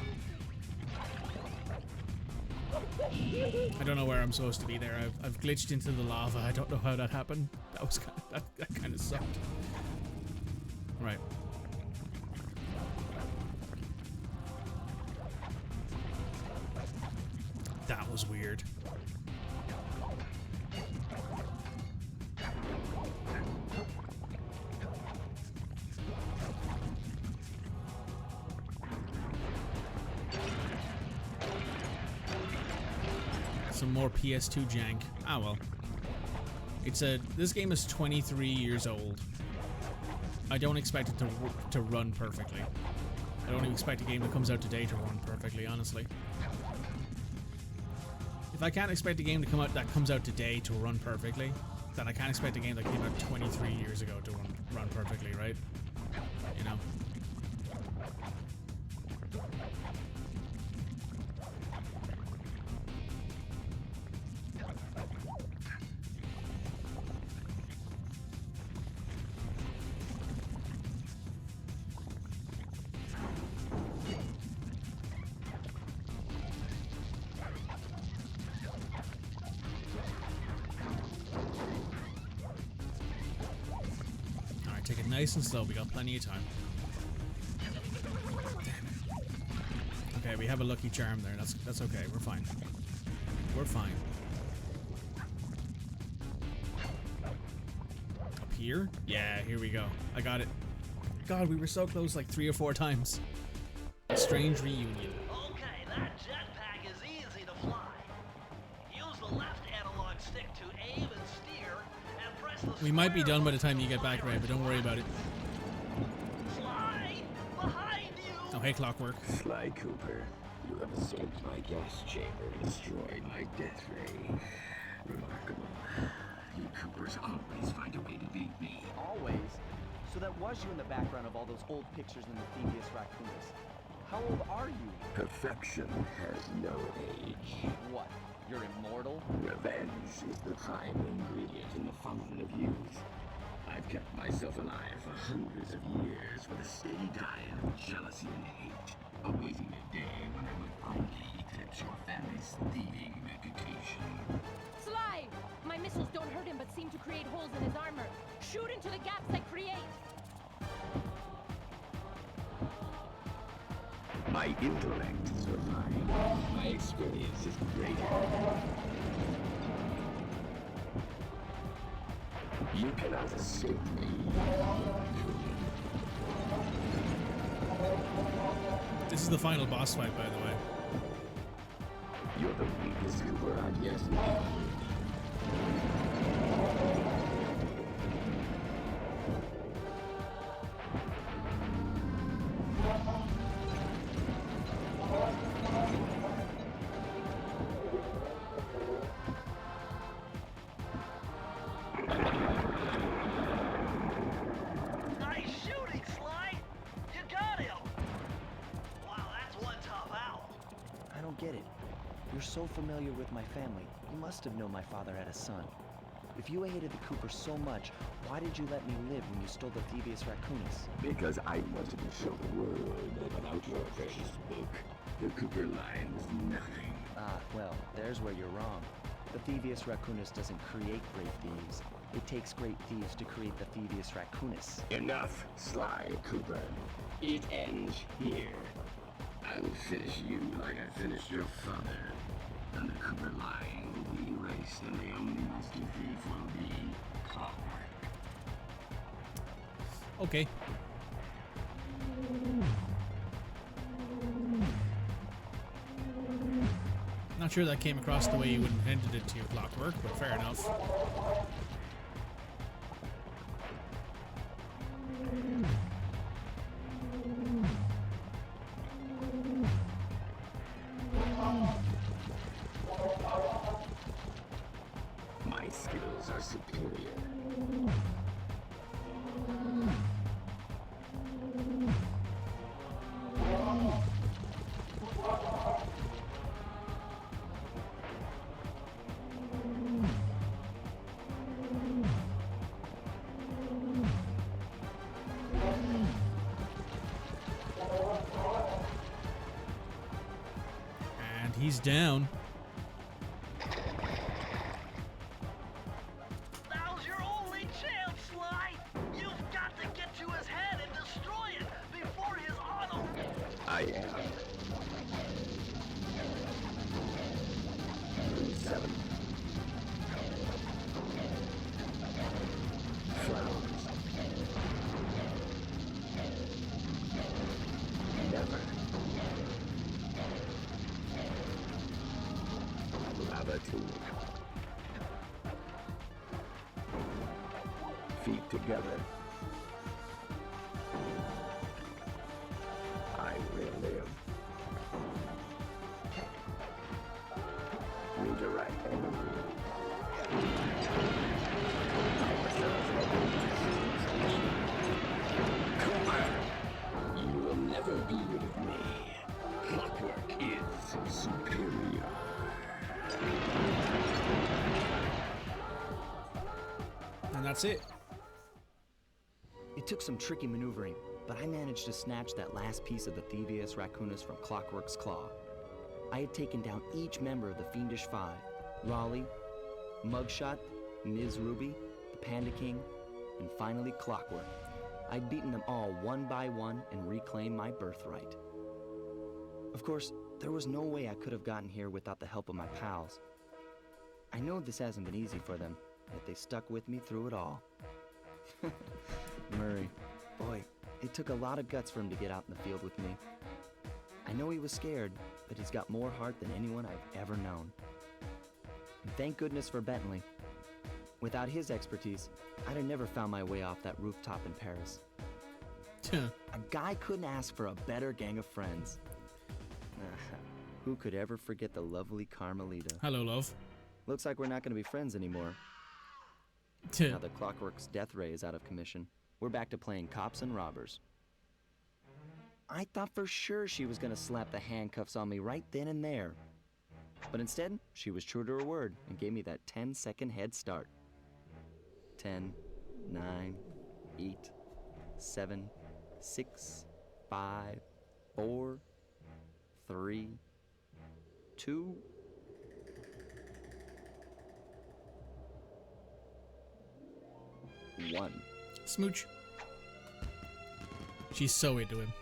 I don't know where I'm supposed to be there. I've glitched into the lava. I don't know how that happened. That was that kind of sucked. Right. That was weird. Some more PS2 jank. Ah well. This game is 23 years old. I don't expect it to run perfectly. I don't even expect a game that comes out today to run perfectly, honestly. If I can't expect a game to come out that comes out today to run perfectly, then I can't expect a game that came out 23 years ago to run perfectly, right? You know? Take it nice and slow, we got plenty of time. Damn it. Okay, we have a lucky charm there, that's okay, we're fine. We're fine. Up here? Yeah, here we go. I got it. God, we were so close like 3 or 4 times. A strange reunion. Okay, that jetpack is easy to fly. Use the left analog stick to aim and steer, and press the We might be square done by the time button you get back, Ray, but don't worry about it. Sly, behind you! Oh, hey, Clockwork. Sly Cooper, you have escaped my gas chamber and destroyed my death ray. Remarkable. You Coopers always find a way to beat me. Always? So that was you in the background of all those old pictures in the thievius raccoonus. How old are you? Perfection has no age. What? You're immortal? Revenge is the prime ingredient in the fountain of youth. I've kept myself alive for hundreds of years with a steady diet of jealousy and hate, awaiting a day when I will proudly eclipse your family's thieving reputation. Sly! My missiles don't hurt him but seem to create holes in his armor. Shoot into the gaps I create! My intellect is refined. My experience is greater. You cannot escape me. This is the final boss fight, by the way. You're the weakest Cooper I've yet known. don't get it. You're so familiar with my family, you must have known my father had a son. If you hated the Coopers so much, why did you let me live when you stole the thievius raccoonus? Because I wanted to show the world that without your precious book, the Cooper line was nothing. Ah, well, there's where you're wrong. The thievius raccoonus doesn't create great thieves. It takes great thieves to create the thievius raccoonus. Enough, Sly Cooper. It ends here. I will finish you like I finished your father. And the Cooper line will be erased, and the only master thief will be Clockwork. Okay. Not sure that came across the way you intended it to, Clockwork, but fair enough. My skills are superior. And he's down. Now's your only chance, Sly! You've got to get to his head and destroy it before his auto... I am. 7. Flowers. Never. Lava tube. Feet together. I will live. Redirect energy. Cooper, you will never be rid of me. Clockwork is superior. And that's it. It took some tricky maneuvering, but I managed to snatch that last piece of the thievius raccoonus from Clockwork's claw. I had taken down each member of the Fiendish Five: Raleigh, Mugshot, Ms. Ruby, the Panda King, and finally Clockwork. I'd beaten them all one by one and reclaimed my birthright. Of course, there was no way I could have gotten here without the help of my pals. I know this hasn't been easy for them, yet they stuck with me through it all. Murray, boy, it took a lot of guts for him to get out in the field with me. I know he was scared, but he's got more heart than anyone I've ever known. And thank goodness for Bentley. Without his expertise, I'd have never found my way off that rooftop in Paris. A guy couldn't ask for a better gang of friends. Who could ever forget the lovely Carmelita? Hello, love. Looks like we're not going to be friends anymore. Now that Clockwork's death ray is out of commission, we're back to playing cops and robbers. I thought for sure she was going to slap the handcuffs on me right then and there. But instead, she was true to her word and gave me that 10-second head start. 10, 9, 8, 7, 6, 5, 4, 3, 2, 1. Smooch. She's so into him.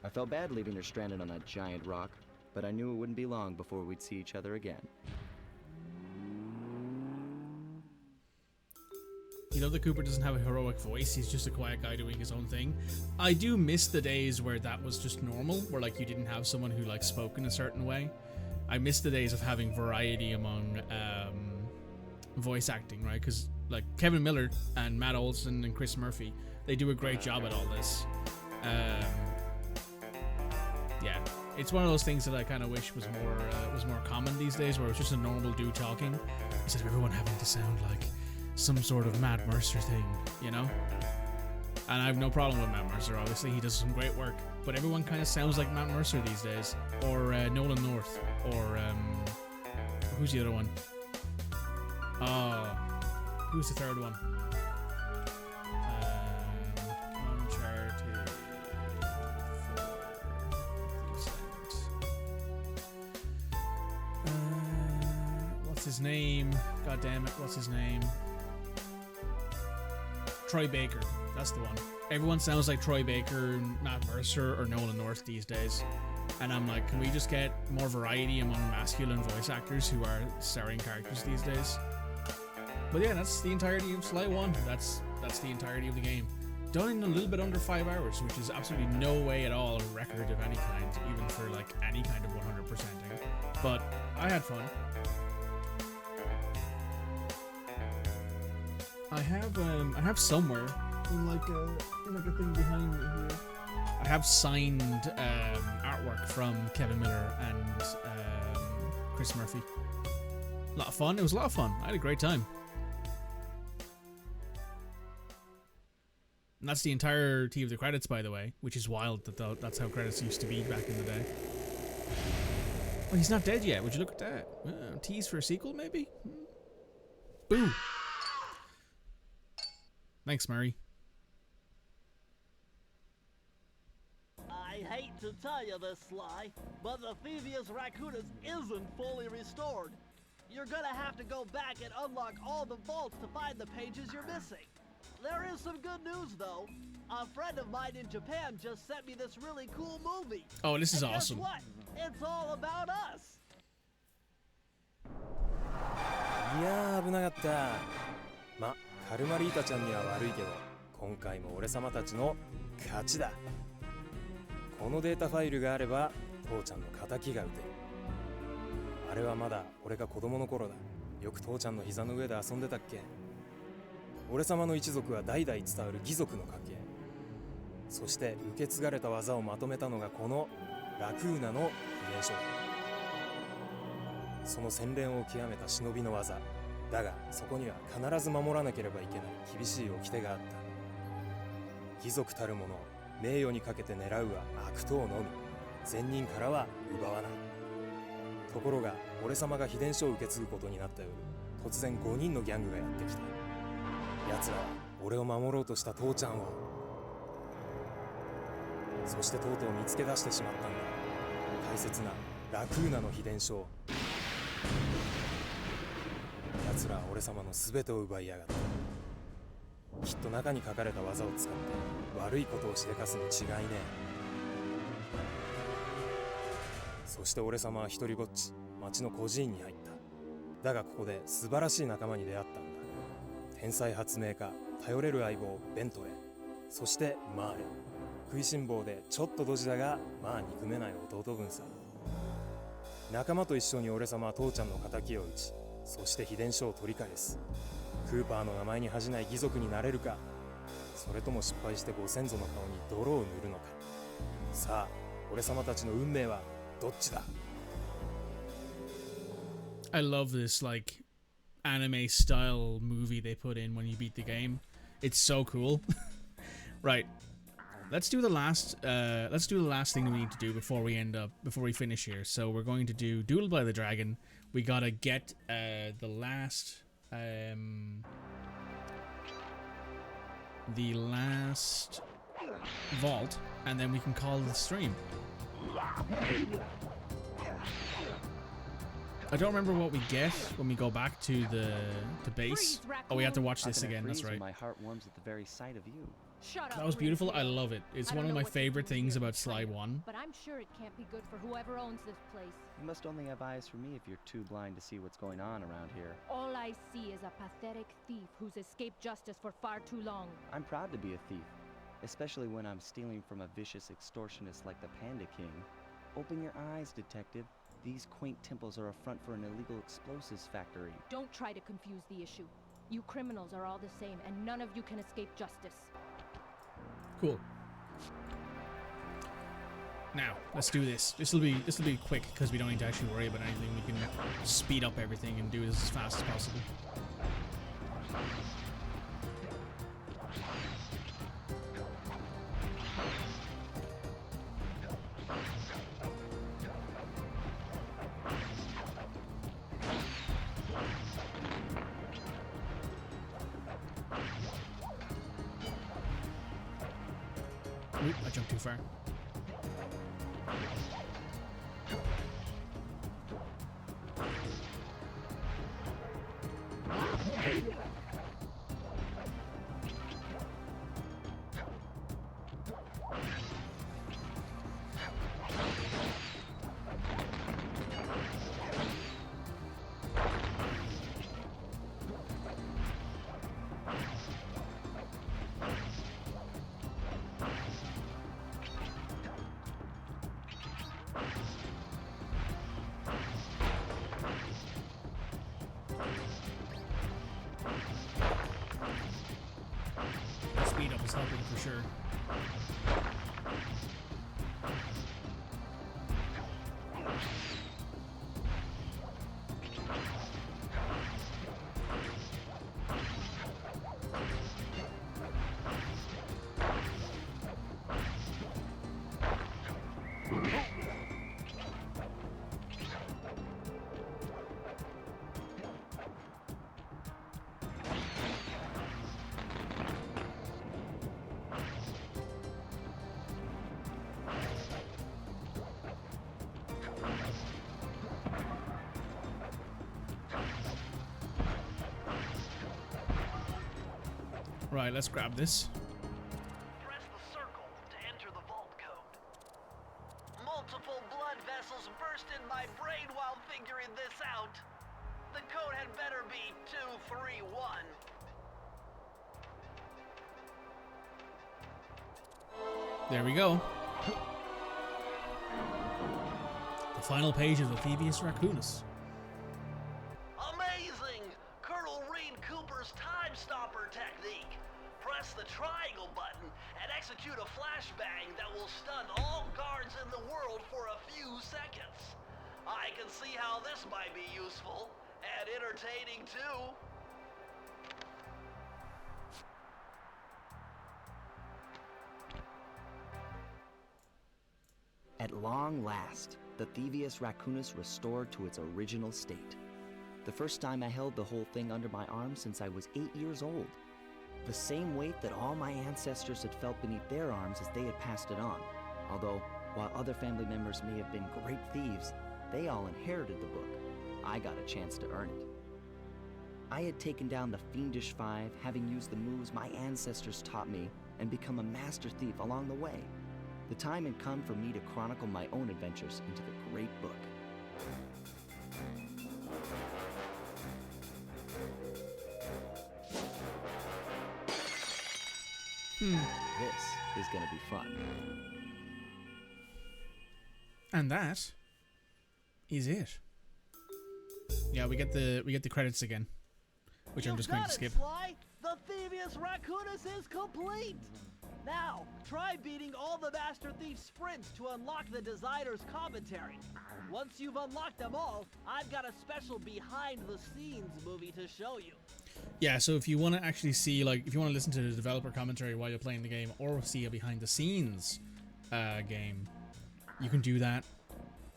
I felt bad leaving her stranded on that giant rock, but I knew it wouldn't be long before we'd see each other again. You know, the Cooper doesn't have a heroic voice, he's just a quiet guy doing his own thing. I do miss the days where that was just normal, where like you didn't have someone who like spoke in a certain way. I miss the days of having variety among voice acting, right? Because like Kevin Miller and Matt Olson and Chris Murphy, they do a great job at all this. Yeah, it's one of those things that I kind of wish was more common these days, where it was just a normal dude talking instead of everyone having to sound like some sort of Matt Mercer thing, you know? And I have no problem with Matt Mercer, obviously. He does some great work. But everyone kind of sounds like Matt Mercer these days. Or Nolan North. Or, who's the other one? Who's the third one? Uncharted 4. What's his name? God damn it, what's his name? Troy Baker. That's the one. Everyone sounds like Troy Baker, Matt Mercer, or Nolan North these days. And I'm like, can we just get more variety among masculine voice actors who are starring characters these days? But yeah, that's the entirety of Sly 1. That's the entirety of the game. Done in a little bit under 5 hours, which is absolutely no way at all a record of any kind, even for like any kind of 100%ing. But I had fun. I have somewhere in like a thing behind me here. I have signed artwork from Kevin Miller and Chris Murphy. A lot of fun. It was a lot of fun. I had a great time. And that's the entirety of the credits, by the way, which is wild that that's how credits used to be back in the day. Oh, he's not dead yet. Would you look at that? Tease for a sequel, maybe? Boo. Thanks, Murray. I hate to tell you this, Sly, but the thievius raccoonus isn't fully restored. You're gonna have to go back and unlock all the vaults to find the pages you're missing. There is some good news, though. A friend of mine in Japan just sent me this really cool movie. Oh, this is and awesome. Guess what? It's all about us. いやー危なかった。ま、カルマリータちゃんには悪いけど、今回も俺様たちの勝ちだ。このデータファイルがあれば、父ちゃんの仇が撃てる。あれはまだ俺が子供の頃だ。よく父ちゃんの膝の上で遊んでたっけ。俺様の一族は代々伝わる義族の家系。そして受け継がれた技をまとめたのがこのラクーナの秘伝書だ。その洗練を極めた忍びの技だが、そこには必ず守らなければいけない厳しい掟があった。義族たる者、名誉にかけて狙うは悪党のみ、善人からは奪わない。ところが俺様が秘伝書を受け継ぐことになった夜、突然5人のギャングがやってきた。奴らは俺を守ろうとした父ちゃんを、そしてとうとう見つけ出してしまったんだ。大切なラクーナの秘伝書を。奴らは俺様の全てを奪いやがった。きっと中に書かれた技を使って悪いことをしでかすに違いねえ。そして俺様は一人ぼっち町の孤児院に入った。だがここで素晴らしい仲間に出会ったんだ。天才発明家、頼れる相棒ベントレー、そしてマーレ。食いしん坊でちょっとドジだがまあ憎めない弟分さ。仲間と一緒に俺様は父ちゃんの仇を討ち、そして秘伝書を取り返す。クーパーの名前に恥じない義族になれるか、それとも失敗してご先祖の顔に泥を塗るのか。さあ俺様たちの運命はどっちだ。 I love this like anime style movie they put in when you beat the game. It's so cool. Right, let's do the last thing we need to do before we finish here. So we're going to do Duel by the Dragon. We gotta get the last vault, and then we can call the stream. I don't remember what we get when we go back to the base. Oh, we have to watch this again. That's right. My heart warms at the very sight of you. Shut up. That was beautiful. I love it. It's one of my favorite things about Sly 1. But I'm sure it can't be good for whoever owns this place. You must only have eyes for me if you're too blind to see what's going on around here. All I see is a pathetic thief who's escaped justice for far too long. I'm proud to be a thief, especially when I'm stealing from a vicious extortionist like the Panda King. Open your eyes, detective. These quaint temples are a front for an illegal explosives factory. Don't try to confuse the issue. You criminals are all the same, and none of you can escape justice. Cool. Now, let's do this. This will be quick because we don't need to actually worry about anything. We can speed up everything and do this as fast as possible. Oop, I jumped too far. Speed up is helping for sure. Right, let's grab this. Press the circle to enter the vault code. Multiple blood vessels burst in my brain while figuring this out. The code had better be 231. There we go. The final page of the thievius raccoonus. Amazing! Colonel Reed Cooper's time stopper technique. Press the triangle button and execute a flashbang that will stun all guards in the world for a few seconds. I can see how this might be useful and entertaining too. At long last, the thievius raccoonus restored to its original state. The first time I held the whole thing under my arm since I was 8 years old. The same weight that all my ancestors had felt beneath their arms as they had passed it on. Although, while other family members may have been great thieves, they all inherited the book. I got a chance to earn it. I had taken down the Fiendish Five, having used the moves my ancestors taught me, and become a master thief along the way. The time had come for me to chronicle my own adventures into the great book. This is gonna be fun. And that is it. Yeah, we get the credits again, which I'm just going to skip. Sly. The thievius raccoonus is complete. Now, try beating all the Master Thief sprints to unlock the designer's commentary. Once you've unlocked them all, I've got a special behind-the-scenes movie to show you. Yeah, so if you want to actually see, like, if you want to listen to the developer commentary while you're playing the game, or see a behind-the-scenes game, you can do that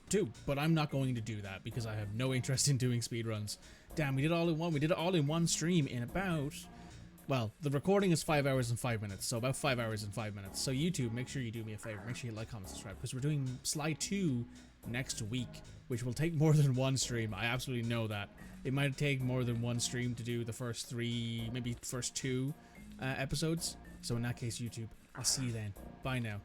too. But I'm not going to do that because I have no interest in doing speedruns. Damn, we did it all in one. We did it all in one stream in about... Well, the recording is 5 hours and 5 minutes, so about 5 hours and 5 minutes. So YouTube, make sure you do me a favor. Make sure you like, comment, subscribe, because we're doing Sly 2 next week, which will take more than one stream. I absolutely know that. It might take more than one stream to do the first 3, maybe first 2 episodes. So in that case, YouTube, I'll see you then. Bye now.